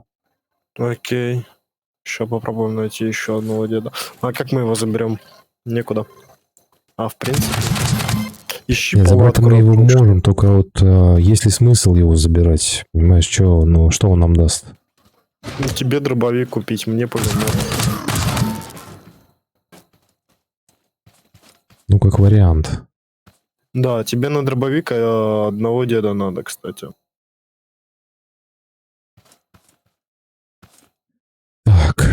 Speaker 2: Окей. Сейчас попробуем найти еще одного деда. А как мы его заберем? Некуда. А, в принципе. Ищи
Speaker 1: Нет, забрать-то
Speaker 2: палатку.
Speaker 1: мы его
Speaker 2: разрушенную.
Speaker 1: можем, только вот есть ли смысл его забирать? Понимаешь, что, ну, что он нам даст?
Speaker 2: Ну, тебе дробовик купить, мне повезло.
Speaker 1: Ну, как вариант.
Speaker 2: Да, тебе на дробовик одного деда надо, кстати.
Speaker 1: Так,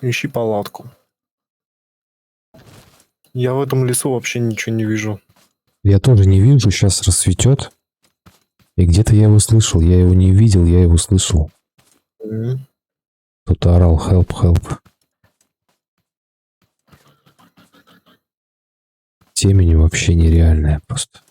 Speaker 2: Ищи палатку. Я в этом лесу вообще ничего не вижу.
Speaker 1: я тоже не вижу, сейчас рассветет. И где-то я его слышал, я его не видел, я его слышал.
Speaker 2: Мгм.
Speaker 1: Кто-то орал help, help. Темень вообще нереальная просто.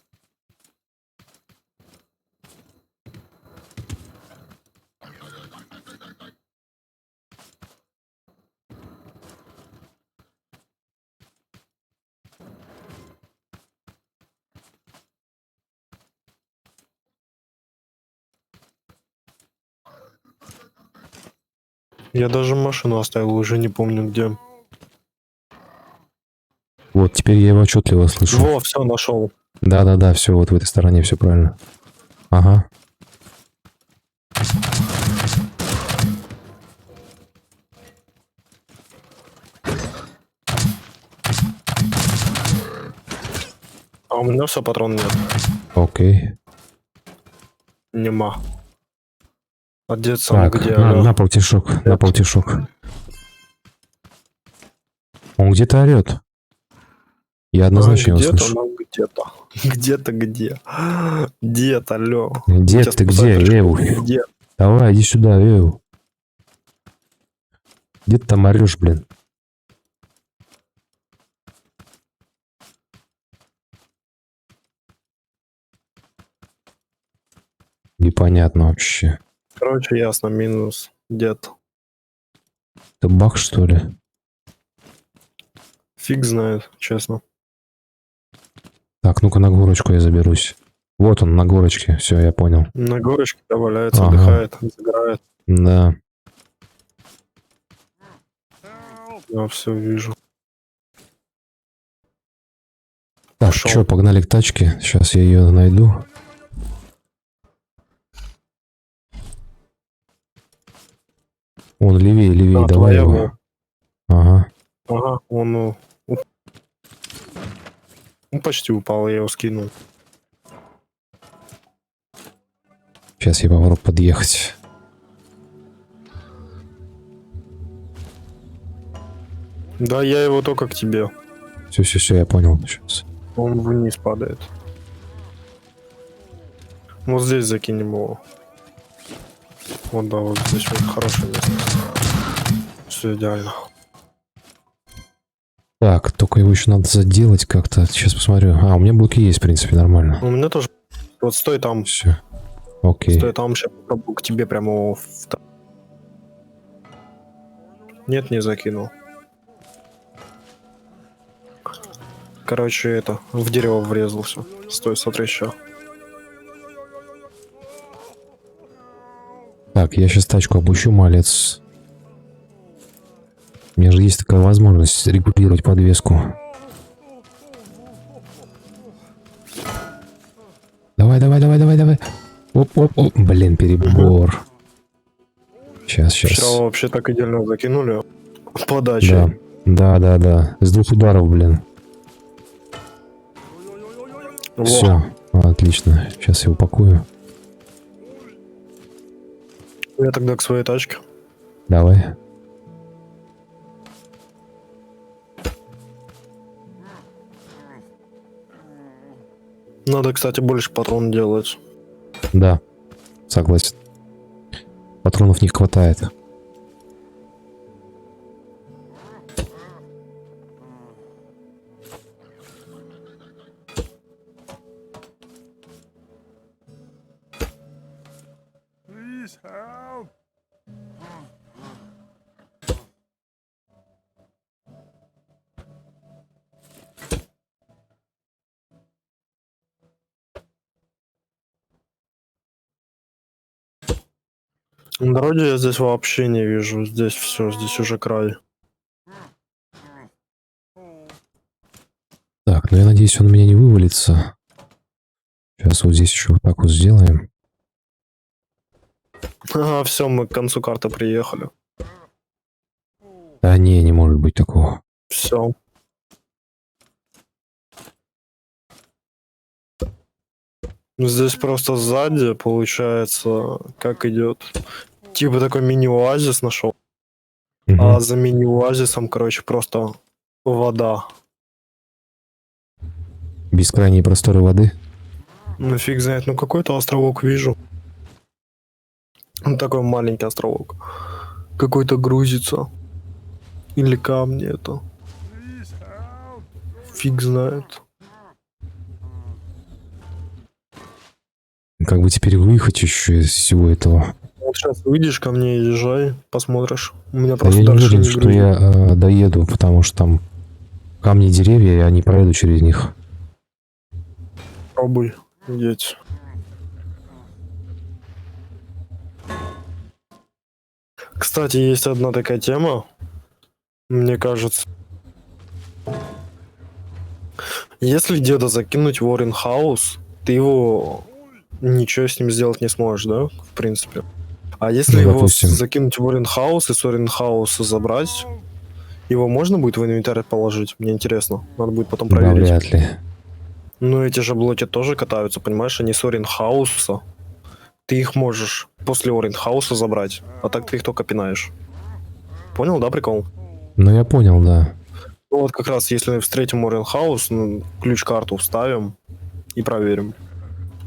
Speaker 2: Я даже машину оставил, уже не помню где.
Speaker 1: Вот, теперь я его отчетливо слышу.
Speaker 2: Во, все, нашел.
Speaker 1: Да-да-да, все, вот в этой стороне все правильно. Ага.
Speaker 2: А у меня все, патрон нет.
Speaker 1: Окей.
Speaker 2: Нема. А дед сам
Speaker 1: Так,
Speaker 2: где?
Speaker 1: на,
Speaker 2: Алло?
Speaker 1: на полтишок, на полтишок. Он где-то орет. Я однозначно его
Speaker 2: где-то,
Speaker 1: слышу.
Speaker 2: но где-то. Где-то где? Дед, алло.
Speaker 1: Дед,
Speaker 2: Сейчас
Speaker 1: ты
Speaker 2: спасаю
Speaker 1: где,
Speaker 2: прыжку.
Speaker 1: Эу?
Speaker 2: Где?
Speaker 1: Давай, иди сюда, Эу. Где ты там орешь, блин? Непонятно вообще.
Speaker 2: Короче, ясно, минус. Дед.
Speaker 1: Ты бах, что ли?
Speaker 2: Фиг знает, честно.
Speaker 1: Так, ну-ка на горочку я заберусь. Вот он, на горочке. Все, я понял.
Speaker 2: На горочке да, валяется,
Speaker 1: Ага.
Speaker 2: отдыхает, загорает.
Speaker 1: Да.
Speaker 2: Я все вижу.
Speaker 1: Так,
Speaker 2: Пошел.
Speaker 1: что, погнали к тачке. Сейчас я ее найду. Он левее, левее,
Speaker 2: А,
Speaker 1: давай
Speaker 2: твоя
Speaker 1: его.
Speaker 2: во.
Speaker 1: Ага.
Speaker 2: Ага, он ну, почти упал, я его скинул.
Speaker 1: Сейчас я попробую подъехать.
Speaker 2: Да, я его только к тебе.
Speaker 1: Все, я понял. Сейчас.
Speaker 2: Он вниз падает. Вот здесь закинем его. Вот, да, вот здесь вот хорошее место. Все идеально.
Speaker 1: Так, только его еще надо заделать как-то. Сейчас посмотрю. А, у меня блоки есть, в принципе, нормально.
Speaker 2: У меня тоже. Вот стой там.
Speaker 1: Все. Окей.
Speaker 2: Стой там, сейчас попробую к тебе прямо Нет, не закинул. Короче, это, в дерево врезался. Стой, смотри еще.
Speaker 1: Так, я сейчас тачку опущу, малец. У меня же есть такая возможность регулировать подвеску. Давай, давай, давай, давай, давай. Оп, оп, оп. Блин, перебор. Сейчас,
Speaker 2: Вчера
Speaker 1: сейчас.
Speaker 2: вообще так идеально закинули подачей.
Speaker 1: Да, да, да, да. С 2 ударов, блин.
Speaker 2: Во.
Speaker 1: Все, отлично. Сейчас я упакую.
Speaker 2: Я тогда к своей тачке.
Speaker 1: Давай.
Speaker 2: Надо, кстати, больше патрон делать.
Speaker 1: Да, согласен. Патронов не хватает.
Speaker 2: На дороге я здесь вообще не вижу. Здесь все, здесь уже край.
Speaker 1: Так, ну я надеюсь, он у меня не вывалится. Сейчас вот здесь еще вот так вот сделаем.
Speaker 2: Ага, все, мы к концу карты приехали.
Speaker 1: Да не может быть такого.
Speaker 2: Все. Здесь просто сзади, получается, как идет. Типа такой мини-оазис нашел.
Speaker 1: Мгм.
Speaker 2: А за мини-оазисом, короче, просто вода.
Speaker 1: Бескрайние просторы воды.
Speaker 2: Ну фиг знает, ну какой-то островок вижу. Ну такой маленький островок. Какой-то грузится. Или камни это. Фиг знает.
Speaker 1: Как бы теперь выехать еще из всего этого?
Speaker 2: Вот сейчас выйдешь ко мне, езжай, посмотришь. У меня
Speaker 1: Да
Speaker 2: просто
Speaker 1: я не
Speaker 2: дальше
Speaker 1: уверен,
Speaker 2: не
Speaker 1: что
Speaker 2: грузит.
Speaker 1: я доеду, потому что там камни и деревья, я не проеду через них.
Speaker 2: Пробуй, едь. Кстати, есть одна такая тема, мне кажется. Если деда закинуть в Уоррен Хаус, ты его ничего с ним сделать не сможешь, да? В принципе. А если
Speaker 1: Ну,
Speaker 2: его
Speaker 1: допустим.
Speaker 2: закинуть в Уоррен Хаус и с Уоррен Хауса забрать, его можно будет в инвентарь положить? Мне интересно. Надо будет потом
Speaker 1: Да,
Speaker 2: проверить.
Speaker 1: вряд ли.
Speaker 2: Ну, эти же блоки тоже катаются, понимаешь? Они с Уоррен Хауса. Ты их можешь после Уоррен Хауса забрать, а так ты их только пинаешь. Понял, да, прикол?
Speaker 1: Ну, я понял, да.
Speaker 2: Ну, вот как раз, если встретим Уоррен Хаус, ну, ключ-карту вставим и проверим.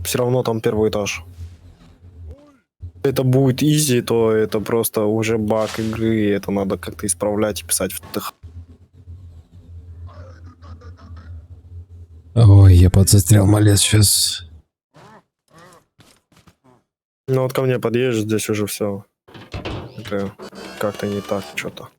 Speaker 2: Все равно там первый этаж. Это будет изи, то это просто уже баг игры, и это надо как-то исправлять и писать в ТХ.
Speaker 1: Ой, я подсострял малец сейчас.
Speaker 2: Ну вот ко мне подъедешь, здесь уже все. Это как-то не так что-то.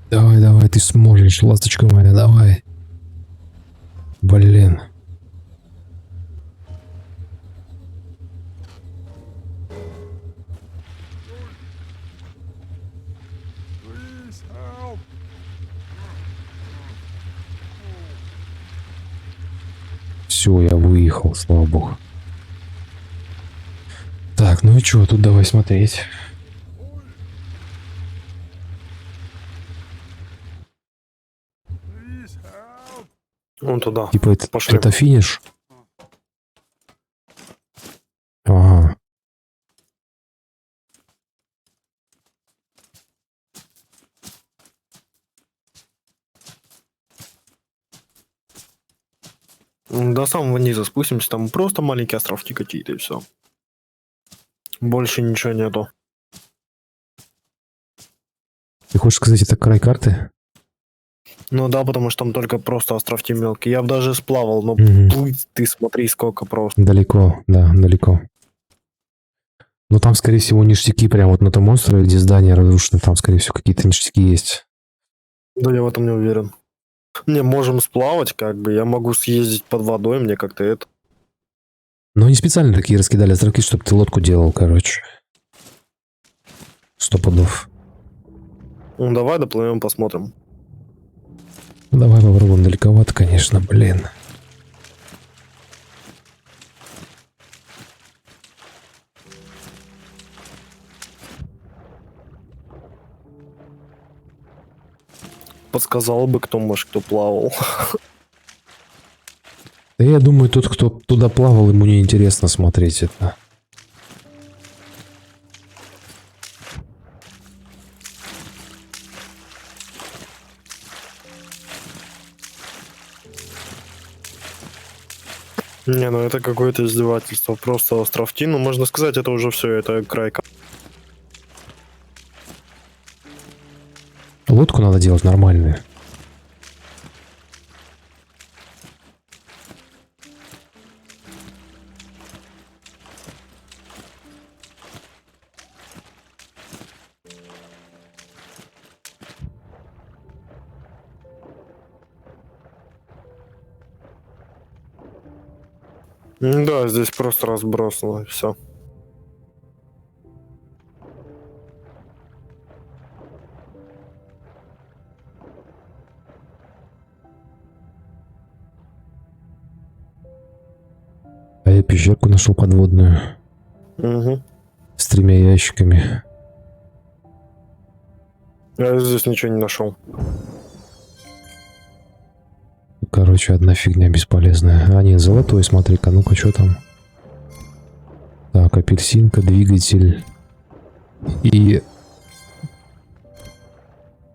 Speaker 1: Давай, давай, ты сможешь, ласточка моя, давай. Блин. Все, я выехал, слава богу. Так, ну и что, тут давай смотреть.
Speaker 2: Вон туда.
Speaker 1: Типа
Speaker 2: Пошли.
Speaker 1: это финиш? Ага.
Speaker 2: До самого низа спустимся, там просто маленькие островки какие-то и все. Больше ничего нету.
Speaker 1: Ты хочешь сказать, это край карты?
Speaker 2: Ну да, потому что там только просто островки мелкие. Я бы даже сплавал, но
Speaker 1: Мгм.
Speaker 2: плыть ты смотри, сколько просто.
Speaker 1: Далеко, да, далеко. Но там, скорее всего, ништяки прямо вот на том острове, где здание разрушено, там, скорее всего, какие-то ништяки есть.
Speaker 2: Да я в этом не уверен. Не, можем сплавать, как бы. Я могу съездить под водой, мне как-то это.
Speaker 1: Но они специально такие раскидали островки, чтобы ты лодку делал, короче. 100 пудов.
Speaker 2: Ну давай доплывем, посмотрим.
Speaker 1: Ну, давай попробуем. Далековато, конечно, блин.
Speaker 2: Подсказал бы, кто, может, кто плавал.
Speaker 1: Да я думаю, тот, кто туда плавал, ему не интересно смотреть это.
Speaker 2: Не, ну это какое-то издевательство. Просто островки, ну можно сказать, это уже все, это край.
Speaker 1: Лодку надо делать нормальную.
Speaker 2: Да, здесь просто разбросано, все.
Speaker 1: А я пещерку нашел подводную.
Speaker 2: Угу.
Speaker 1: С 3 ящиками.
Speaker 2: Я здесь ничего не нашел.
Speaker 1: Короче, одна фигня бесполезная. А нет, золотой, смотри-ка, ну-ка, что там? Так, апельсинка, двигатель. И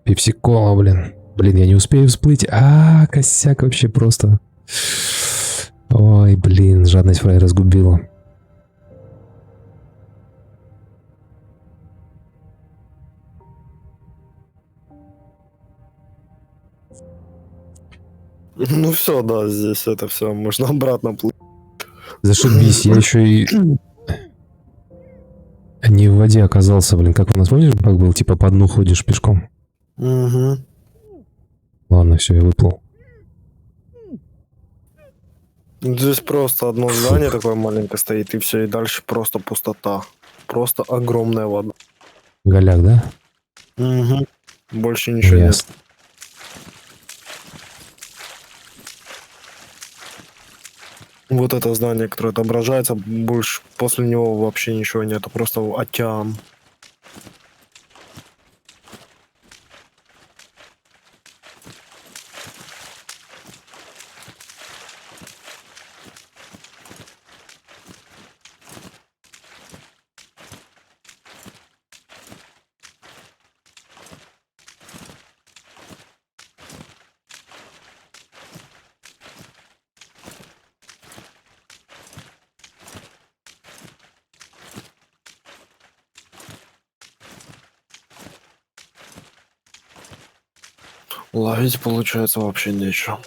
Speaker 1: пепси-кола, блин. Блин, я не успею всплыть. Косяк вообще просто. Ой, блин, жадность фрай разгубила.
Speaker 2: Ну все, да, здесь это все, можно обратно плыть.
Speaker 1: Зашибись, я еще и не в воде оказался, блин. Как у нас, помнишь, баг был? Типа по дну ходишь пешком.
Speaker 2: Угу.
Speaker 1: Ладно, все, я выплыл.
Speaker 2: Здесь просто одно здание такое маленькое стоит, и все, и дальше просто пустота. Просто огромная вода.
Speaker 1: Голяк, да?
Speaker 2: Угу. Больше ничего нет.
Speaker 1: Ясно.
Speaker 2: Вот это здание, которое отображается, больше после него вообще ничего нету, просто океан. Ловить получается вообще нечего.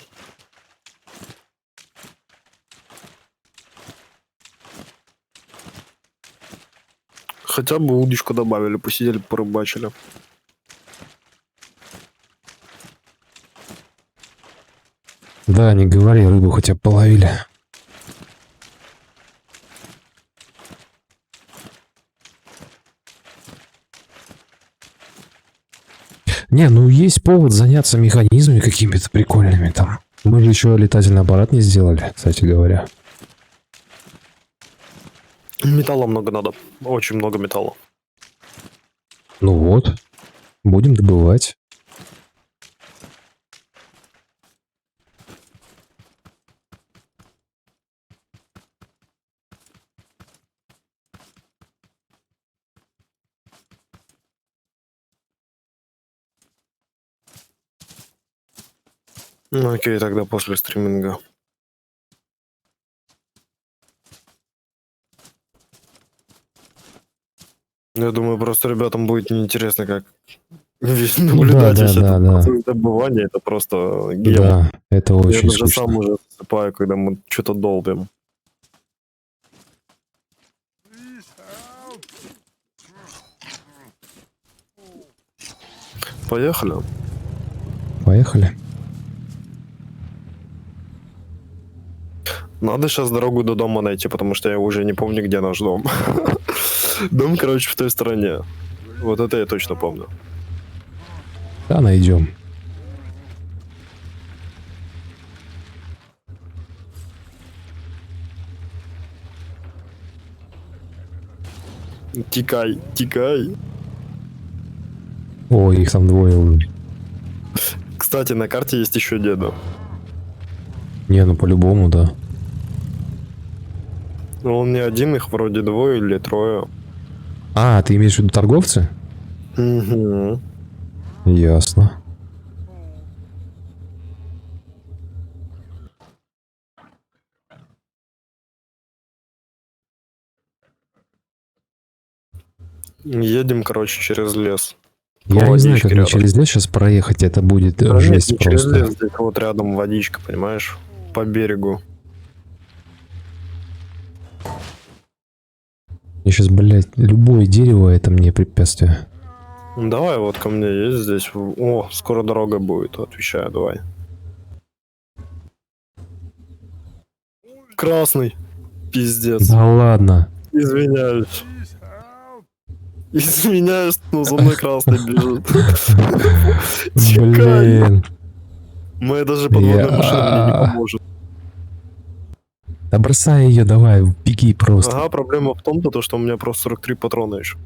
Speaker 2: Хотя бы удочку добавили, посидели, порыбачили.
Speaker 1: Да, не говори, рыбу хотя бы половили. Не, ну есть повод заняться механизмами какими-то прикольными там. Мы же еще летательный аппарат не сделали, кстати говоря.
Speaker 2: Металла много надо, очень много металла.
Speaker 1: Ну вот, будем добывать.
Speaker 2: Ну окей, тогда после стриминга. Я думаю, просто ребятам будет неинтересно, как
Speaker 1: Ну
Speaker 2: наблюдать
Speaker 1: да,
Speaker 2: весь
Speaker 1: да,
Speaker 2: этот
Speaker 1: да.
Speaker 2: процесс добывания. Это просто гем.
Speaker 1: Да, это
Speaker 2: Я
Speaker 1: очень
Speaker 2: даже сам
Speaker 1: скучно.
Speaker 2: уже засыпаю, когда мы что-то долбим. Поехали.
Speaker 1: Поехали.
Speaker 2: Надо сейчас дорогу до дома найти, потому что я уже не помню, где наш дом. Дом, короче, в той стороне. Вот это я точно помню.
Speaker 1: Да, найдем.
Speaker 2: Тикай, тикай.
Speaker 1: О, их там двое уже.
Speaker 2: Кстати, на карте есть еще деда.
Speaker 1: Не, ну по-любому, да.
Speaker 2: Но он не один, их вроде двое или трое.
Speaker 1: А, ты имеешь в виду торговцы?
Speaker 2: Угу.
Speaker 1: Ясно.
Speaker 2: Едем, короче, через лес.
Speaker 1: Я не знаю, как мне
Speaker 2: рядом.
Speaker 1: через лес сейчас проехать, это будет
Speaker 2: Да нет,
Speaker 1: жесть
Speaker 2: не через
Speaker 1: просто.
Speaker 2: лес, здесь вот рядом водичка, понимаешь? По берегу.
Speaker 1: Мне сейчас, блядь, любое дерево это мне препятствие.
Speaker 2: Давай, вот ко мне есть здесь. О, скоро дорога будет, отвечаю, давай. Красный. Пиздец.
Speaker 1: Да ладно.
Speaker 2: Извиняюсь. Извиняюсь, но за мной красный бежит. Тикай.
Speaker 1: Блин.
Speaker 2: Моя даже подводная машина мне не поможет.
Speaker 1: Да бросай ее, давай, беги просто.
Speaker 2: Ага, проблема в том-то, что у меня просто 43 патрона еще.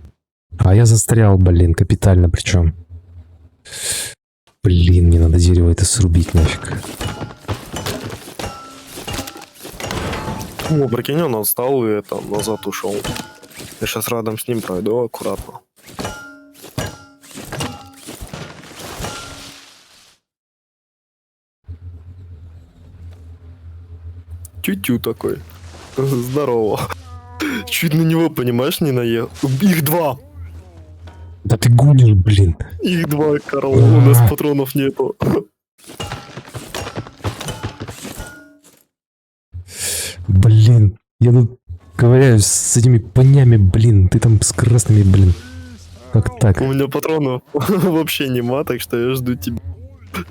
Speaker 1: А я застрял, блин, капитально причем. Блин, мне надо дерево это срубить нафиг.
Speaker 2: О, прикинь, он отстал и это, назад ушел. Я сейчас рядом с ним пройду аккуратно. Тю-тю такой. Здорово. Чуть на него, понимаешь, не наел. Их два.
Speaker 1: Да ты гонишь, блин.
Speaker 2: Их два, Карл. У нас патронов нету.
Speaker 1: Блин, я тут ковыряюсь с этими понями, блин. Ты там с красными, блин. Как так?
Speaker 2: У меня патронов вообще нема, так что я жду тебя.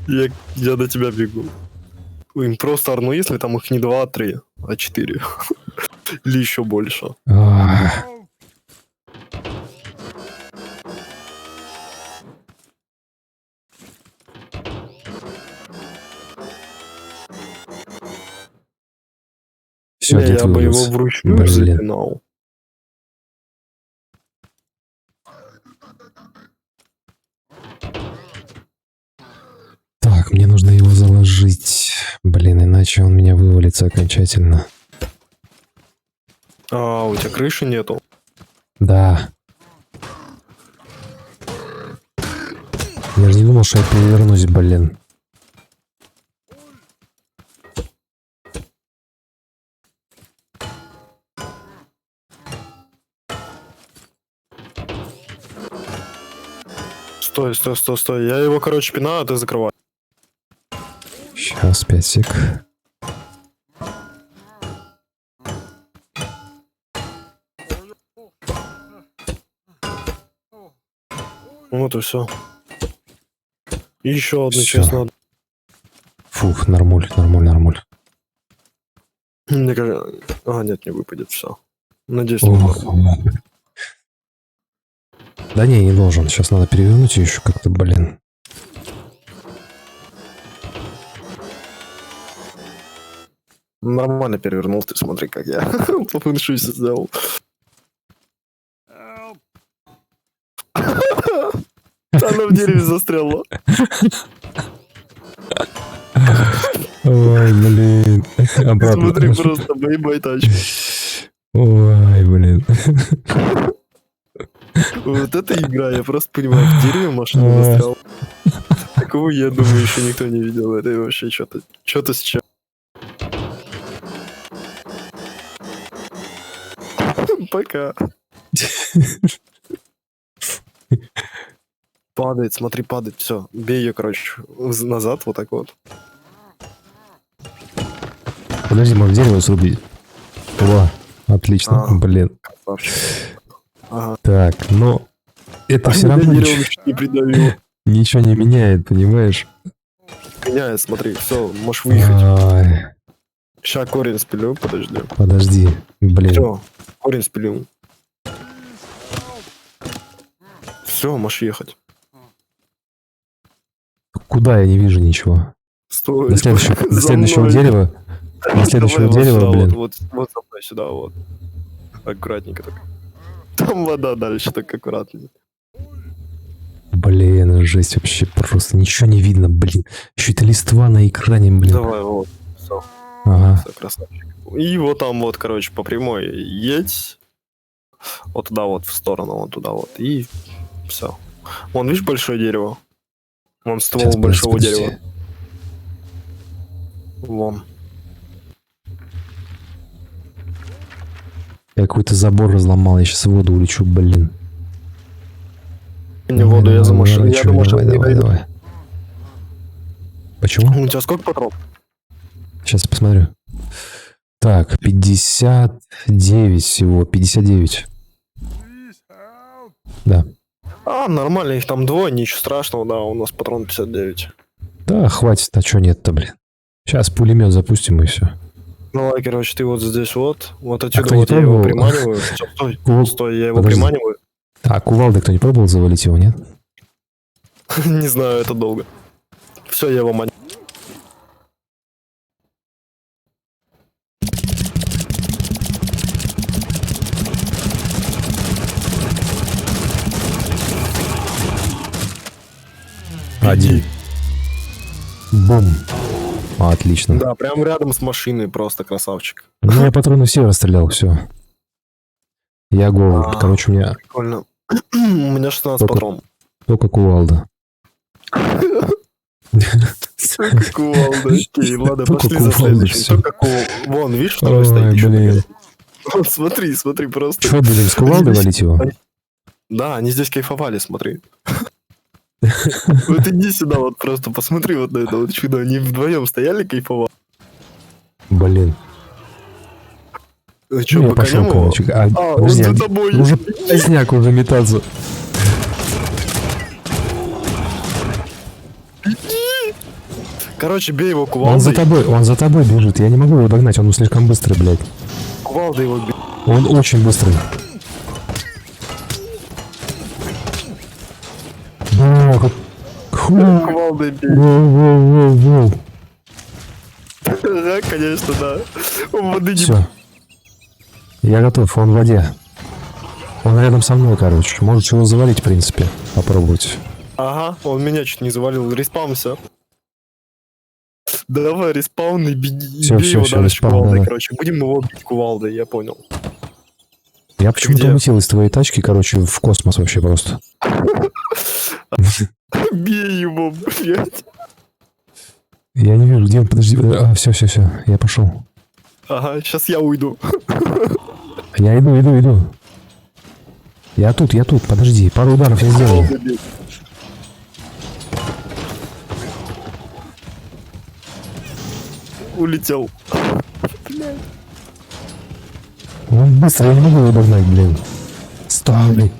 Speaker 2: Я до тебя бегу. Им просто орну, если там их не 2, а 3, а 4. Или еще больше.
Speaker 1: Ах. Все, дед
Speaker 2: Я бы его
Speaker 1: вывез.
Speaker 2: вручную
Speaker 1: Блин.
Speaker 2: запинал.
Speaker 1: Так, мне нужно его заложить. Блин, иначе он меня вывалится окончательно.
Speaker 2: А, у тебя крыши нету?
Speaker 1: Да. Я же не думал, что я перевернусь, блин.
Speaker 2: Стой, стой, стой, стой. Я его, короче, пинаю, а ты закрывай.
Speaker 1: Сейчас, 5 сек.
Speaker 2: Вот и все. И еще одну
Speaker 1: Всё.
Speaker 2: часть надо.
Speaker 1: Фух, нормуль, нормуль, нормуль.
Speaker 2: Мне кажется... А, нет, не выпадет, все. Надеюсь, не выпадет.
Speaker 1: Ох. Да не, не должен. Сейчас надо перевернуть ее еще как-то, блин.
Speaker 2: Нормально перевернул, ты смотри, как я по фэншуй сделал. Она в дереве застряла.
Speaker 1: Ой, блин. Обратно.
Speaker 2: Смотри, просто бэй-бай тачку.
Speaker 1: Ой, блин.
Speaker 2: Вот это игра, я просто понимаю, в дереве машина застряла. Такого, я думаю, еще никто не видел. Это вообще что-то с чем. Пока. Падает, смотри, падает, все. Бей ее, короче, назад, вот так вот.
Speaker 1: Подожди, может дерево срубить? О, отлично,
Speaker 2: А.
Speaker 1: блин.
Speaker 2: Красавчик. Ага.
Speaker 1: Так, но это все равно
Speaker 2: Дерево
Speaker 1: ничего,
Speaker 2: чуть не придавило.
Speaker 1: ничего не меняет, понимаешь?
Speaker 2: Меняет, смотри, все, можешь выехать.
Speaker 1: Ай,
Speaker 2: Сейчас корень спилю, подожди.
Speaker 1: подожди, блин.
Speaker 2: Все, корень спилю. Все, можешь ехать.
Speaker 1: Куда я не вижу ничего?
Speaker 2: Стой.
Speaker 1: До следующего, до
Speaker 2: За
Speaker 1: следующего
Speaker 2: мной.
Speaker 1: дерева. До следующего
Speaker 2: Давай вот
Speaker 1: дерева,
Speaker 2: сюда,
Speaker 1: блин.
Speaker 2: Вот за мной сюда, вот. Аккуратненько так. Там вода дальше, так аккуратненько.
Speaker 1: Блин, жесть вообще просто. Ничего не видно, блин. Еще это листва на экране, блин.
Speaker 2: Давай, вот. Все,
Speaker 1: Ага.
Speaker 2: красавчик. И вот там вот, короче, по прямой едь. Вот туда вот, в сторону, вот туда вот. И все. Вон, видишь, большое дерево? Вон ствол
Speaker 1: Сейчас,
Speaker 2: большого
Speaker 1: подожди.
Speaker 2: дерева. Вон.
Speaker 1: Я какой-то забор разломал, я сейчас в воду улечу, блин.
Speaker 2: Не воду, я за машину. Я
Speaker 1: Давай,
Speaker 2: думаю, что
Speaker 1: давай,
Speaker 2: не
Speaker 1: давай,
Speaker 2: дойду.
Speaker 1: давай. Почему?
Speaker 2: У тебя сколько патрон?
Speaker 1: Сейчас я посмотрю. Так, 59 всего, 59. Да.
Speaker 2: А, нормально, их там двое, ничего страшного, да, у нас патрон 59.
Speaker 1: Да, хватит, а чё нет-то, блин. Сейчас пулемет запустим и все.
Speaker 2: Давай, короче, ты вот здесь вот отсюда
Speaker 1: кто не
Speaker 2: вот я его
Speaker 1: пробовал?
Speaker 2: приманиваю. Всё, стой, стой, я его
Speaker 1: Подожди.
Speaker 2: приманиваю.
Speaker 1: А кувалдой кто не пробовал завалить его, нет?
Speaker 2: Не знаю, это долго. Все, я его маню.
Speaker 1: Один. Бум. Отлично.
Speaker 2: Да, прям рядом с машиной, просто красавчик.
Speaker 1: Ну, я патроны все расстрелял, все. Я голый.
Speaker 2: А.
Speaker 1: Короче, у меня
Speaker 2: Прикольно. У меня 16
Speaker 1: Только-
Speaker 2: патрон.
Speaker 1: только кувалда.
Speaker 2: Только кувалда. Окей, ладно,
Speaker 1: Только
Speaker 2: пошли за
Speaker 1: кувалда,
Speaker 2: следующим.
Speaker 1: всё.
Speaker 2: Только кувалда. Вон, видишь, второй
Speaker 1: Ой,
Speaker 2: стоит еще.
Speaker 1: блин.
Speaker 2: Вот смотри, смотри, просто.
Speaker 1: Че, будем с кувалдой
Speaker 2: Здесь-
Speaker 1: валить его?
Speaker 2: Да, они здесь кайфовали, смотри. Вот иди сюда, вот просто посмотри вот на это вот чудо. Они вдвоем стояли, кайфовали.
Speaker 1: Блин.
Speaker 2: Ну что,
Speaker 1: Ну, я пошел,
Speaker 2: поканем его?
Speaker 1: короче.
Speaker 2: А, он
Speaker 1: Подожди,
Speaker 2: за тобой.
Speaker 1: уже поздняк уже метаться.
Speaker 2: Короче, бей его
Speaker 1: Он за тобой бежит. Я не могу его догнать, он слишком быстрый, блядь.
Speaker 2: Кувалдой его бей.
Speaker 1: Он очень быстрый. О, как... Фу.
Speaker 2: Кувалдой бей.
Speaker 1: Воу.
Speaker 2: Да, конечно, да. Он воды не...
Speaker 1: Все. Я готов, он в воде. Он рядом со мной, короче. Можете его завалить, в принципе. Попробуйте.
Speaker 2: Ага, он меня чуть не завалил. Респаунся. Давай, респаун и беги.
Speaker 1: Всё,
Speaker 2: бей
Speaker 1: всё,
Speaker 2: его
Speaker 1: всё,
Speaker 2: дальше
Speaker 1: респаун,
Speaker 2: кувалдой,
Speaker 1: да-да.
Speaker 2: короче. Будем его бить кувалдой, я понял.
Speaker 1: Я почему-то
Speaker 2: где?
Speaker 1: улетел из твоей тачки, короче, в космос вообще просто.
Speaker 2: Бей его, блядь.
Speaker 1: Я не вижу, где он, подожди. Все, я пошел.
Speaker 2: Ага, сейчас я уйду.
Speaker 1: Я иду. Я тут, подожди, пару ударов я сделаю.
Speaker 2: Кувалдой бей. Улетел.
Speaker 1: Он быстро, я не могу его догнать, блин. Стой.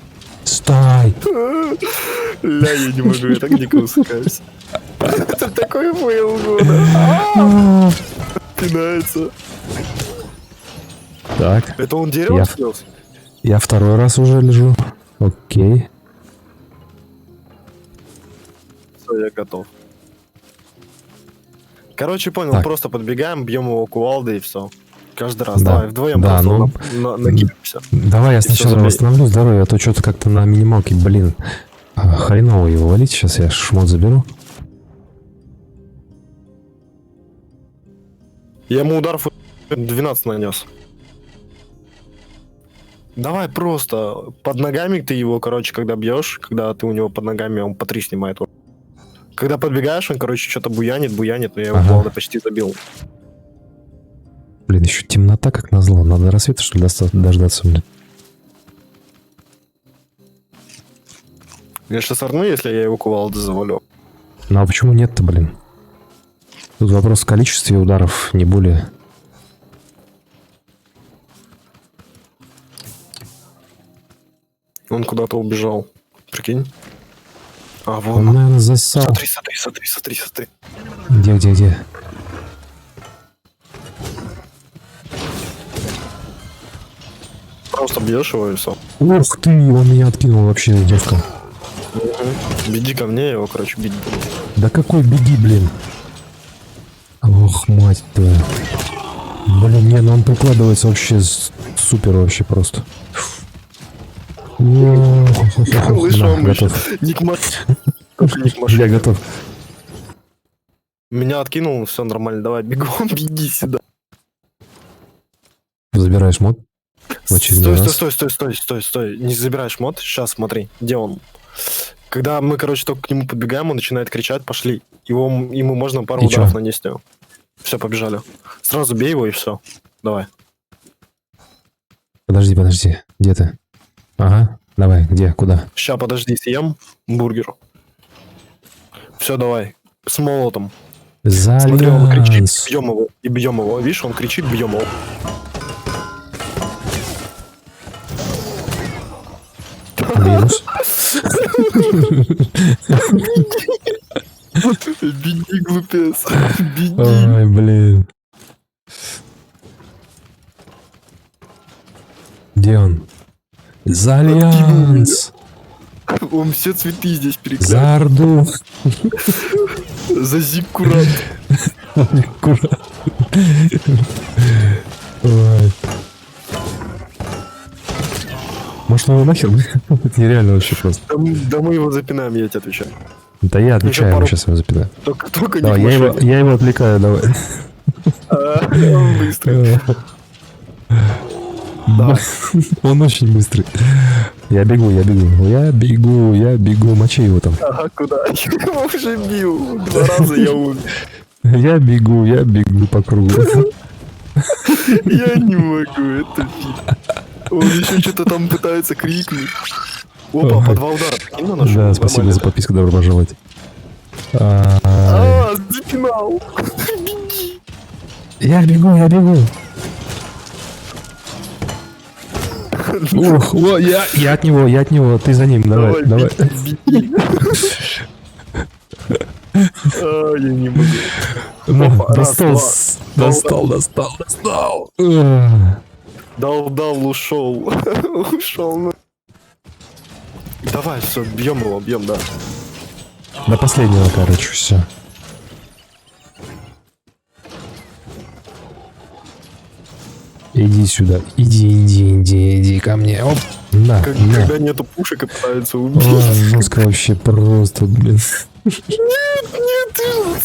Speaker 2: Ля, я не могу, я так дико усыкаюсь. Это такой фейл года. Пинается.
Speaker 1: Так,
Speaker 2: Это он дерево
Speaker 1: Я-
Speaker 2: снес?
Speaker 1: я второй раз уже лежу. Окей.
Speaker 2: Все, я готов. Короче, понял,
Speaker 1: Так.
Speaker 2: просто подбегаем, бьем его кувалдой и все. Каждый раз.
Speaker 1: Да.
Speaker 2: Давай, вдвоем
Speaker 1: Да,
Speaker 2: просто накинемся.
Speaker 1: Давай я
Speaker 2: всё
Speaker 1: сначала
Speaker 2: забей.
Speaker 1: восстановлю здоровье, а то что-то как-то на минималке, блин. Хреново его валить, сейчас я шмот заберу.
Speaker 2: Я ему удар 12 нанес. Давай просто под ногами ты его, короче, когда бьешь, когда ты у него под ногами, он по 3 снимает. Когда подбегаешь, он, короче, что-то буянит, но я его
Speaker 1: Ага.
Speaker 2: кувалдой почти забил.
Speaker 1: Блин, еще темнота как назло. Надо до рассвета, что ли, дождаться, блин.
Speaker 2: Я сейчас орну, если я его кувалдой завалю.
Speaker 1: Ну а почему нет-то, блин? Тут вопрос в количестве ударов, не более.
Speaker 2: Он куда-то убежал. Прикинь. А,
Speaker 1: Он,
Speaker 2: вон.
Speaker 1: наверное, засал.
Speaker 2: Смотри.
Speaker 1: Где?
Speaker 2: Просто бьешь его и все.
Speaker 1: Ух ты, он меня откинул вообще, девка.
Speaker 2: Беги ко мне, я его, короче, бить буду.
Speaker 1: Да какой беги, блин. Ох, мать твою. Блин, не, ну он прикладывается вообще супер вообще просто.
Speaker 2: Слышал,
Speaker 1: Готов.
Speaker 2: Ник машины.
Speaker 1: Я готов.
Speaker 2: Меня откинул, все нормально, давай, бегом, беги сюда.
Speaker 1: Забираешь мод? В очередной раз.
Speaker 2: Стой. Не забираешь мод, сейчас смотри, где он. Когда мы, короче, только к нему подбегаем, он начинает кричать, пошли. Ему можно пару
Speaker 1: И
Speaker 2: ударов
Speaker 1: чё?
Speaker 2: нанести. Все, побежали. Сразу бей его и все. Давай.
Speaker 1: Подожди. Где ты? Ага. Давай, где? Куда?
Speaker 2: Ща, подожди, съем бургер. Все, давай. С молотом. Смотри, он кричит,
Speaker 1: Зальянс.
Speaker 2: бьем его. Видишь, он кричит, бьем его.
Speaker 1: Минус.
Speaker 2: Беги, глупец. Беги.
Speaker 1: Ой, блин. Где он? Зальянс.
Speaker 2: Он все цветы здесь перекрасил.
Speaker 1: За Орду.
Speaker 2: За Зиккурат.
Speaker 1: Ой. Может, он его нахер? Это нереально вообще просто.
Speaker 2: Да мы его запинаем, я тебе отвечаю.
Speaker 1: Да я отвечаю,
Speaker 2: пару-
Speaker 1: мы сейчас его запитаем.
Speaker 2: Только не
Speaker 1: Давай,
Speaker 2: к машине.
Speaker 1: я его отвлекаю, давай.
Speaker 2: Он быстрый. Давай.
Speaker 1: Он очень быстрый. Я бегу. Мочи его там.
Speaker 2: Ага, куда? Я уже бил. 2 раза я умер.
Speaker 1: Я бегу по кругу.
Speaker 2: Я не могу, это фиг. Он еще что-то там пытается крикнуть. Опа,
Speaker 1: Ой.
Speaker 2: по 2 удара. Прикинь, на нашу?
Speaker 1: Да, спасибо
Speaker 2: Нормально.
Speaker 1: за подписку, добро пожаловать. Ай.
Speaker 2: Запинал. Беги.
Speaker 1: Я бегу. Ух, я от него, ты за ним, давай.
Speaker 2: беги. Я не могу.
Speaker 1: Ну,
Speaker 2: Опа, раз,
Speaker 1: достал.
Speaker 2: Дал, ушел. Ушел. Давай, все, бьем его, да.
Speaker 1: До последнего, короче, все. Иди сюда, иди ко мне. Оп, на.
Speaker 2: Когда нету пушек и пытаются убить.
Speaker 1: Ой, жестко вообще просто, блин.
Speaker 2: Нет, ты,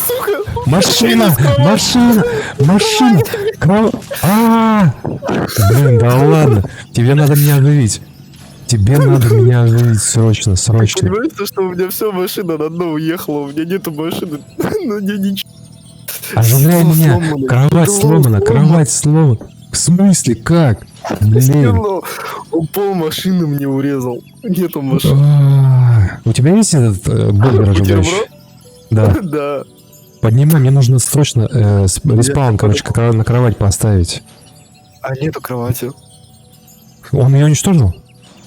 Speaker 2: сука.
Speaker 1: Машина! Блин, да ладно. Тебе надо меня оживить. Срочно.
Speaker 2: Понимаете, что у меня все, машина на дно уехала, у меня нету машины, но мне ничего.
Speaker 1: Оживляй
Speaker 2: Всё
Speaker 1: меня.
Speaker 2: сломано.
Speaker 1: Кровать сломана. В смысле, как? Блин.
Speaker 2: Он пол машины мне урезал. Нету машины.
Speaker 1: У тебя есть этот бургер оживляющий?
Speaker 2: Бутерброд?
Speaker 1: Да.
Speaker 2: Да.
Speaker 1: Поднимай, мне нужно срочно респаун, короче, на кровать поставить.
Speaker 2: А нету кровати.
Speaker 1: Он ее уничтожил?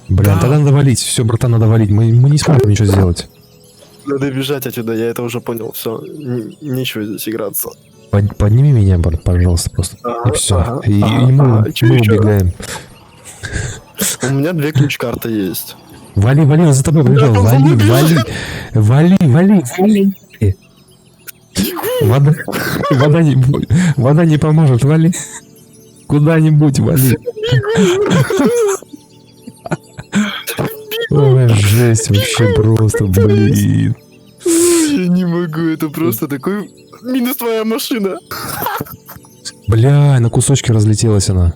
Speaker 1: Блин,
Speaker 2: Да.
Speaker 1: тогда надо валить. Все, братан, надо валить. Мы не сможем ничего сделать.
Speaker 2: Надо бежать отсюда, я это уже понял. Все, нечего здесь играться.
Speaker 1: Подними меня, пожалуйста, просто.
Speaker 2: Ага,
Speaker 1: И все.
Speaker 2: ага,
Speaker 1: И
Speaker 2: ага,
Speaker 1: мы
Speaker 2: ага. Чё ещё?
Speaker 1: убегаем.
Speaker 2: У меня 2 ключ-карты есть.
Speaker 1: Вали, он за тобой побежал.
Speaker 2: Да, он за мной
Speaker 1: Вали. Вода не поможет, вали. Куда-нибудь вали. Ой, жесть вообще просто, блин.
Speaker 2: Я не могу, это просто такой... Минус твоя машина.
Speaker 1: Бля, на кусочки разлетелась она.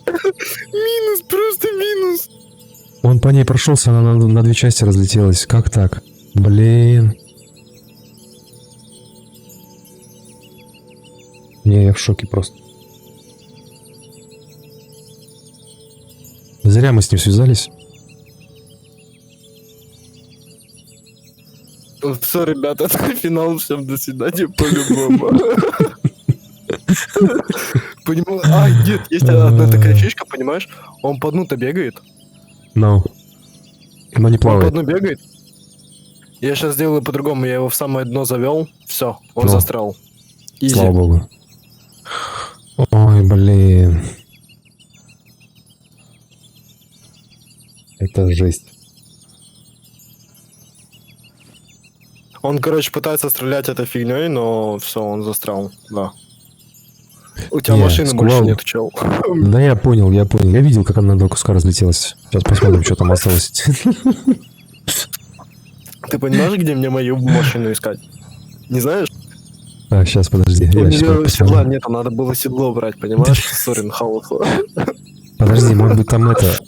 Speaker 2: Минус, просто минус.
Speaker 1: Он по ней прошелся, она на 2 части разлетелась. Как так? Блин. Не, я в шоке просто. Зря мы с ним связались.
Speaker 2: Все, ребята, это финал, всем до свидания, по-любому. Нет, есть одна такая фишка, понимаешь? Он по дну-то бегает.
Speaker 1: Но не
Speaker 2: Он по
Speaker 1: плавает.
Speaker 2: дну бегает. Я сейчас сделаю по-другому, я его в самое дно завел. Все, он
Speaker 1: Ну.
Speaker 2: застрял. Изи.
Speaker 1: Слава богу. Ой, блин. Это жесть.
Speaker 2: Он, короче, пытается стрелять этой фигней, но все, он застрял, да. У тебя
Speaker 1: Не,
Speaker 2: машины
Speaker 1: сквал-
Speaker 2: больше нет, чел.
Speaker 1: Да я понял. Я видел, как она на два куска разлетелась. Сейчас посмотрим, что там осталось.
Speaker 2: Ты понимаешь, где мне мою машину искать? Не знаешь?
Speaker 1: Так, сейчас, подожди.
Speaker 2: У
Speaker 1: Я сейчас
Speaker 2: нее седла
Speaker 1: посмотрю.
Speaker 2: нету, надо было седло брать, понимаешь? Сорин, хаос.
Speaker 1: Подожди, может быть, там это...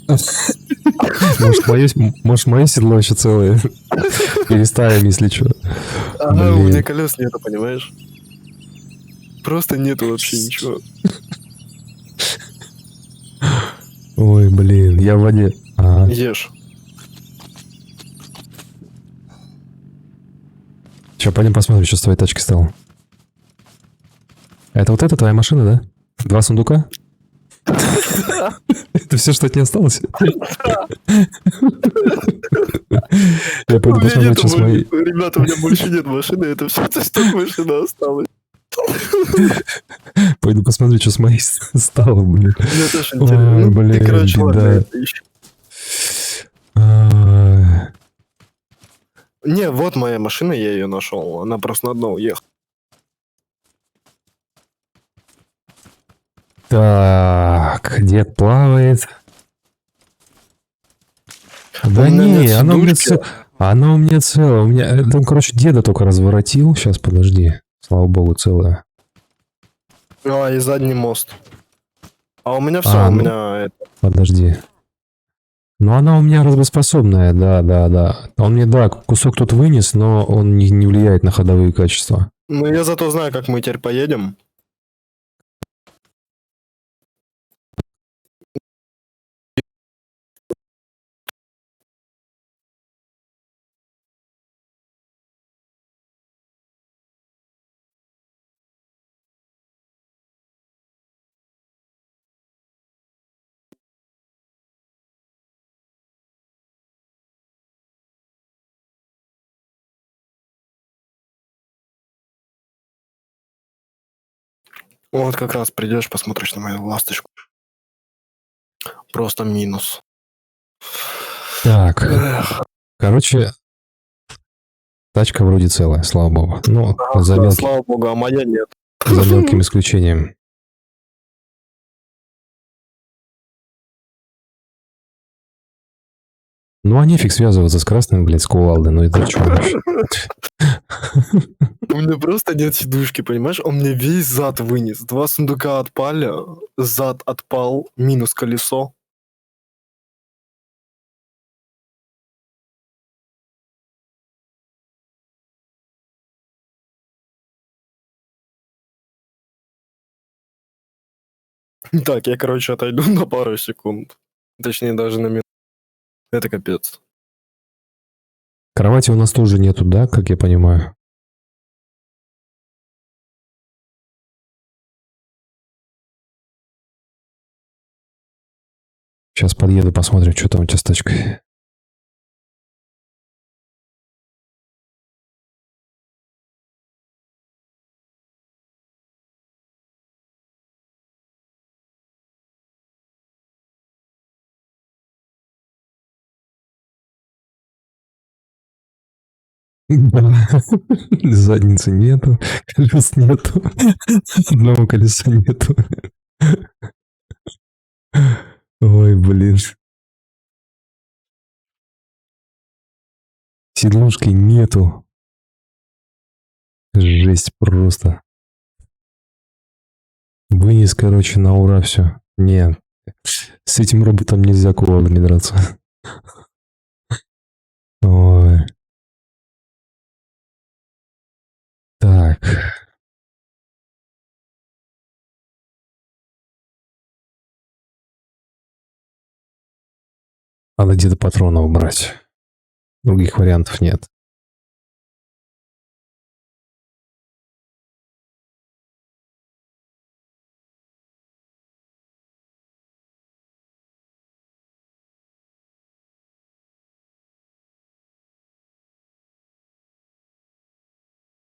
Speaker 1: Может, мое седло еще целое. Переставим, если что.
Speaker 2: Ага, у
Speaker 1: Блин.
Speaker 2: меня колес нету, понимаешь? Просто нету вообще ничего.
Speaker 1: Ой, блин, я в воде. Ага.
Speaker 2: Ешь.
Speaker 1: Че, пойдем посмотрим, что с твоей тачкой стало. Это вот эта твоя машина, да? 2 сундука? Это все, что от нее осталось? Я пойду посмотрю, что с моей...
Speaker 2: Ребята, у меня больше нет машины, это все, что машина осталась.
Speaker 1: Пойду посмотрю, что с моей стало, блин.
Speaker 2: Мне тоже
Speaker 1: Ой,
Speaker 2: интересно. Ну,
Speaker 1: блин,
Speaker 2: ты, короче, ладно,
Speaker 1: беда.
Speaker 2: это ищи.
Speaker 1: Ай.
Speaker 2: Не, вот моя машина, я ее нашел. Она просто на дно уехала.
Speaker 1: Так, дед плавает. Да
Speaker 2: У меня
Speaker 1: не,
Speaker 2: нет
Speaker 1: она у меня
Speaker 2: сидушки.
Speaker 1: она у меня целая. У меня, там, короче, деда только разворотил. Сейчас, подожди. Слава богу, целая.
Speaker 2: А, и задний мост. А у меня все,
Speaker 1: А,
Speaker 2: у
Speaker 1: ну.
Speaker 2: меня это.
Speaker 1: Подожди. Ну, она у меня работоспособная, да. Он мне, да, кусок тут вынес, но он не влияет на ходовые качества.
Speaker 2: Ну, я зато знаю, как мы теперь поедем. Вот как раз придешь, посмотришь на мою ласточку. Просто минус.
Speaker 1: Так,
Speaker 2: Эх,
Speaker 1: короче, тачка вроде целая, слава богу. Ну,
Speaker 2: ага,
Speaker 1: за
Speaker 2: слава богу, а моя нет.
Speaker 1: мелким исключением. Ну, а нефиг связываться с красным, блядь, с кувалдой. Ну, это что вообще?
Speaker 2: У меня просто нет сидушки, понимаешь? Он мне весь зад вынес. 2 сундука отпали, зад отпал, минус колесо. Так, я, короче, отойду на пару секунд. Точнее, даже на минуту. Это капец.
Speaker 1: Кровати у нас тоже нету, да, как я понимаю? Сейчас подъеду, посмотрим, что там у тебя с тачкой. Да. Задницы нету, колес нету, одного колеса нету. Ой, блин. Сидушки нету. Жесть просто. Вынес, короче, на ура все. Нет. С этим роботом нельзя кувалдами драться. Ой. Так. Надо где-то патронов брать. Других вариантов нет.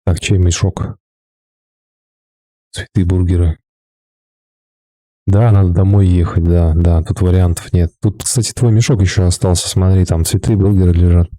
Speaker 1: Так, чей мешок? Цветы, бургеры. Да, надо домой ехать, да, да, тут вариантов нет. Тут, кстати, твой мешок еще остался, смотри, там цветы, бургеры лежат.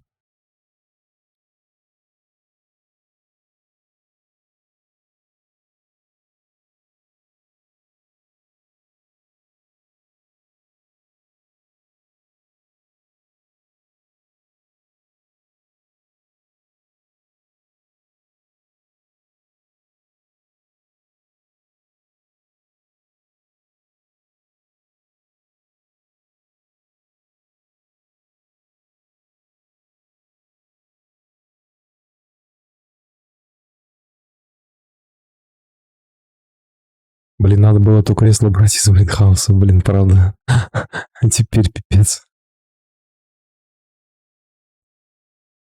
Speaker 1: Блин, надо было то кресло брать из Вайтхауса, блин, правда. А теперь пипец.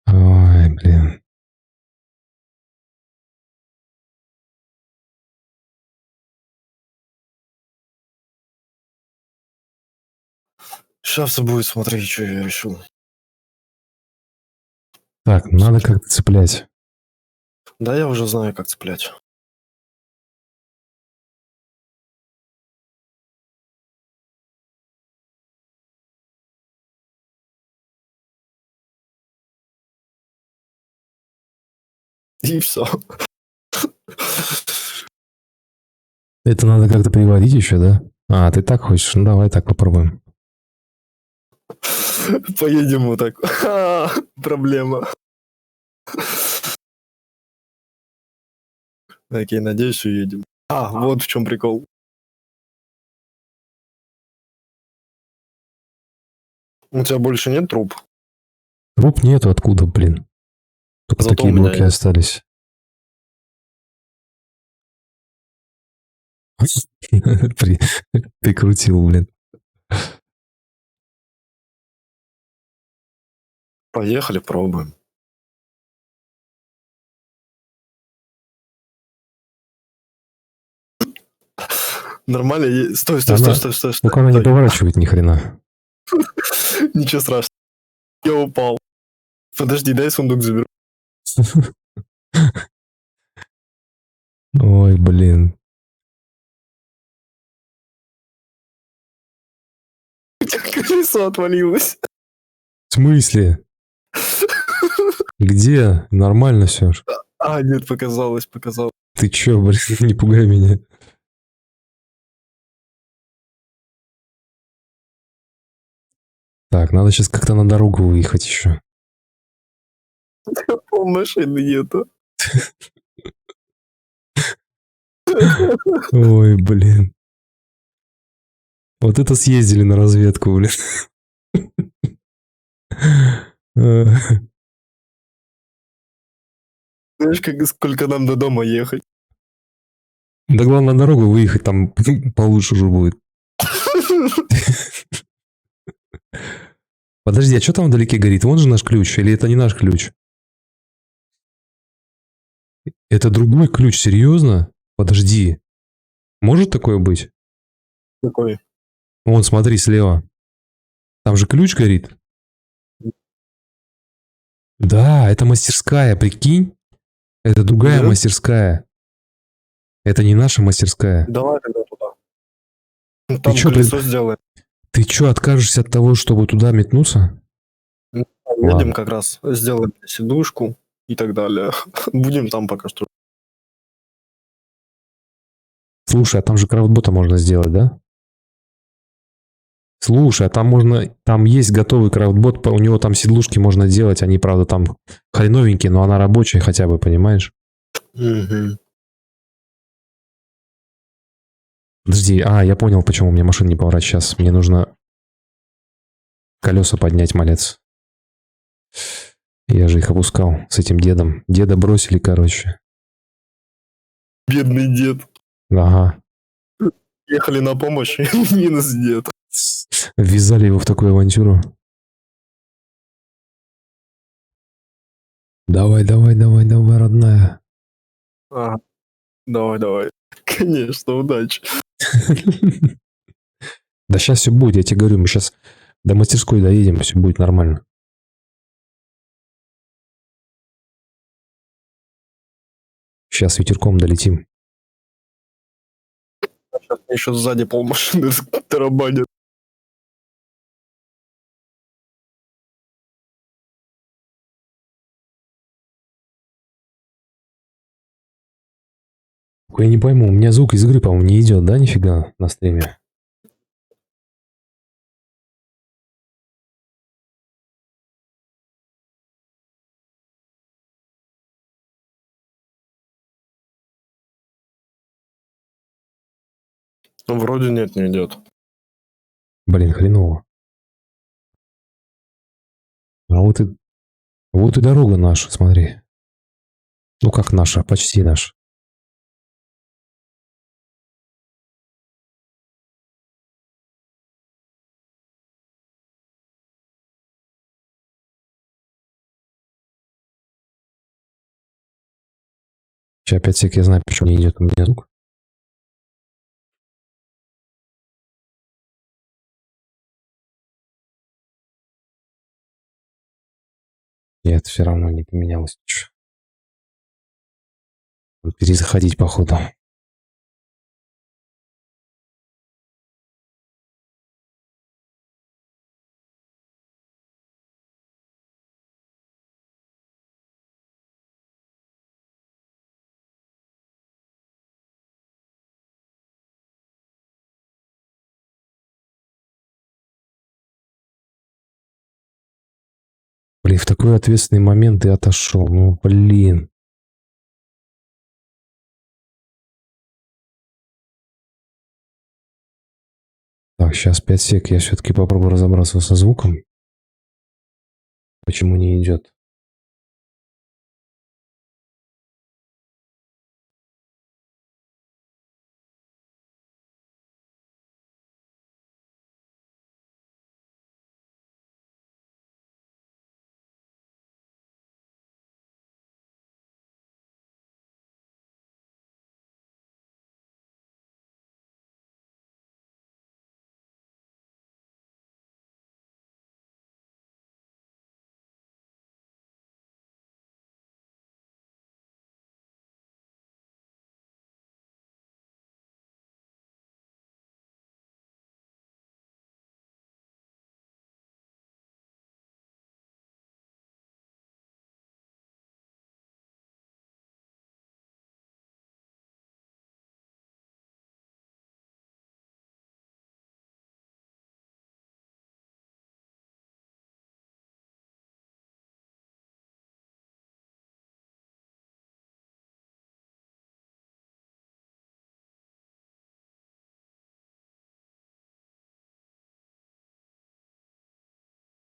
Speaker 1: Ой, блин.
Speaker 2: Сейчас будет смотреть, что я решил.
Speaker 1: Так, надо как-то цеплять.
Speaker 2: Да, я уже знаю, как цеплять. И все.
Speaker 1: Это надо как-то приводить еще, да? А, ты так хочешь? Ну, давай так попробуем.
Speaker 2: Поедем вот так. Проблема. Окей, надеюсь, уедем. Вот в чем прикол. У тебя больше нет труб?
Speaker 1: Труп нету, откуда, блин? Только
Speaker 2: Зато
Speaker 1: такие
Speaker 2: у меня
Speaker 1: блоки
Speaker 2: есть.
Speaker 1: остались. Прикрутил, блин.
Speaker 2: Поехали, пробуем. Нормально? Стой, стой, стой,
Speaker 1: Она...
Speaker 2: стой, стой,
Speaker 1: Ну,
Speaker 2: стой.
Speaker 1: она не
Speaker 2: стой.
Speaker 1: поворачивает ни хрена.
Speaker 2: Ничего страшного. Я упал. Подожди, дай сундук заберу.
Speaker 1: Ой, блин.
Speaker 2: Колесо отвалилось.
Speaker 1: В смысле? Где? Нормально все.
Speaker 2: Нет, показалось, показалось.
Speaker 1: Ты чё, блин, не пугай меня. Так, надо сейчас как-то на дорогу выехать еще.
Speaker 2: Машины нету.
Speaker 1: Ой, блин. Вот это съездили на разведку, блин.
Speaker 2: Знаешь, сколько нам до дома ехать?
Speaker 1: Да главное на дорогу выехать, там получше уже будет. Подожди, а что там вдалеке горит? Вон же наш ключ, или это не наш ключ? Это другой ключ, серьезно? Подожди. Может такое быть?
Speaker 2: Какой?
Speaker 1: Вон, смотри, слева. Там же ключ горит. Да, это мастерская, прикинь? Это другая
Speaker 2: Да?
Speaker 1: мастерская. Это не наша мастерская.
Speaker 2: Давай тогда туда.
Speaker 1: Ты
Speaker 2: Там
Speaker 1: чё,
Speaker 2: колесо сделаем.
Speaker 1: ты чё, откажешься от того, чтобы туда метнуться?
Speaker 2: Едем
Speaker 1: Ладно.
Speaker 2: как раз, сделаем сидушку и так далее. Будем там пока что.
Speaker 1: Слушай, а там же крафтбота можно сделать, да? Слушай, а там можно... Там есть готовый крафтбот, у него там седлушки можно делать, они, правда, там хреновенькие, но она рабочая хотя бы, понимаешь?
Speaker 2: Мгм.
Speaker 1: Подожди, я понял, почему у меня машина не поворачивает сейчас. Мне нужно колеса поднять, малец. Я же их опускал с этим дедом. Деда бросили, короче.
Speaker 2: Бедный дед.
Speaker 1: Ага.
Speaker 2: Ехали на помощь, минус дед.
Speaker 1: Ввязали его в такую авантюру. Давай, давай, давай, давай, родная.
Speaker 2: Ага. Давай, давай. Конечно, удачи.
Speaker 1: Да сейчас все будет, я тебе говорю, мы сейчас до мастерской доедем, все будет нормально. Сейчас ветерком долетим.
Speaker 2: Сейчас еще сзади полмашины тарабанят.
Speaker 1: Я не пойму, у меня звук из игры, по-моему, не идет, да, нифига на стриме?
Speaker 2: Ну, вроде нет, не идет.
Speaker 1: Блин, хреново. А вот и дорога наша, смотри. Ну как наша, почти наша. Сейчас опять всякие, я знаю, почему не идет у меня звук. Нет, все равно не поменялось ничего. Надо перезаходить, походу. Блин, в такой ответственный момент ты отошел. Ну, блин. Так, сейчас 5 сек. Я все-таки попробую разобраться со звуком. Почему не идет?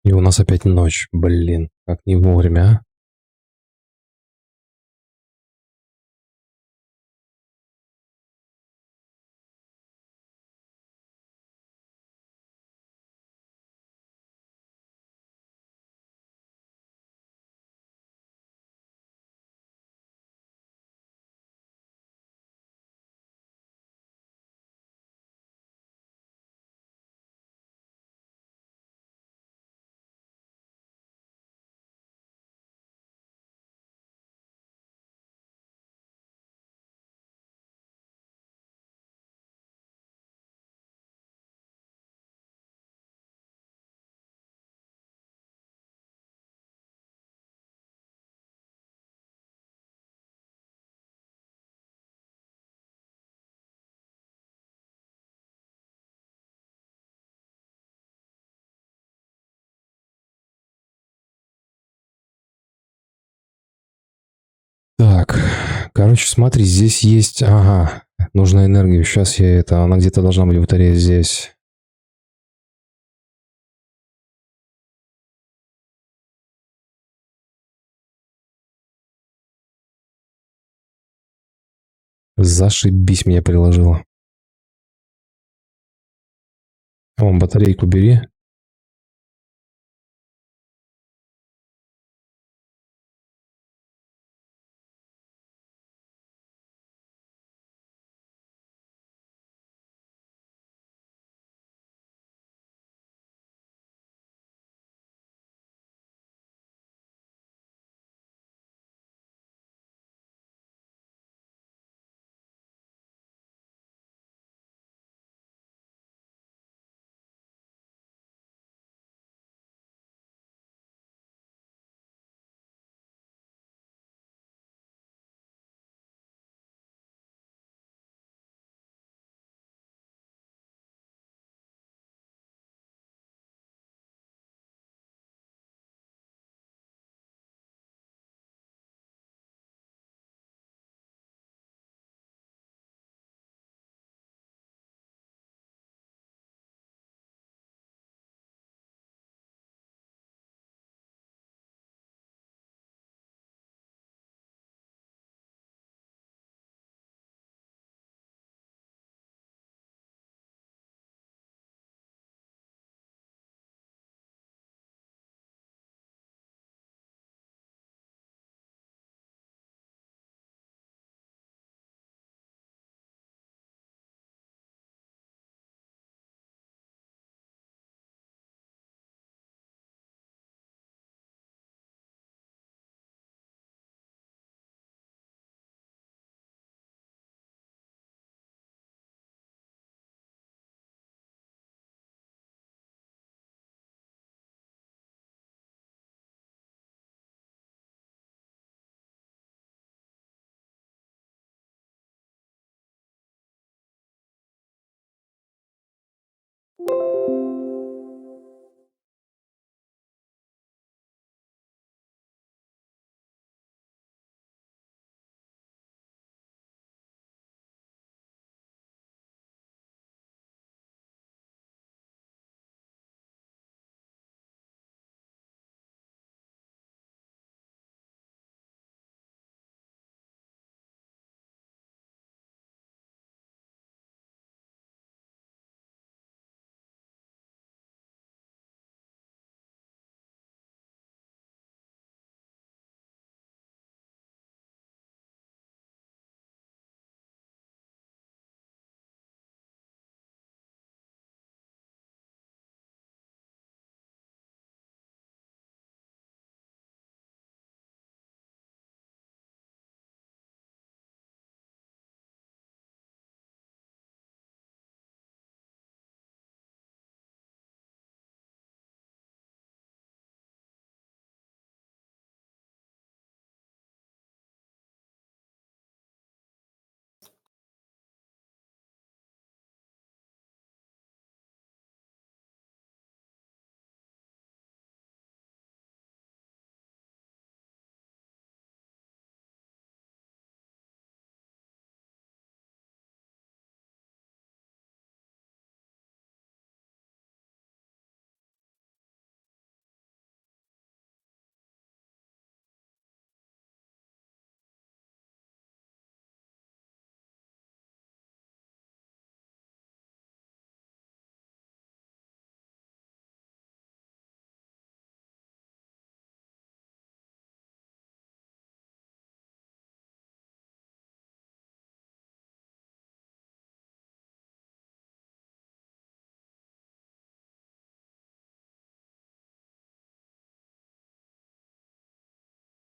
Speaker 1: И у нас опять ночь. Блин, как не вовремя, а? Так, короче, смотри, здесь есть... Ага, нужна энергия. Сейчас я это... Она где-то должна быть в батарее здесь. Зашибись меня приложила. О, батарейку бери.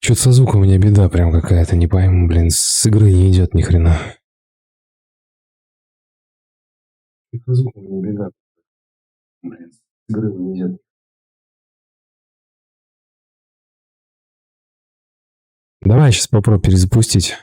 Speaker 1: Что-то со звуком у меня беда прям какая-то, не пойму, блин, с игры не идет ни хрена. Что-то со звуком у меня беда, блин, с игры не идет. Давай сейчас попробую перезапустить.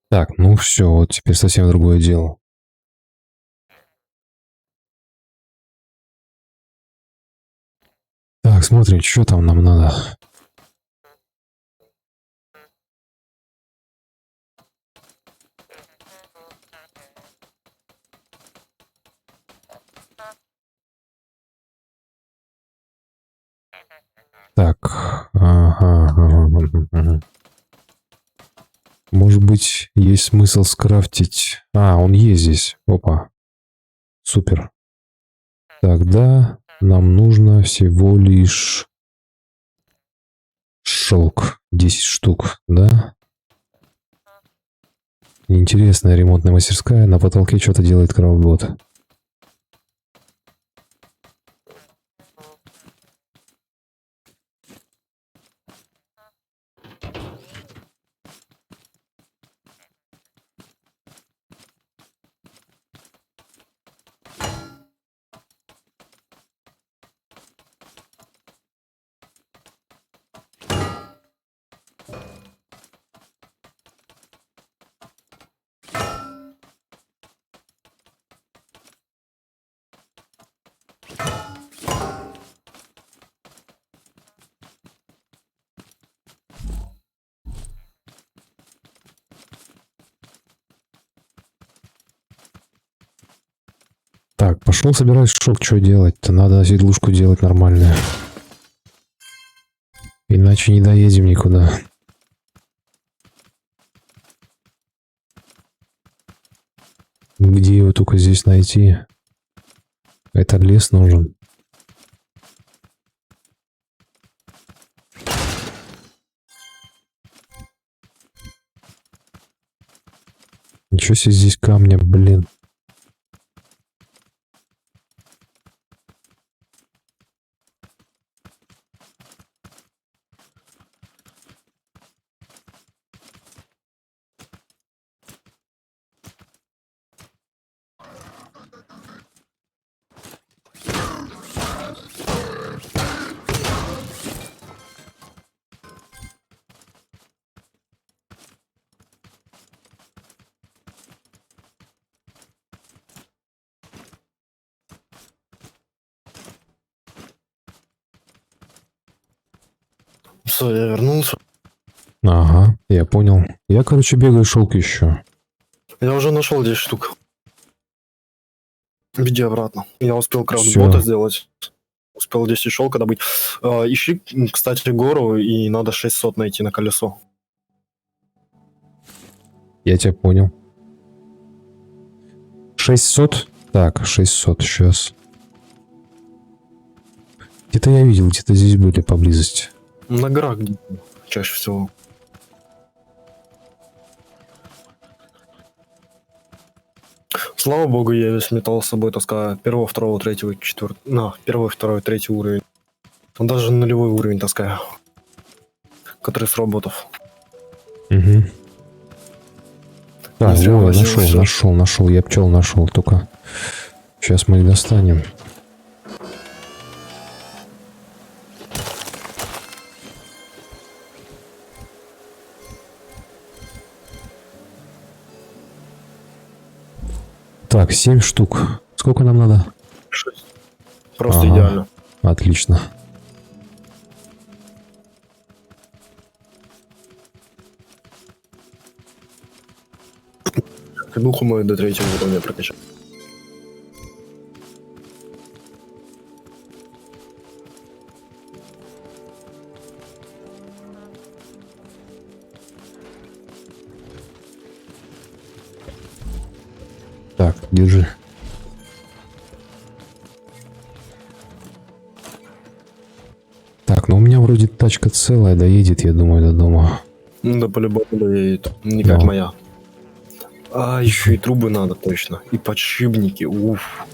Speaker 1: Так, ну все, вот теперь совсем другое дело. Так, смотрим, что там нам надо. Так, ага. Может быть, есть смысл скрафтить... А, он есть здесь. Опа. Супер. Тогда нам нужно всего лишь шелк. 10 штук, да? Интересная ремонтная мастерская. На потолке что-то делает крафтбот. Так, пошел собирать шелк. Что делать-то? Надо седлушку делать нормальную. Иначе не доедем никуда. Где его только здесь найти? Это лес нужен. Ничего себе здесь камня, блин.
Speaker 2: Все, я вернулся.
Speaker 1: Ага, я понял. Я, короче, бегаю шелк ищу.
Speaker 2: Я уже нашел 10 штук. Веди обратно. Я успел
Speaker 1: Всё.
Speaker 2: крафт-бота сделать. Успел 10 шелка добыть. Ищи, кстати, гору, и надо 600 найти на колесо.
Speaker 1: Я тебя понял. 600? Так, 600, сейчас. Где-то я видел, где-то здесь были поблизости.
Speaker 2: На горах где-то чаще всего. Слава богу, я весь металл с собой таскаю. Первого, второго, третьего, четвертого. Первый, второй, третий уровень. Даже нулевой уровень таскаю. Который с роботов.
Speaker 1: Угу. Так,
Speaker 2: зря
Speaker 1: во, я
Speaker 2: возил всё.
Speaker 1: нашел. Я пчел нашел, только сейчас мы их достанем. Так, 7 штук. Сколько нам надо?
Speaker 2: 6. Просто
Speaker 1: Ага.
Speaker 2: идеально.
Speaker 1: Отлично.
Speaker 2: Духу мою до третьего уровня прокачал.
Speaker 1: Так, держи. Так, ну у меня вроде тачка целая, доедет, я думаю, до дома.
Speaker 2: Ну да, по-любому доедет. Не как
Speaker 1: Да.
Speaker 2: моя. А, еще и трубы надо, точно. И подшипники. Уф.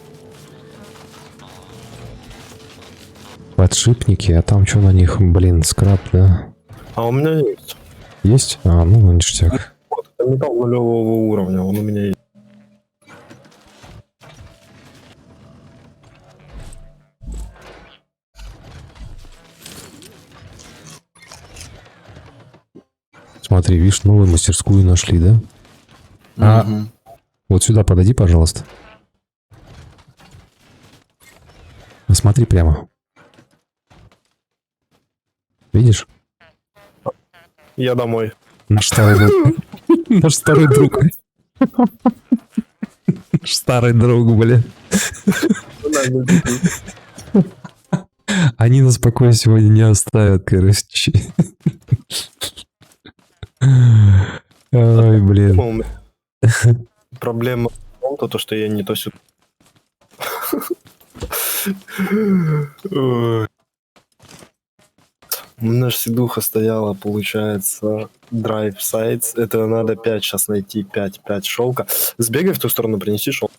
Speaker 1: Подшипники, а там что на них? Блин, скраб, да?
Speaker 2: А у меня есть.
Speaker 1: Есть? А, ну, ништяк.
Speaker 2: Вот, это металл нулевого уровня, он у меня есть.
Speaker 1: Смотри, видишь, новую мастерскую нашли, да? А-
Speaker 2: Мгм.
Speaker 1: Вот сюда подойди, пожалуйста. Смотри прямо. Видишь?
Speaker 2: Я домой.
Speaker 1: Наш старый друг. Наш старый друг. Наш старый друг, бля. Они нас в покое сегодня не оставят, короче. Ой, блин.
Speaker 2: Проблема в том, то, что я не то сюда. Ой. У меня же сидуха стояла, получается, Drive Sites. Это надо 5 сейчас найти, 5 шелка. Сбегай в ту сторону, принеси шелк.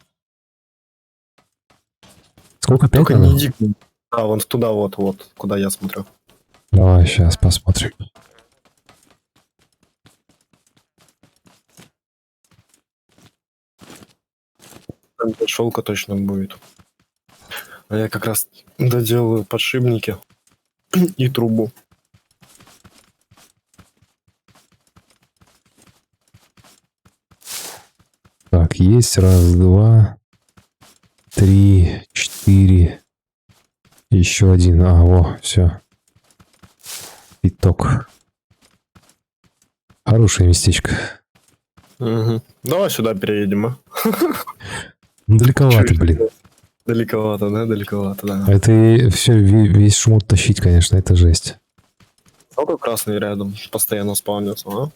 Speaker 1: Сколько, 5
Speaker 2: Только
Speaker 1: надо?
Speaker 2: не иди. А, вон туда вот, куда я смотрю.
Speaker 1: Давай, сейчас посмотрим.
Speaker 2: Там 5 шелка точно будет. А я как раз доделаю подшипники и трубу.
Speaker 1: Так, есть. Раз, два, три, четыре. Еще один. А, во, все. Итог. Хорошее местечко.
Speaker 2: Угу. Давай сюда переедем, а?
Speaker 1: Далековато,
Speaker 2: Чуть.
Speaker 1: блин.
Speaker 2: Далековато, да? Далековато, да.
Speaker 1: Это все, весь шмот тащить, конечно, это жесть.
Speaker 2: Только красный рядом постоянно спавнится, а?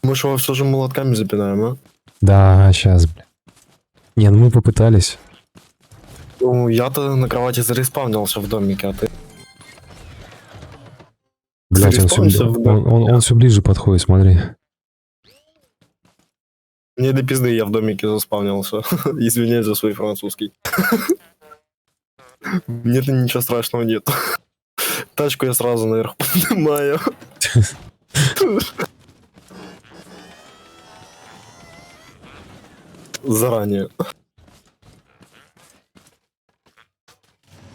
Speaker 2: Мы же его все же молотками запинаем, а?
Speaker 1: Да, сейчас, блин. Не, ну мы попытались.
Speaker 2: Ну, я-то на кровати зареспавнился в домике, а ты?
Speaker 1: Блять, он
Speaker 2: Зареспаунился в домике.
Speaker 1: он все ближе подходит, смотри.
Speaker 2: Не до пизды я в домике заспавнился. Извиняюсь за свой французский. Мне-то ничего страшного нет. Тачку я сразу наверх поднимаю. Заранее.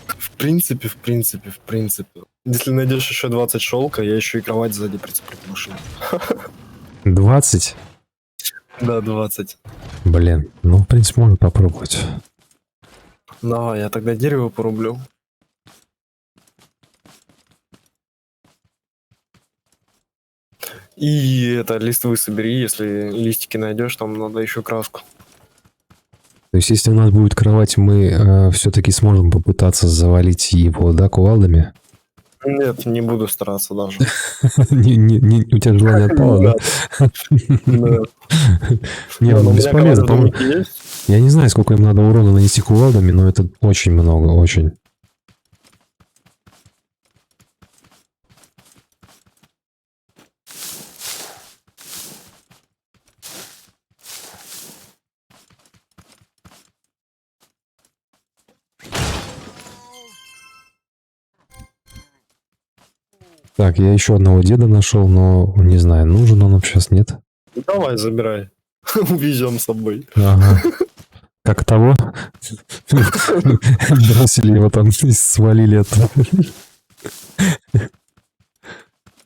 Speaker 2: В принципе. Если найдешь еще 20 шелка, я еще и кровать сзади прицеплю к машине.
Speaker 1: 20?
Speaker 2: Да, 20.
Speaker 1: Блин, ну, в принципе, можно попробовать.
Speaker 2: Давай, я тогда дерево порублю. И это листвы собери, если листики найдешь, там надо еще краску.
Speaker 1: То есть, если у нас будет кровать, мы все-таки сможем попытаться завалить его, да, кувалдами?
Speaker 2: Нет, не буду стараться даже.
Speaker 1: У тебя желание отпало, да?
Speaker 2: Да.
Speaker 1: Не,
Speaker 2: Ну, у
Speaker 1: он
Speaker 2: меня
Speaker 1: бесполезно,
Speaker 2: кровать в
Speaker 1: по-моему.
Speaker 2: домике есть.
Speaker 1: Я не знаю, сколько им надо урона нанести кувалдами, но это очень много, очень. Так, я еще одного деда нашел, но не знаю, нужен он нам сейчас, нет?
Speaker 2: Давай, забирай. Увезем с собой.
Speaker 1: Ага. Как того? Бросили его там и свалили это.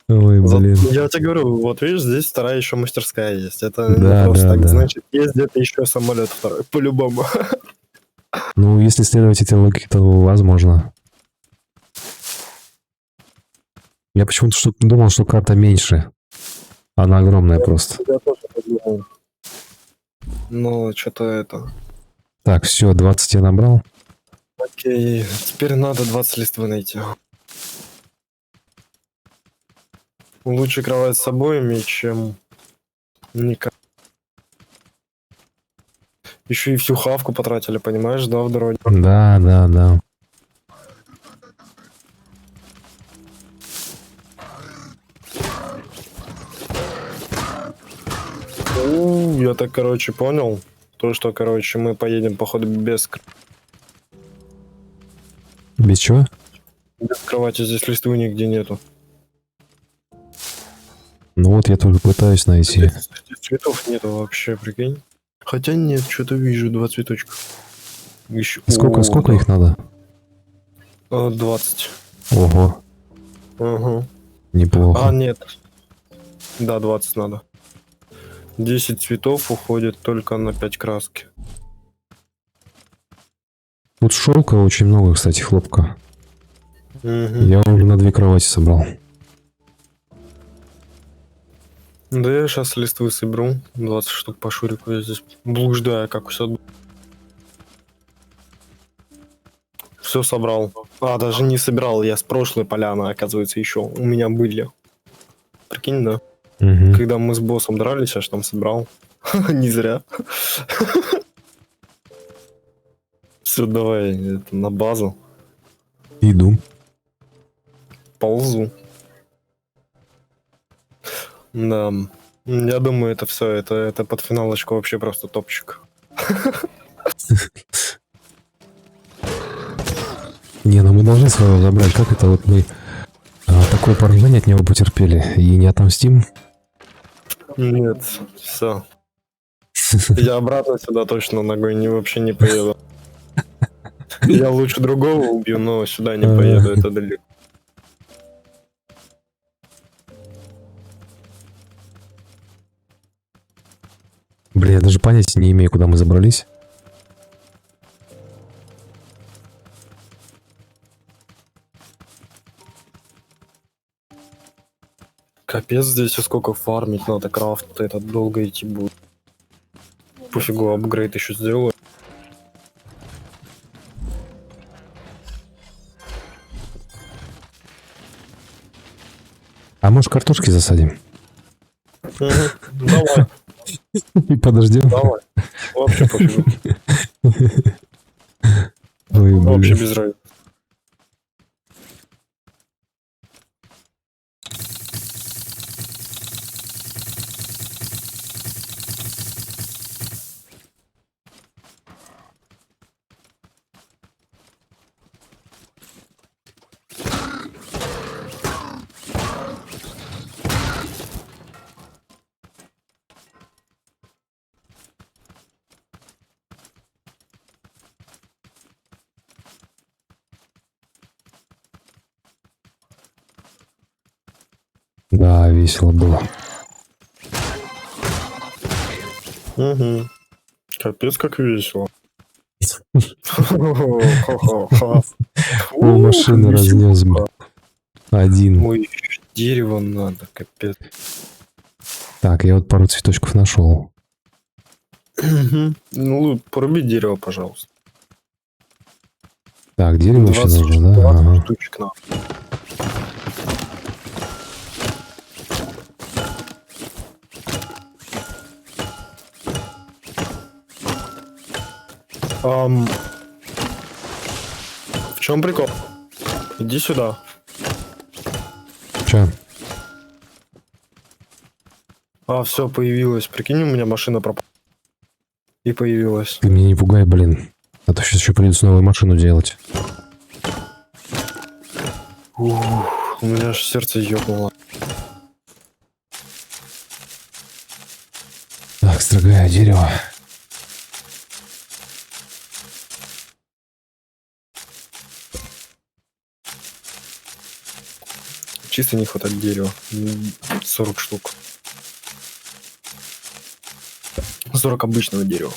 Speaker 1: Ой, блин.
Speaker 2: Я тебе говорю, вот видишь, здесь вторая еще мастерская есть. Это не
Speaker 1: Да,
Speaker 2: просто
Speaker 1: да,
Speaker 2: так.
Speaker 1: да.
Speaker 2: Значит, есть где-то еще самолет второй, по-любому.
Speaker 1: Ну, если следовать этой логике, то возможно. Я почему-то думал, что карта меньше. Она огромная просто.
Speaker 2: Я тоже подумал. Но что-то это...
Speaker 1: Так, все, 20 я набрал.
Speaker 2: Окей, теперь надо 20 листвы найти. Лучше кровать с собой иметь, чем никак. Еще и всю хавку потратили, понимаешь, да, в дороге?
Speaker 1: Да, да, да.
Speaker 2: Я так, короче, понял. То, что, короче, мы поедем, походу,
Speaker 1: Без чего?
Speaker 2: без кровати. Здесь листвы нигде нету.
Speaker 1: Ну вот я тоже пытаюсь найти.
Speaker 2: Здесь цветов нету вообще, прикинь. Хотя нет, что-то вижу, 2 цветочка. Еще...
Speaker 1: Сколько их надо?
Speaker 2: 20.
Speaker 1: Ого,
Speaker 2: Ага.
Speaker 1: неплохо.
Speaker 2: Нет. Да, 20 надо. 10 цветов уходит только на 5 краски.
Speaker 1: Тут шелка очень много, кстати, хлопка.
Speaker 2: Мгм.
Speaker 1: Я уже на 2 кровати собрал.
Speaker 2: Да я сейчас листвы соберу. 20 штук по шурику. Я здесь блуждаю, как все. Все собрал. Даже не собирал. Я с прошлой поляны, оказывается, еще у меня были. Прикинь, да?
Speaker 1: Угу.
Speaker 2: Когда мы с боссом дрались, я ж там собрал. Не зря. Все, давай это, на базу.
Speaker 1: Иду.
Speaker 2: Ползу. Да. Я думаю, это все. Это под финалочку вообще просто топчик.
Speaker 1: Не, ну мы должны своего забрать. Как это вот мы такое поражение от него потерпели и не отомстим?
Speaker 2: Нет, все. Я обратно сюда точно ногой вообще не поеду. Я лучше другого убью, но сюда не поеду, это далеко.
Speaker 1: Бля, я даже понятия не имею, куда мы забрались.
Speaker 2: Капец, здесь сколько фармить надо, крафт, это долго идти будет. Пофигу, апгрейд еще сделаю.
Speaker 1: А может картошки засадим?
Speaker 2: Давай,
Speaker 1: И подождем.
Speaker 2: давай. Вообще пофигу.
Speaker 1: Ой,
Speaker 2: Вообще
Speaker 1: блин.
Speaker 2: без разницы.
Speaker 1: Да, весело было.
Speaker 2: Угу. Капец, как весело.
Speaker 1: Пол машины разнес, бля. Один.
Speaker 2: Ой, дерево надо, капец.
Speaker 1: Так, я вот пару цветочков нашел.
Speaker 2: Ну, поруби дерево, пожалуйста.
Speaker 1: Так, дерево еще
Speaker 2: 20,
Speaker 1: нужно, да?
Speaker 2: 20
Speaker 1: Ага.
Speaker 2: штучек надо. Ам, в чем прикол? Иди сюда.
Speaker 1: Че?
Speaker 2: А, все, появилась. Прикинь, у меня машина пропала. И появилась.
Speaker 1: Ты меня не пугай, блин. А то сейчас еще придется новую машину делать.
Speaker 2: Ух, у меня аж сердце ёкнуло.
Speaker 1: Так, строгая дерево.
Speaker 2: Чисто не хватает дерева. 40 штук. 40 обычного дерева.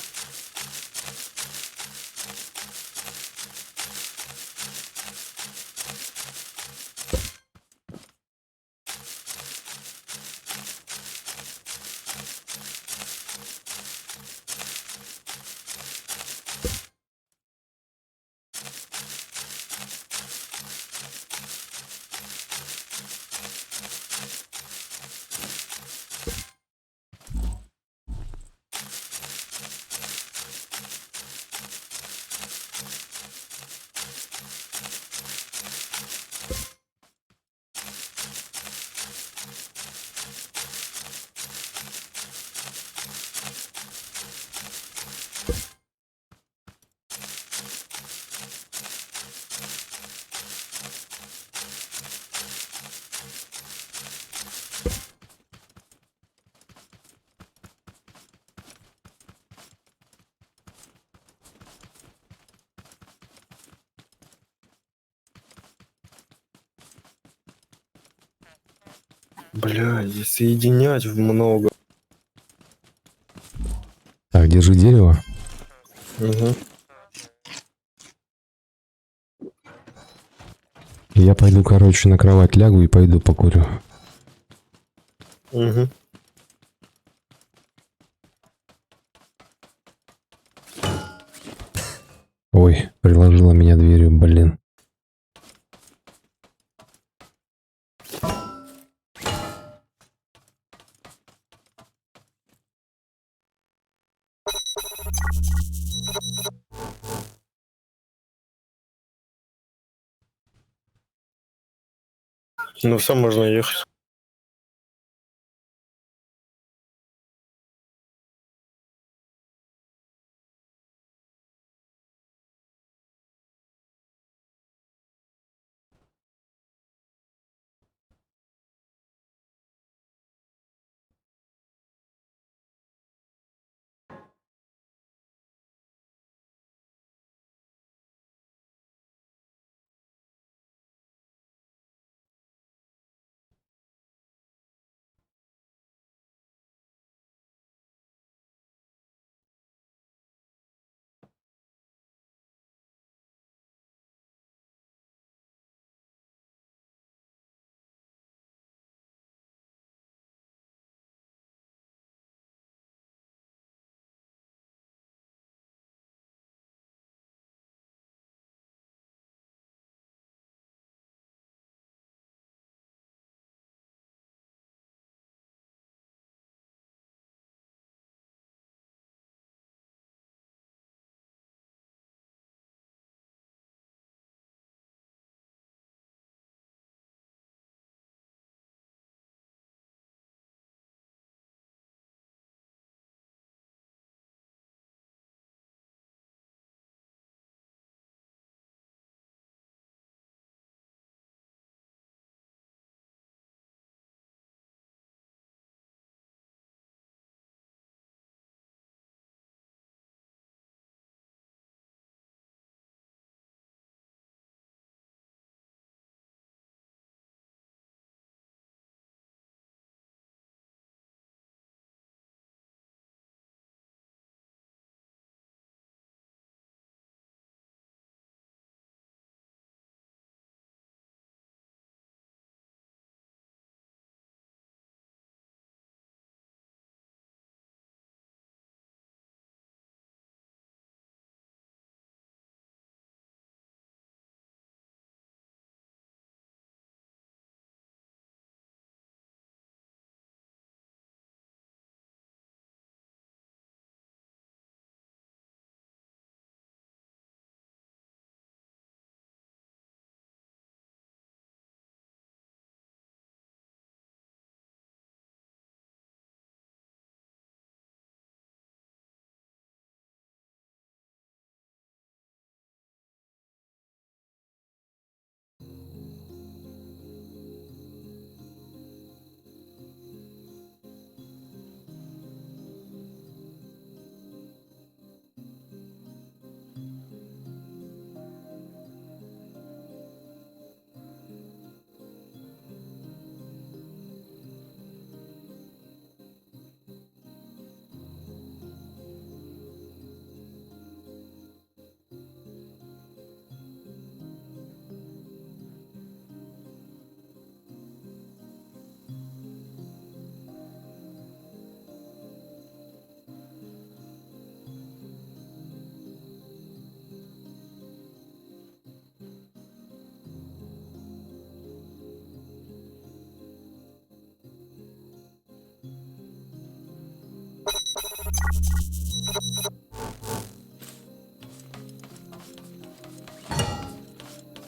Speaker 2: Бля, здесь соединять в много.
Speaker 1: Так, держи дерево.
Speaker 2: Угу.
Speaker 1: Я пойду, короче, на кровать лягу и пойду покурю.
Speaker 2: Угу.
Speaker 1: Ой, приложила меня дверью, блин.
Speaker 2: Ну все, можно ехать.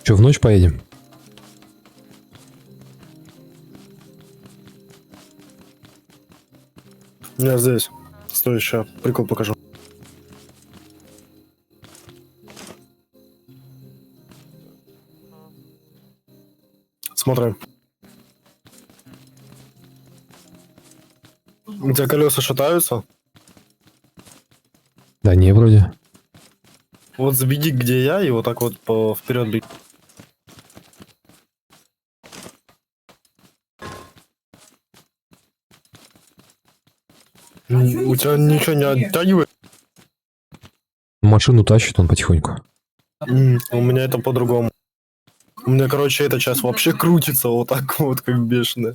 Speaker 1: Че, в ночь поедем?
Speaker 2: Я здесь. Стой, сейчас прикол покажу. Смотри. У тебя колеса шатаются?
Speaker 1: Да не, вроде.
Speaker 2: Вот забеги, где я, и вот так вот вперед беги. У тебя ничего не оттягивает?
Speaker 1: Машину тащит он потихоньку.
Speaker 2: У меня это по-другому. У меня, короче, эта часть вообще крутится вот так вот, как бешеная.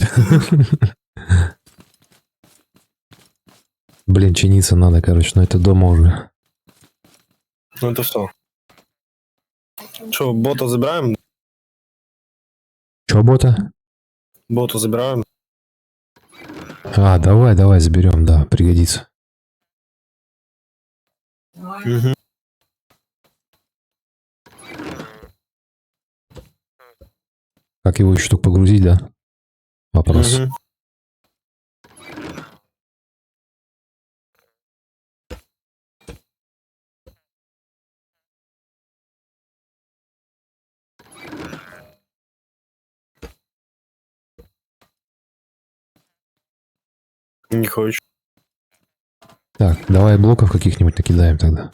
Speaker 1: Блин, чиниться надо, короче, но это дома уже.
Speaker 2: Ну это все. Че, бота забираем?
Speaker 1: Че, бота?
Speaker 2: Бота забираем.
Speaker 1: А, давай, заберем, да, пригодится.
Speaker 2: Угу.
Speaker 1: Как его еще только погрузить, да? Вопрос.
Speaker 2: Угу. Не хочешь.
Speaker 1: Так, давай блоков каких-нибудь накидаем тогда.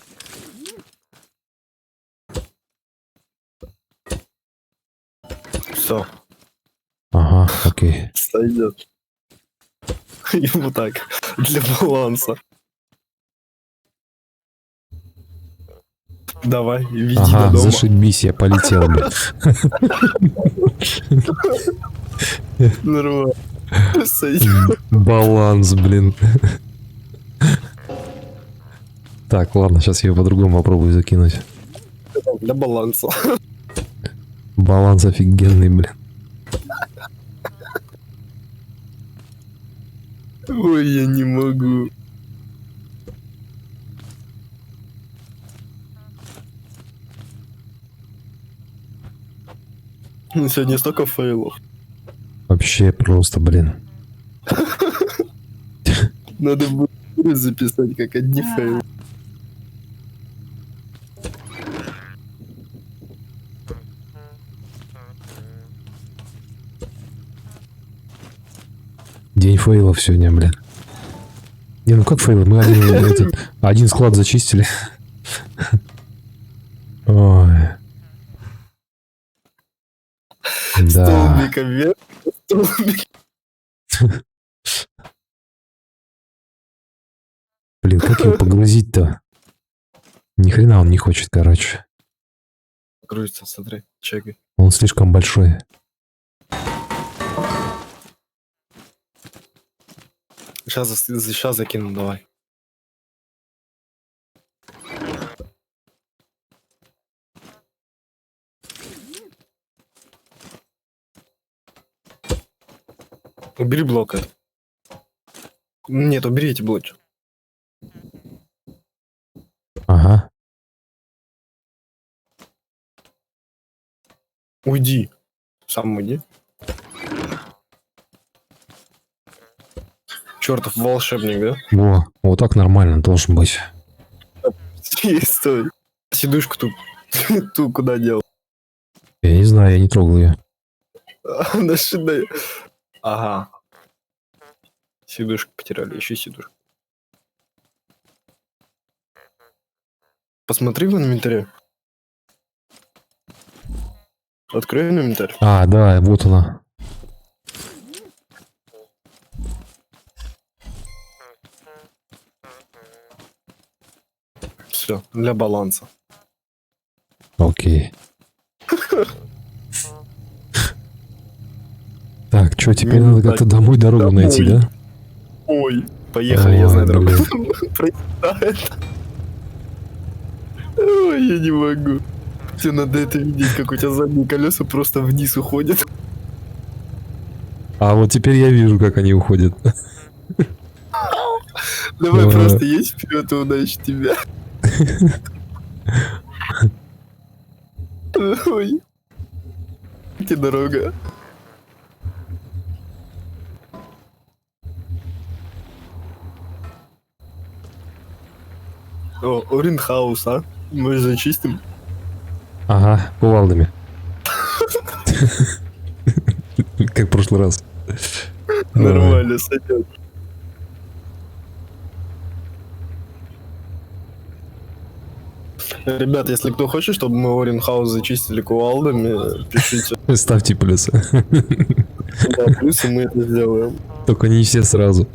Speaker 2: Все,
Speaker 1: Ага, окей.
Speaker 2: сойдет. Ему так, для баланса. Давай, веди до
Speaker 1: Ага,
Speaker 2: дома.
Speaker 1: зашибись, я полетел, блин.
Speaker 2: Нормально. Сойдет.
Speaker 1: Баланс, блин. Так, ладно, сейчас я по-другому попробую закинуть.
Speaker 2: Для баланса.
Speaker 1: Баланс офигенный, блин.
Speaker 2: Ой, я не могу. Сегодня столько фейлов.
Speaker 1: Вообще просто, блин.
Speaker 2: Надо будет записать как одни фейлы.
Speaker 1: День фейлов сегодня, блин. Не, ну как фейлы? Мы один склад зачистили. Ой. Да.
Speaker 2: Столбиком вверх, столбик.
Speaker 1: Блин, как его погрузить-то? Ни хрена он не хочет, короче.
Speaker 2: Грузится, смотри, чекай.
Speaker 1: Он слишком большой.
Speaker 2: Сейчас закину, давай. Убери блок. Нет, убери эти блоки.
Speaker 1: Ага.
Speaker 2: Уйди. Сам уйди. Чертов волшебник, да?
Speaker 1: Во, вот так нормально должен быть.
Speaker 2: Стой. Сидушку ту куда дел?
Speaker 1: Я не знаю, я не трогал ее.
Speaker 2: Ага. Сидушку потеряли, ищи сидушку. Посмотри в инвентаре. Открой инвентарь.
Speaker 1: А, да, вот она.
Speaker 2: Все, для баланса.
Speaker 1: Окей. Так, что, теперь надо как-то домой дорогу найти, да?
Speaker 2: Ой, поехали, я
Speaker 1: Ой,
Speaker 2: знаю дорогу.
Speaker 1: блин.
Speaker 2: Пролетает. Ой, я не могу. Тебе надо это видеть, как у тебя задние колеса просто вниз уходят.
Speaker 1: А вот теперь я вижу, как они уходят.
Speaker 2: Давай
Speaker 1: Э.
Speaker 2: просто едь вперед и удачи тебе. Ой. Где дорога? О, Оренхаус, а? Мы зачистим.
Speaker 1: Ага, кувалдами. Как в прошлый раз.
Speaker 2: Нормально, сойдет. Ребят, если кто хочет, чтобы мы Оренхаус зачистили кувалдами, пишите.
Speaker 1: Ставьте плюсы.
Speaker 2: Да, плюсы мы это сделаем.
Speaker 1: Только не все сразу.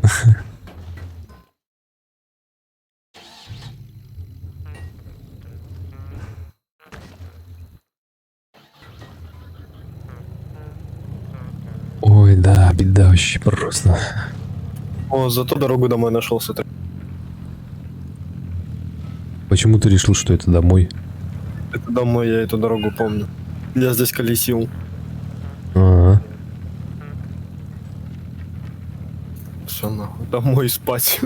Speaker 1: Ой, да, беда вообще просто.
Speaker 2: О, зато дорогу домой нашел с утра.
Speaker 1: Почему ты решил, что это домой?
Speaker 2: Это домой, я эту дорогу помню. Я здесь колесил.
Speaker 1: Ага.
Speaker 2: Все нахуй, домой спать.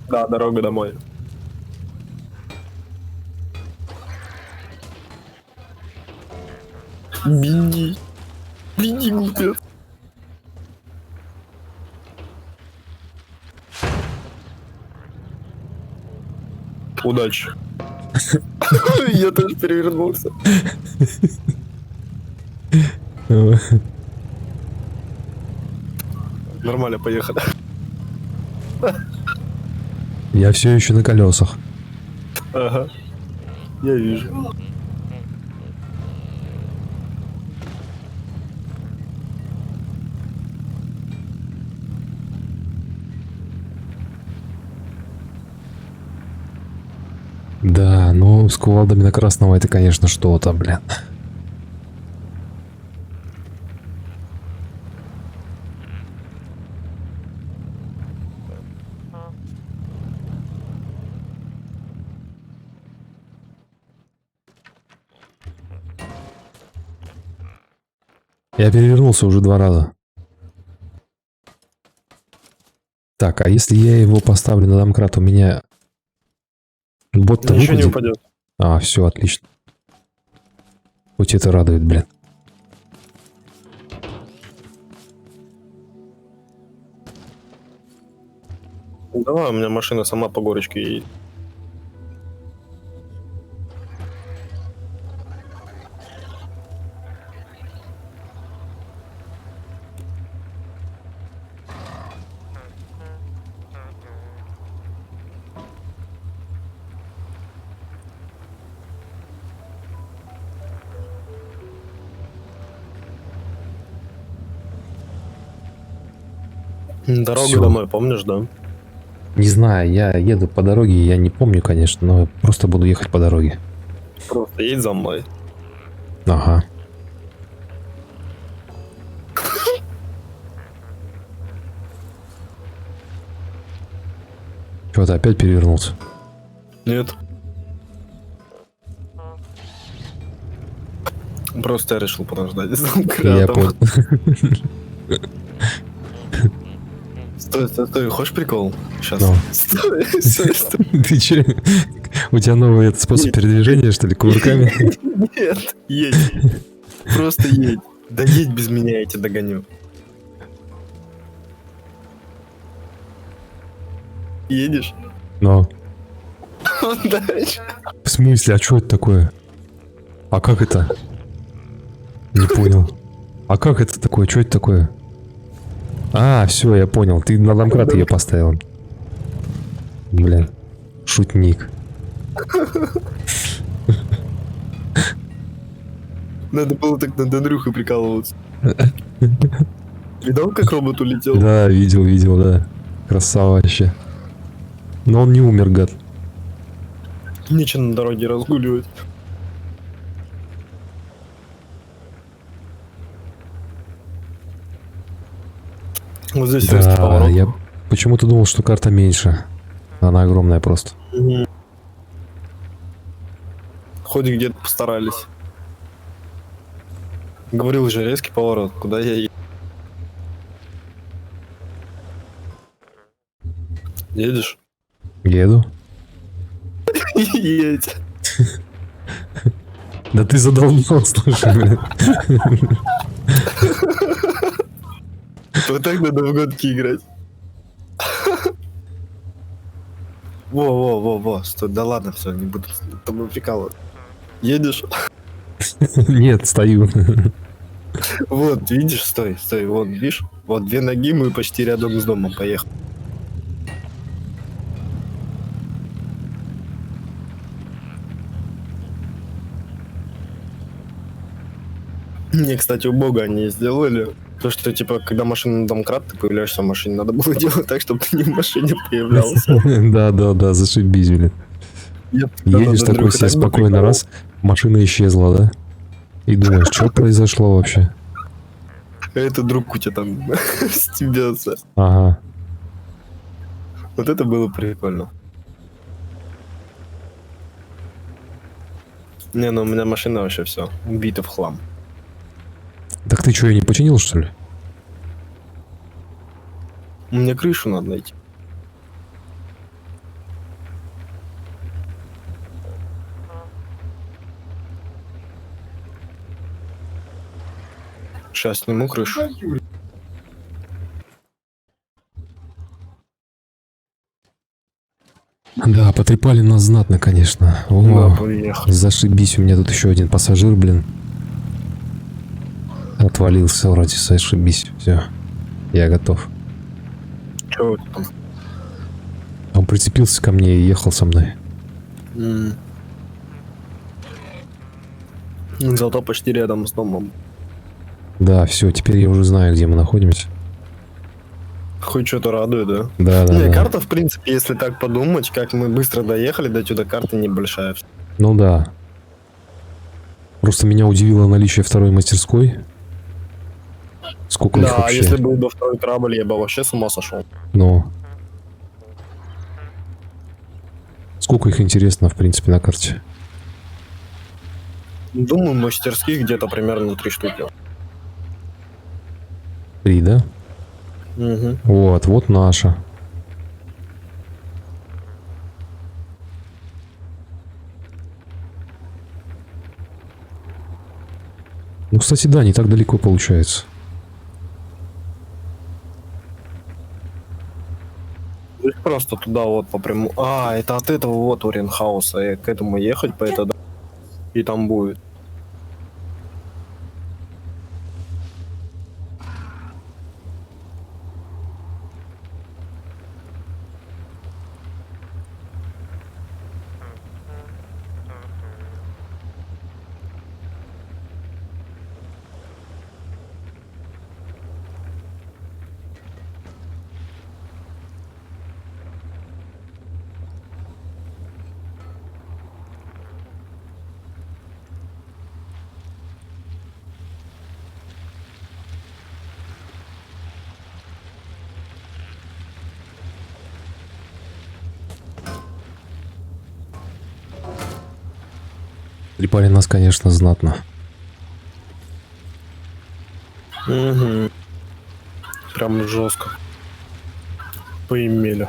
Speaker 2: Да, дорога домой. Беги. Беги, глупец. Удачи. Я тоже перевернулся. Нормально, поехали.
Speaker 1: Я все еще на колесах.
Speaker 2: Ага. Я вижу.
Speaker 1: Да, ну с кувалдами на красного это, конечно, что-то, блин. Я перевернулся уже 2 раза. Так, а если я его поставлю на домкрат, у меня бот-то
Speaker 2: Ничего не
Speaker 1: выпадет?
Speaker 2: упадет.
Speaker 1: А, все, отлично. Хоть это радует, блин.
Speaker 2: Давай, у меня машина сама по горочке едет. Дорога
Speaker 1: Всё.
Speaker 2: домой, помнишь, да?
Speaker 1: Не знаю, я еду по дороге, я не помню, конечно, но просто буду ехать по дороге.
Speaker 2: Просто едь за мной.
Speaker 1: Ага. Чего, ты опять перевернулся?
Speaker 2: Нет. Просто я решил подождать за
Speaker 1: Я
Speaker 2: домкратом.
Speaker 1: понял.
Speaker 2: Стой, стой, стой, хочешь прикол? Сейчас.
Speaker 1: Ну.
Speaker 2: Стой, стой, стой.
Speaker 1: Ты че? У тебя новый этот способ
Speaker 2: Нет.
Speaker 1: передвижения, что ли, кувырками?
Speaker 2: Нет, едь. Просто едь. Да едь без меня, я тебя догоню. Едешь?
Speaker 1: Но.
Speaker 2: Удачи.
Speaker 1: В смысле, а что это такое? А как это? Не понял. А как это такое? Что это такое? А, все, я понял. Ты на домкрат ее поставил. Блин. Шутник.
Speaker 2: Надо было так над Андрюхой прикалываться. Видал, как робот улетел?
Speaker 1: Да, видел, да. Красава вообще. Но он не умер, гад.
Speaker 2: Нечего на дороге разгуливать. Вот здесь есть
Speaker 1: Да,
Speaker 2: поворот.
Speaker 1: я почему-то думал, что карта меньше. Она огромная просто.
Speaker 2: Мгм. Хоть где-то постарались. Говорил же, резкий поворот. Куда я еду? Едешь?
Speaker 1: Еду.
Speaker 2: Едь.
Speaker 1: Да ты задолбал, слушай, блин.
Speaker 2: Вот так надо в гонки играть. Во, стой, да ладно, все, не буду с тобой прикалываться. Едешь?
Speaker 1: Нет, стою.
Speaker 2: Вот, видишь, стой, вот, видишь? Вот 2 ноги, мы почти рядом с домом поехали. Мне, кстати, у бога они сделали. То, что, типа, когда машина на домкрат, ты появляешься в машине, надо было делать так, чтобы ты не в машине появлялся.
Speaker 1: Да, зашибись, блин.
Speaker 2: Нет, тогда
Speaker 1: Едешь
Speaker 2: надо,
Speaker 1: такой
Speaker 2: Андрюха,
Speaker 1: себе
Speaker 2: так бы
Speaker 1: спокойно,
Speaker 2: прикол.
Speaker 1: раз, машина исчезла, да? И думаешь, что произошло вообще?
Speaker 2: А это друг у тебя там стебется.
Speaker 1: Ага.
Speaker 2: Вот это было прикольно. Не, ну у меня машина вообще все убита в хлам.
Speaker 1: Так ты что, ее не починил, что ли?
Speaker 2: Мне крышу надо найти. Сейчас сниму крышу.
Speaker 1: Да, потрепали нас знатно, конечно.
Speaker 2: Да,
Speaker 1: О,
Speaker 2: поехали.
Speaker 1: зашибись, у меня тут еще один пассажир, блин. Отвалился вроде, зашибись. Все, я готов.
Speaker 2: Че у тебя там?
Speaker 1: Он прицепился ко мне и ехал со мной.
Speaker 2: Зато почти рядом с домом.
Speaker 1: Да, все, теперь я уже знаю, где мы находимся.
Speaker 2: Хоть что-то радует, да?
Speaker 1: Да,
Speaker 2: Не,
Speaker 1: да.
Speaker 2: карта, в принципе, если так подумать, как мы быстро доехали до сюда, карта небольшая.
Speaker 1: Ну да. Просто меня удивило наличие второй мастерской. Сколько их
Speaker 2: Да,
Speaker 1: вообще?
Speaker 2: если был бы второй корабль, я бы вообще с ума сошел.
Speaker 1: Ну. Сколько их интересно, в принципе, на карте?
Speaker 2: Думаю, мастерских где-то примерно 3 штуки.
Speaker 1: 3, да?
Speaker 2: Угу.
Speaker 1: Вот наша. Ну, кстати, да, не так далеко получается.
Speaker 2: Просто туда вот по прямому. А, это от этого вот Оренхауса. И к этому ехать по это, да, и там будет.
Speaker 1: Трепали нас, конечно, знатно.
Speaker 2: Угу. Прям жестко. Поимели.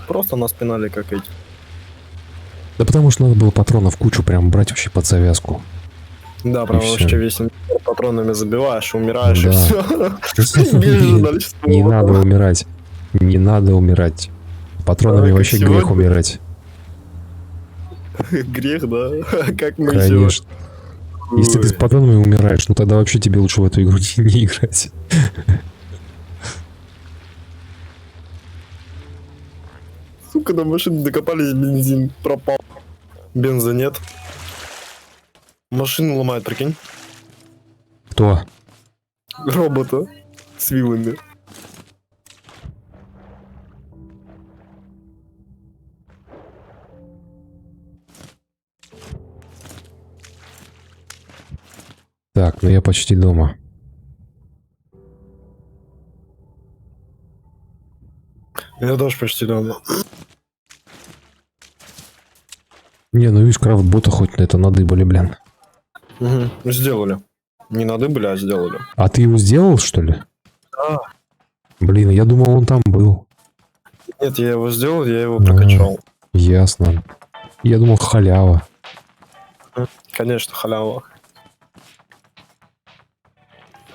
Speaker 2: Просто нас пинали как эти.
Speaker 1: Да потому что надо было патронов кучу прям брать вообще под завязку.
Speaker 2: Да, прям
Speaker 1: всё.
Speaker 2: вообще весь инвентарь патронами забиваешь, умираешь и
Speaker 1: Да.
Speaker 2: все. Бежишь дальше.
Speaker 1: Не надо умирать. Не надо умирать. Патронами
Speaker 2: Так,
Speaker 1: вообще
Speaker 2: сегодня-
Speaker 1: грех умирать.
Speaker 2: Грех, да? Как мы
Speaker 1: Конечно.
Speaker 2: сегодня-
Speaker 1: Если ты с
Speaker 2: Ой.
Speaker 1: патронами умираешь, ну тогда вообще тебе лучше в эту игру не играть.
Speaker 2: Сука, на машине докопались, бензин пропал. Бенза нет. Машину ломают, прикинь.
Speaker 1: Кто?
Speaker 2: Робота с вилами.
Speaker 1: Так, ну я почти дома.
Speaker 2: Я тоже почти дома.
Speaker 1: Не, ну видишь, крафт-бота хоть на это надыбали, блин.
Speaker 2: Угу. Сделали. Не надыбали, а сделали.
Speaker 1: А ты его сделал, что ли?
Speaker 2: Да.
Speaker 1: Блин, я думал, он там был.
Speaker 2: Нет, я его сделал, я его прокачал.
Speaker 1: Ясно. Я думал, халява.
Speaker 2: Конечно, халява.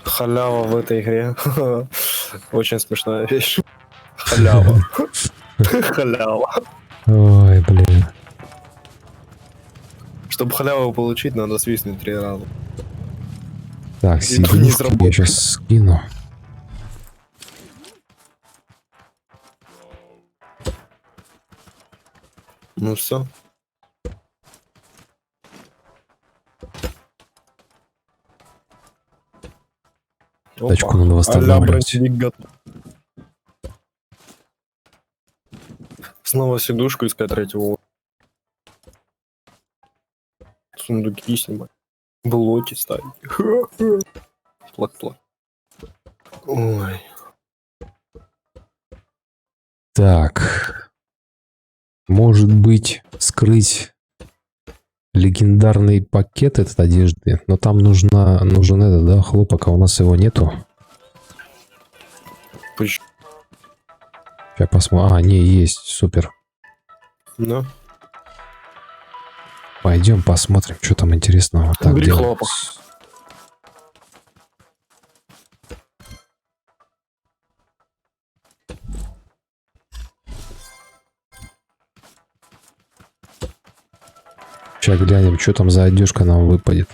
Speaker 2: Халява в этой игре. Очень смешная вещь. Халява. Халява.
Speaker 1: Ой, блин.
Speaker 2: Чтобы халяву получить, надо свистнуть 3 раза.
Speaker 1: Так,
Speaker 2: И то
Speaker 1: сидушки
Speaker 2: не
Speaker 1: я
Speaker 2: сработает.
Speaker 1: сейчас скину.
Speaker 2: Ну все.
Speaker 1: Тачку надо восстанавливать.
Speaker 2: Снова сидушку искать третьего уровня. Сундуки снимать. Блоки ставить. Плак-плак. Ой.
Speaker 1: Так. Может быть, скрыть легендарный пакет этот одежды. Но там нужен этот, да, хлопок, а у нас его нету.
Speaker 2: Почему?
Speaker 1: Сейчас посмотрим. А, не, есть, супер.
Speaker 2: Да.
Speaker 1: Пойдем посмотрим, что там интересного. Так,
Speaker 2: Бери
Speaker 1: делать.
Speaker 2: хлопок.
Speaker 1: Сейчас глянем, что там за одежка нам выпадет.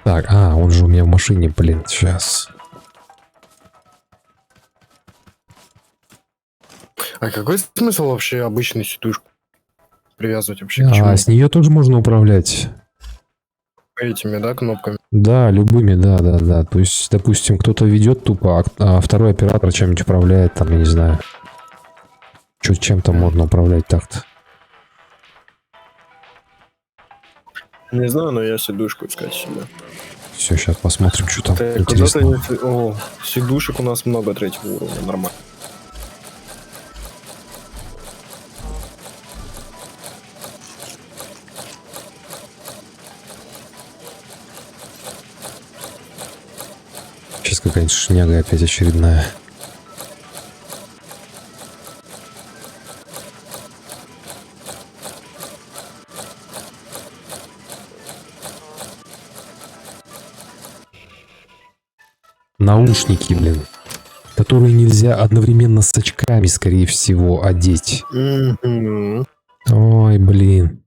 Speaker 1: Так, он же у меня в машине, блин, сейчас.
Speaker 2: А какой смысл вообще обычную сидушку привязывать вообще к чему?
Speaker 1: А, с нее тоже можно управлять.
Speaker 2: Этими, да, кнопками?
Speaker 1: Да, любыми, да. То есть, допустим, кто-то ведет тупо, а второй оператор чем-нибудь управляет, там, я не знаю. Чем-то можно управлять так-то.
Speaker 2: Не знаю, но я сидушку искать себе.
Speaker 1: Все, сейчас посмотрим, что там
Speaker 2: Ты
Speaker 1: интересно.
Speaker 2: куда-то... О, сидушек у нас много третьего уровня, нормально.
Speaker 1: Сейчас какая-нибудь шняга опять очередная. Наушники, блин. Которые нельзя одновременно с очками, скорее всего, одеть.
Speaker 2: Мгм.
Speaker 1: Ой, блин.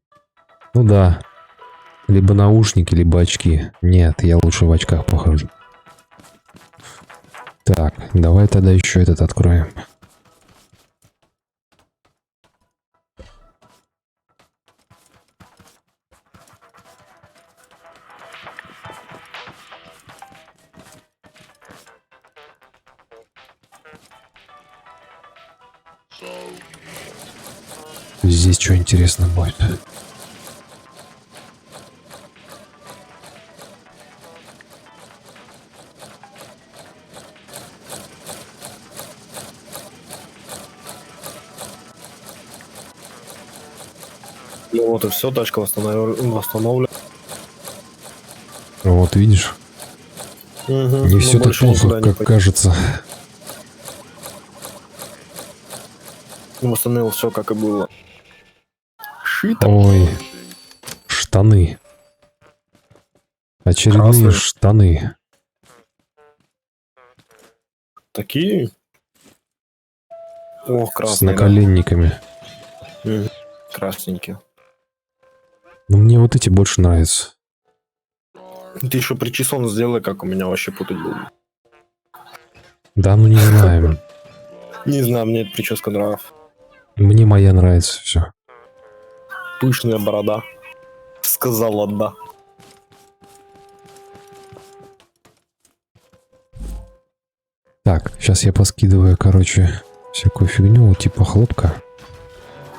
Speaker 1: Ну да. Либо наушники, либо очки. Нет, я лучше в очках похожу. Так, давай тогда еще этот откроем. Здесь что интересно будет?
Speaker 2: Ну вот и все, тачка восстановлена.
Speaker 1: Вот видишь, не все так плохо, как кажется.
Speaker 2: Восстановил все, как и было. Шито.
Speaker 1: Ой, штаны. Очередные
Speaker 2: Красные.
Speaker 1: штаны.
Speaker 2: Такие? Ох,
Speaker 1: С
Speaker 2: красные.
Speaker 1: наколенниками.
Speaker 2: Да. Мгм. Красненькие.
Speaker 1: Но мне вот эти больше нравятся.
Speaker 2: Ты еще причесон сделай, как у меня вообще путать буду.
Speaker 1: Да, ну не знаю.
Speaker 2: Не знаю, мне эта прическа нравится.
Speaker 1: Мне моя нравится, все.
Speaker 2: Пышная борода. Сказала да.
Speaker 1: Так, сейчас я поскидываю, короче, всякую фигню, типа хлопка.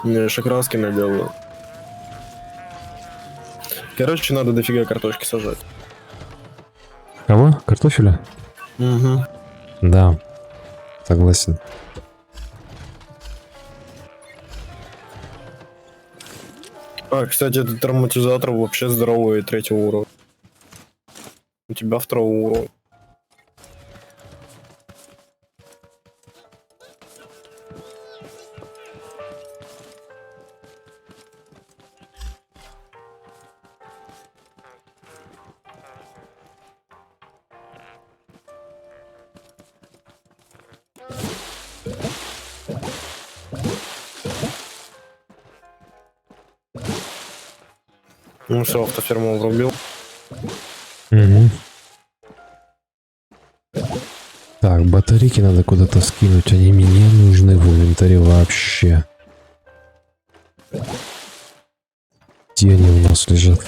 Speaker 2: Я еще краски наделаю. Короче, надо дофига картошки сажать.
Speaker 1: Кого? Картофеля?
Speaker 2: Угу.
Speaker 1: Да, согласен.
Speaker 2: Кстати, этот травматизатор вообще здоровый третьего уровня. У тебя второго уровня. Ну все, автоферму врубил.
Speaker 1: Мгм. Так, батарейки надо куда-то скинуть, они мне не нужны в инвентаре вообще. Где они у нас лежат?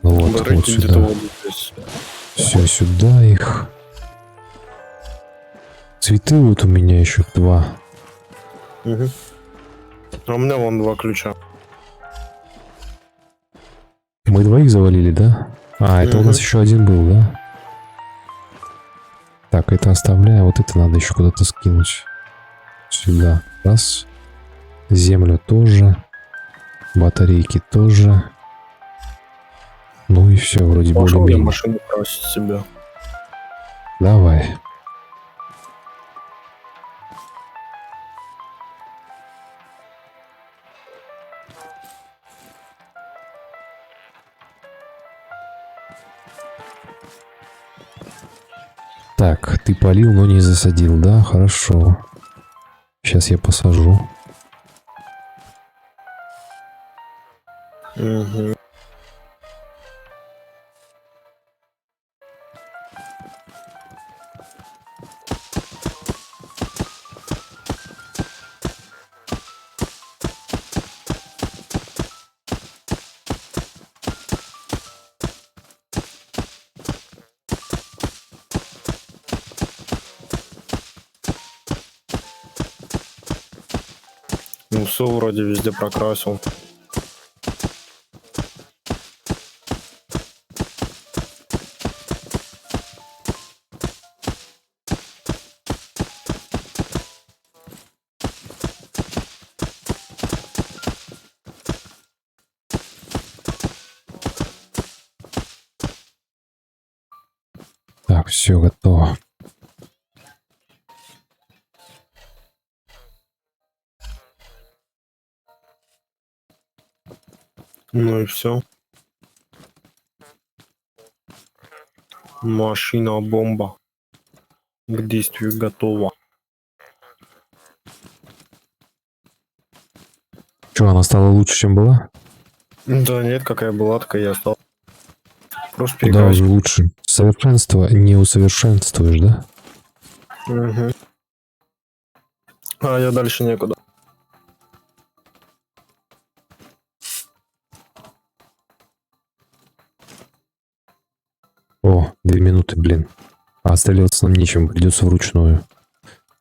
Speaker 1: Вот, вот
Speaker 2: Батарейки где-то
Speaker 1: сюда.
Speaker 2: вот здесь.
Speaker 1: Все сюда их. Цветы вот у меня еще 2.
Speaker 2: Мгм. А у меня вон 2 ключа.
Speaker 1: Мы 2 завалили, да? А, это у нас
Speaker 2: Мгм.
Speaker 1: еще 1 был, да? Так, это оставляю. Вот это надо еще куда-то скинуть. Сюда. Раз. Землю тоже. Батарейки тоже. Ну и все, вроде
Speaker 2: Пошел я
Speaker 1: более-менее.
Speaker 2: машину красить себе.
Speaker 1: Давай. Так, ты полил, но не засадил, да? Хорошо. Сейчас я посажу.
Speaker 2: Мгм. Ну все, вроде везде прокрасил.
Speaker 1: Так, все готово.
Speaker 2: Ну и все. Машина-бомба к действию готова.
Speaker 1: Что, она стала лучше, чем была?
Speaker 2: Да нет, какая была, такая я стал. Просто
Speaker 1: Куда
Speaker 2: перекрасил.
Speaker 1: лучше? Совершенство не усовершенствуешь, да?
Speaker 2: Мгм. А я дальше некуда.
Speaker 1: О, 2 минуты, блин. А отстреливаться нам нечем, придется вручную.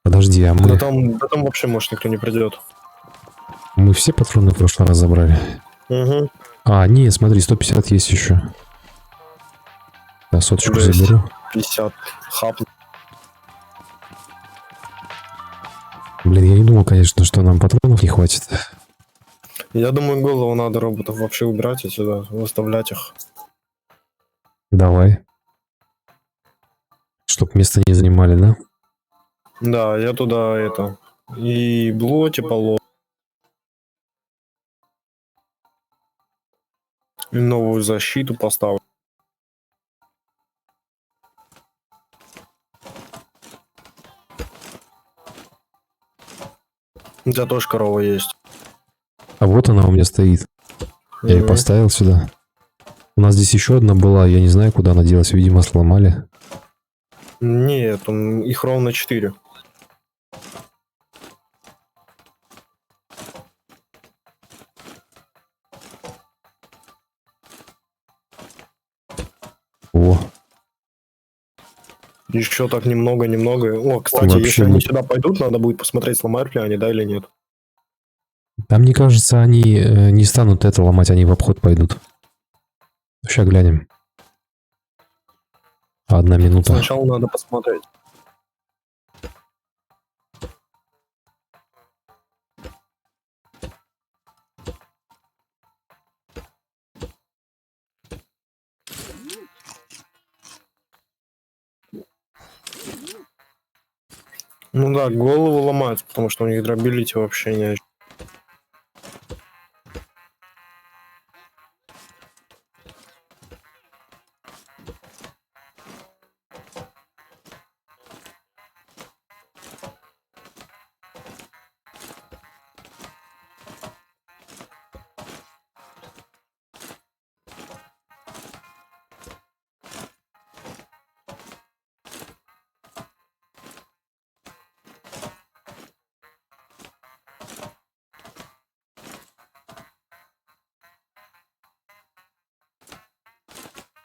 Speaker 1: Подожди, а
Speaker 2: Да там вообще, может, никто не придет.
Speaker 1: мы все патроны в прошлый раз забрали?
Speaker 2: Угу.
Speaker 1: А, не, смотри, 150 есть еще. Да, соточку
Speaker 2: 200.
Speaker 1: заберу.
Speaker 2: 50. Хап.
Speaker 1: Блин, я не думал, конечно, что нам патронов не хватит.
Speaker 2: Я думаю, голову надо роботов вообще убирать отсюда, выставлять их.
Speaker 1: Давай. Чтоб место не занимали, да?
Speaker 2: Да, я туда это. И блоти поло. И новую защиту поставлю. У тебя тоже корова есть.
Speaker 1: А вот она у меня стоит. Я ее
Speaker 2: Мгм.
Speaker 1: поставил сюда. У нас здесь еще одна была, я не знаю, куда она делась. Видимо, сломали.
Speaker 2: Нет, их ровно 4.
Speaker 1: О,
Speaker 2: Еще так немного. О, кстати,
Speaker 1: вообще
Speaker 2: если они
Speaker 1: нет.
Speaker 2: сюда пойдут, надо будет посмотреть, сломают ли они, да или нет.
Speaker 1: Там, мне кажется, они не станут это ломать, они в обход пойдут. Сейчас глянем. 1 минута.
Speaker 2: Сначала надо посмотреть. Ну да, голову ломаются, потому что у них дробилити вообще не...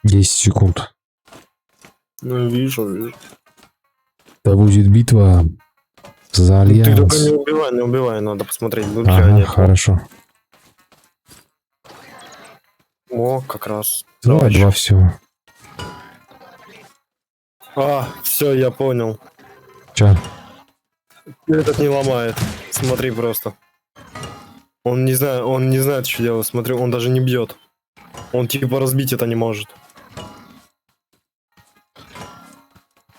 Speaker 1: Десять секунд.
Speaker 2: Ну, вижу.
Speaker 1: Да будет битва за
Speaker 2: Ну, ты только
Speaker 1: Альянс.
Speaker 2: не убивай, надо посмотреть, будут ли
Speaker 1: Ага,
Speaker 2: они.
Speaker 1: хорошо.
Speaker 2: О, как раз.
Speaker 1: Давай
Speaker 2: Давай
Speaker 1: два
Speaker 2: ещё.
Speaker 1: всего.
Speaker 2: Все, я понял.
Speaker 1: Чё?
Speaker 2: Этот не ломает. Смотри просто. Он не знает, что делать. Смотри, он даже не бьет. Он типа разбить это не может.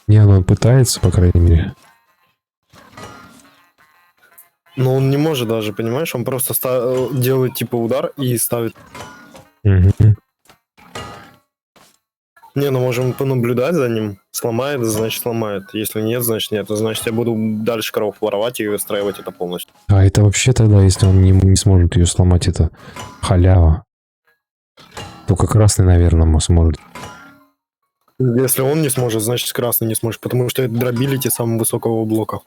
Speaker 1: Не, ну он пытается, по крайней мере.
Speaker 2: Но он не может даже, понимаешь? Он просто делает типа удар и ставит.
Speaker 1: Мгм.
Speaker 2: Не, ну можем понаблюдать за ним. Сломает, значит сломает. Если нет, значит нет. Значит я буду дальше коров воровать и выстраивать это полностью.
Speaker 1: А это вообще тогда, если он не сможет ее сломать, это халява. Только красный, наверное, сможет.
Speaker 2: Если он не сможет, значит красный не сможет. Потому что это дробилити самого высокого блока.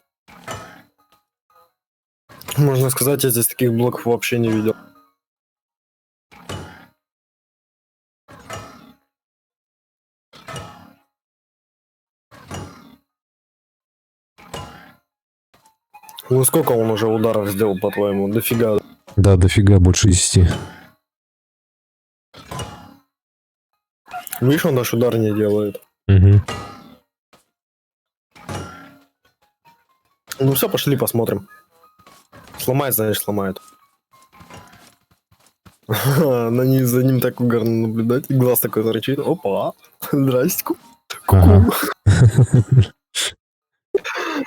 Speaker 2: Можно сказать, я здесь таких блоков вообще не видел. Ну сколько он уже ударов сделал, по-твоему? Дофига.
Speaker 1: Да, дофига, больше 10.
Speaker 2: Видишь, он даже удар не делает.
Speaker 1: Угу.
Speaker 2: Ну все, пошли посмотрим. Сломает, значит сломает. За ним так угарно наблюдать. И глаз такой торчит. Опа. Здрасте. Ку-ку.
Speaker 1: Ага.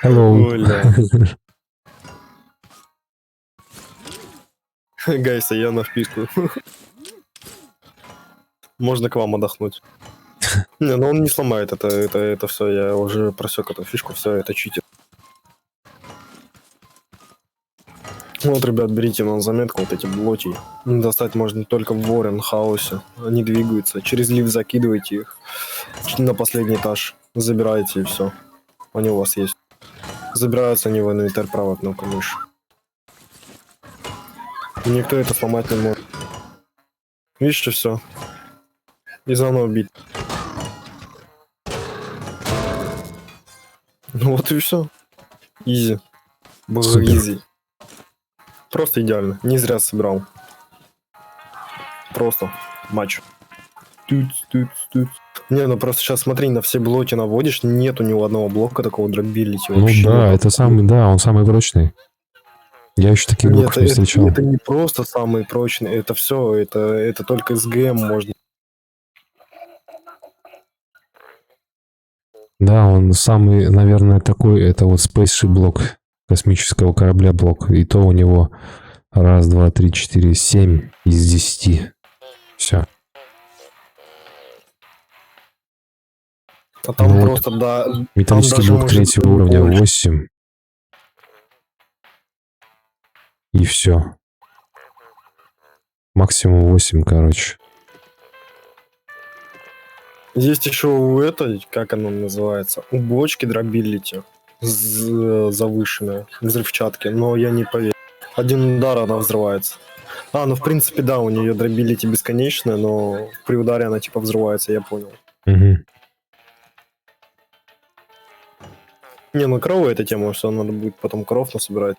Speaker 1: Hello.
Speaker 2: Оля. Гайса, я на вписку. Можно к вам отдохнуть. Не, ну он не сломает это все. Я уже просек эту фишку, все, это читер. Вот, ребят, берите на заметку вот эти блоки. Достать можно только в Ворен Хаосе. Они двигаются. Через лифт закидывайте их на последний этаж. Забирайте и все. Они у вас есть. Забираются они в инвентарь, правой кнопкой мыши. Никто это сломать не может. Видишь, все. И заново бить. Ну вот и все. Изи. Было
Speaker 1: Супер.
Speaker 2: изи. Просто идеально. Не зря собирал. Просто матч. Тут. Не, ну просто сейчас смотри, на все блоки наводишь, нет у него одного блока такого дробилити.
Speaker 1: Ну да, это самый, да, он самый прочный. Я еще таких
Speaker 2: Нет,
Speaker 1: блоков не встречал.
Speaker 2: это не просто самый прочный, это все, это только с ГМ можно.
Speaker 1: Да, он самый, наверное, такой, это вот Spaceship блок, космического корабля блок. И то у него 1, 2, 3, 4, 7 из 10. Все.
Speaker 2: А там
Speaker 1: Ну вот,
Speaker 2: просто, да...
Speaker 1: металлический
Speaker 2: там даже
Speaker 1: блок
Speaker 2: может
Speaker 1: третьего
Speaker 2: быть
Speaker 1: уровня
Speaker 2: больше.
Speaker 1: 8. И все. Максимум 8, короче.
Speaker 2: Есть еще у этой, как она называется, у бочки дробилити завышенная, взрывчатки, но я не поверю. Один удар она взрывается. Ну в принципе да, у нее дробилити бесконечная, но при ударе она типа взрывается, я понял.
Speaker 1: Угу.
Speaker 2: Не, ну коровы эта тема, все надо будет потом коров насобирать.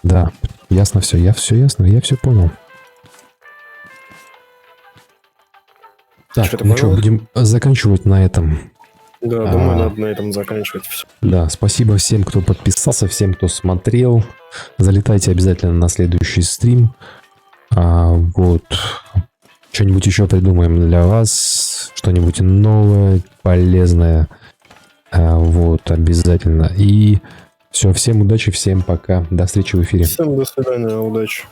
Speaker 1: Да, ясно все, я все ясно, я все понял. Так,
Speaker 2: Что ты
Speaker 1: ну что,
Speaker 2: понял?
Speaker 1: будем заканчивать на этом.
Speaker 2: Да, думаю, надо на этом заканчивать все.
Speaker 1: Да, спасибо всем, кто подписался, всем, кто смотрел. Залетайте обязательно на следующий стрим. Вот. что-нибудь еще придумаем для вас, что-нибудь новое, полезное. Вот, обязательно. И все, всем удачи, всем пока. До встречи в эфире.
Speaker 2: Всем до свидания, удачи.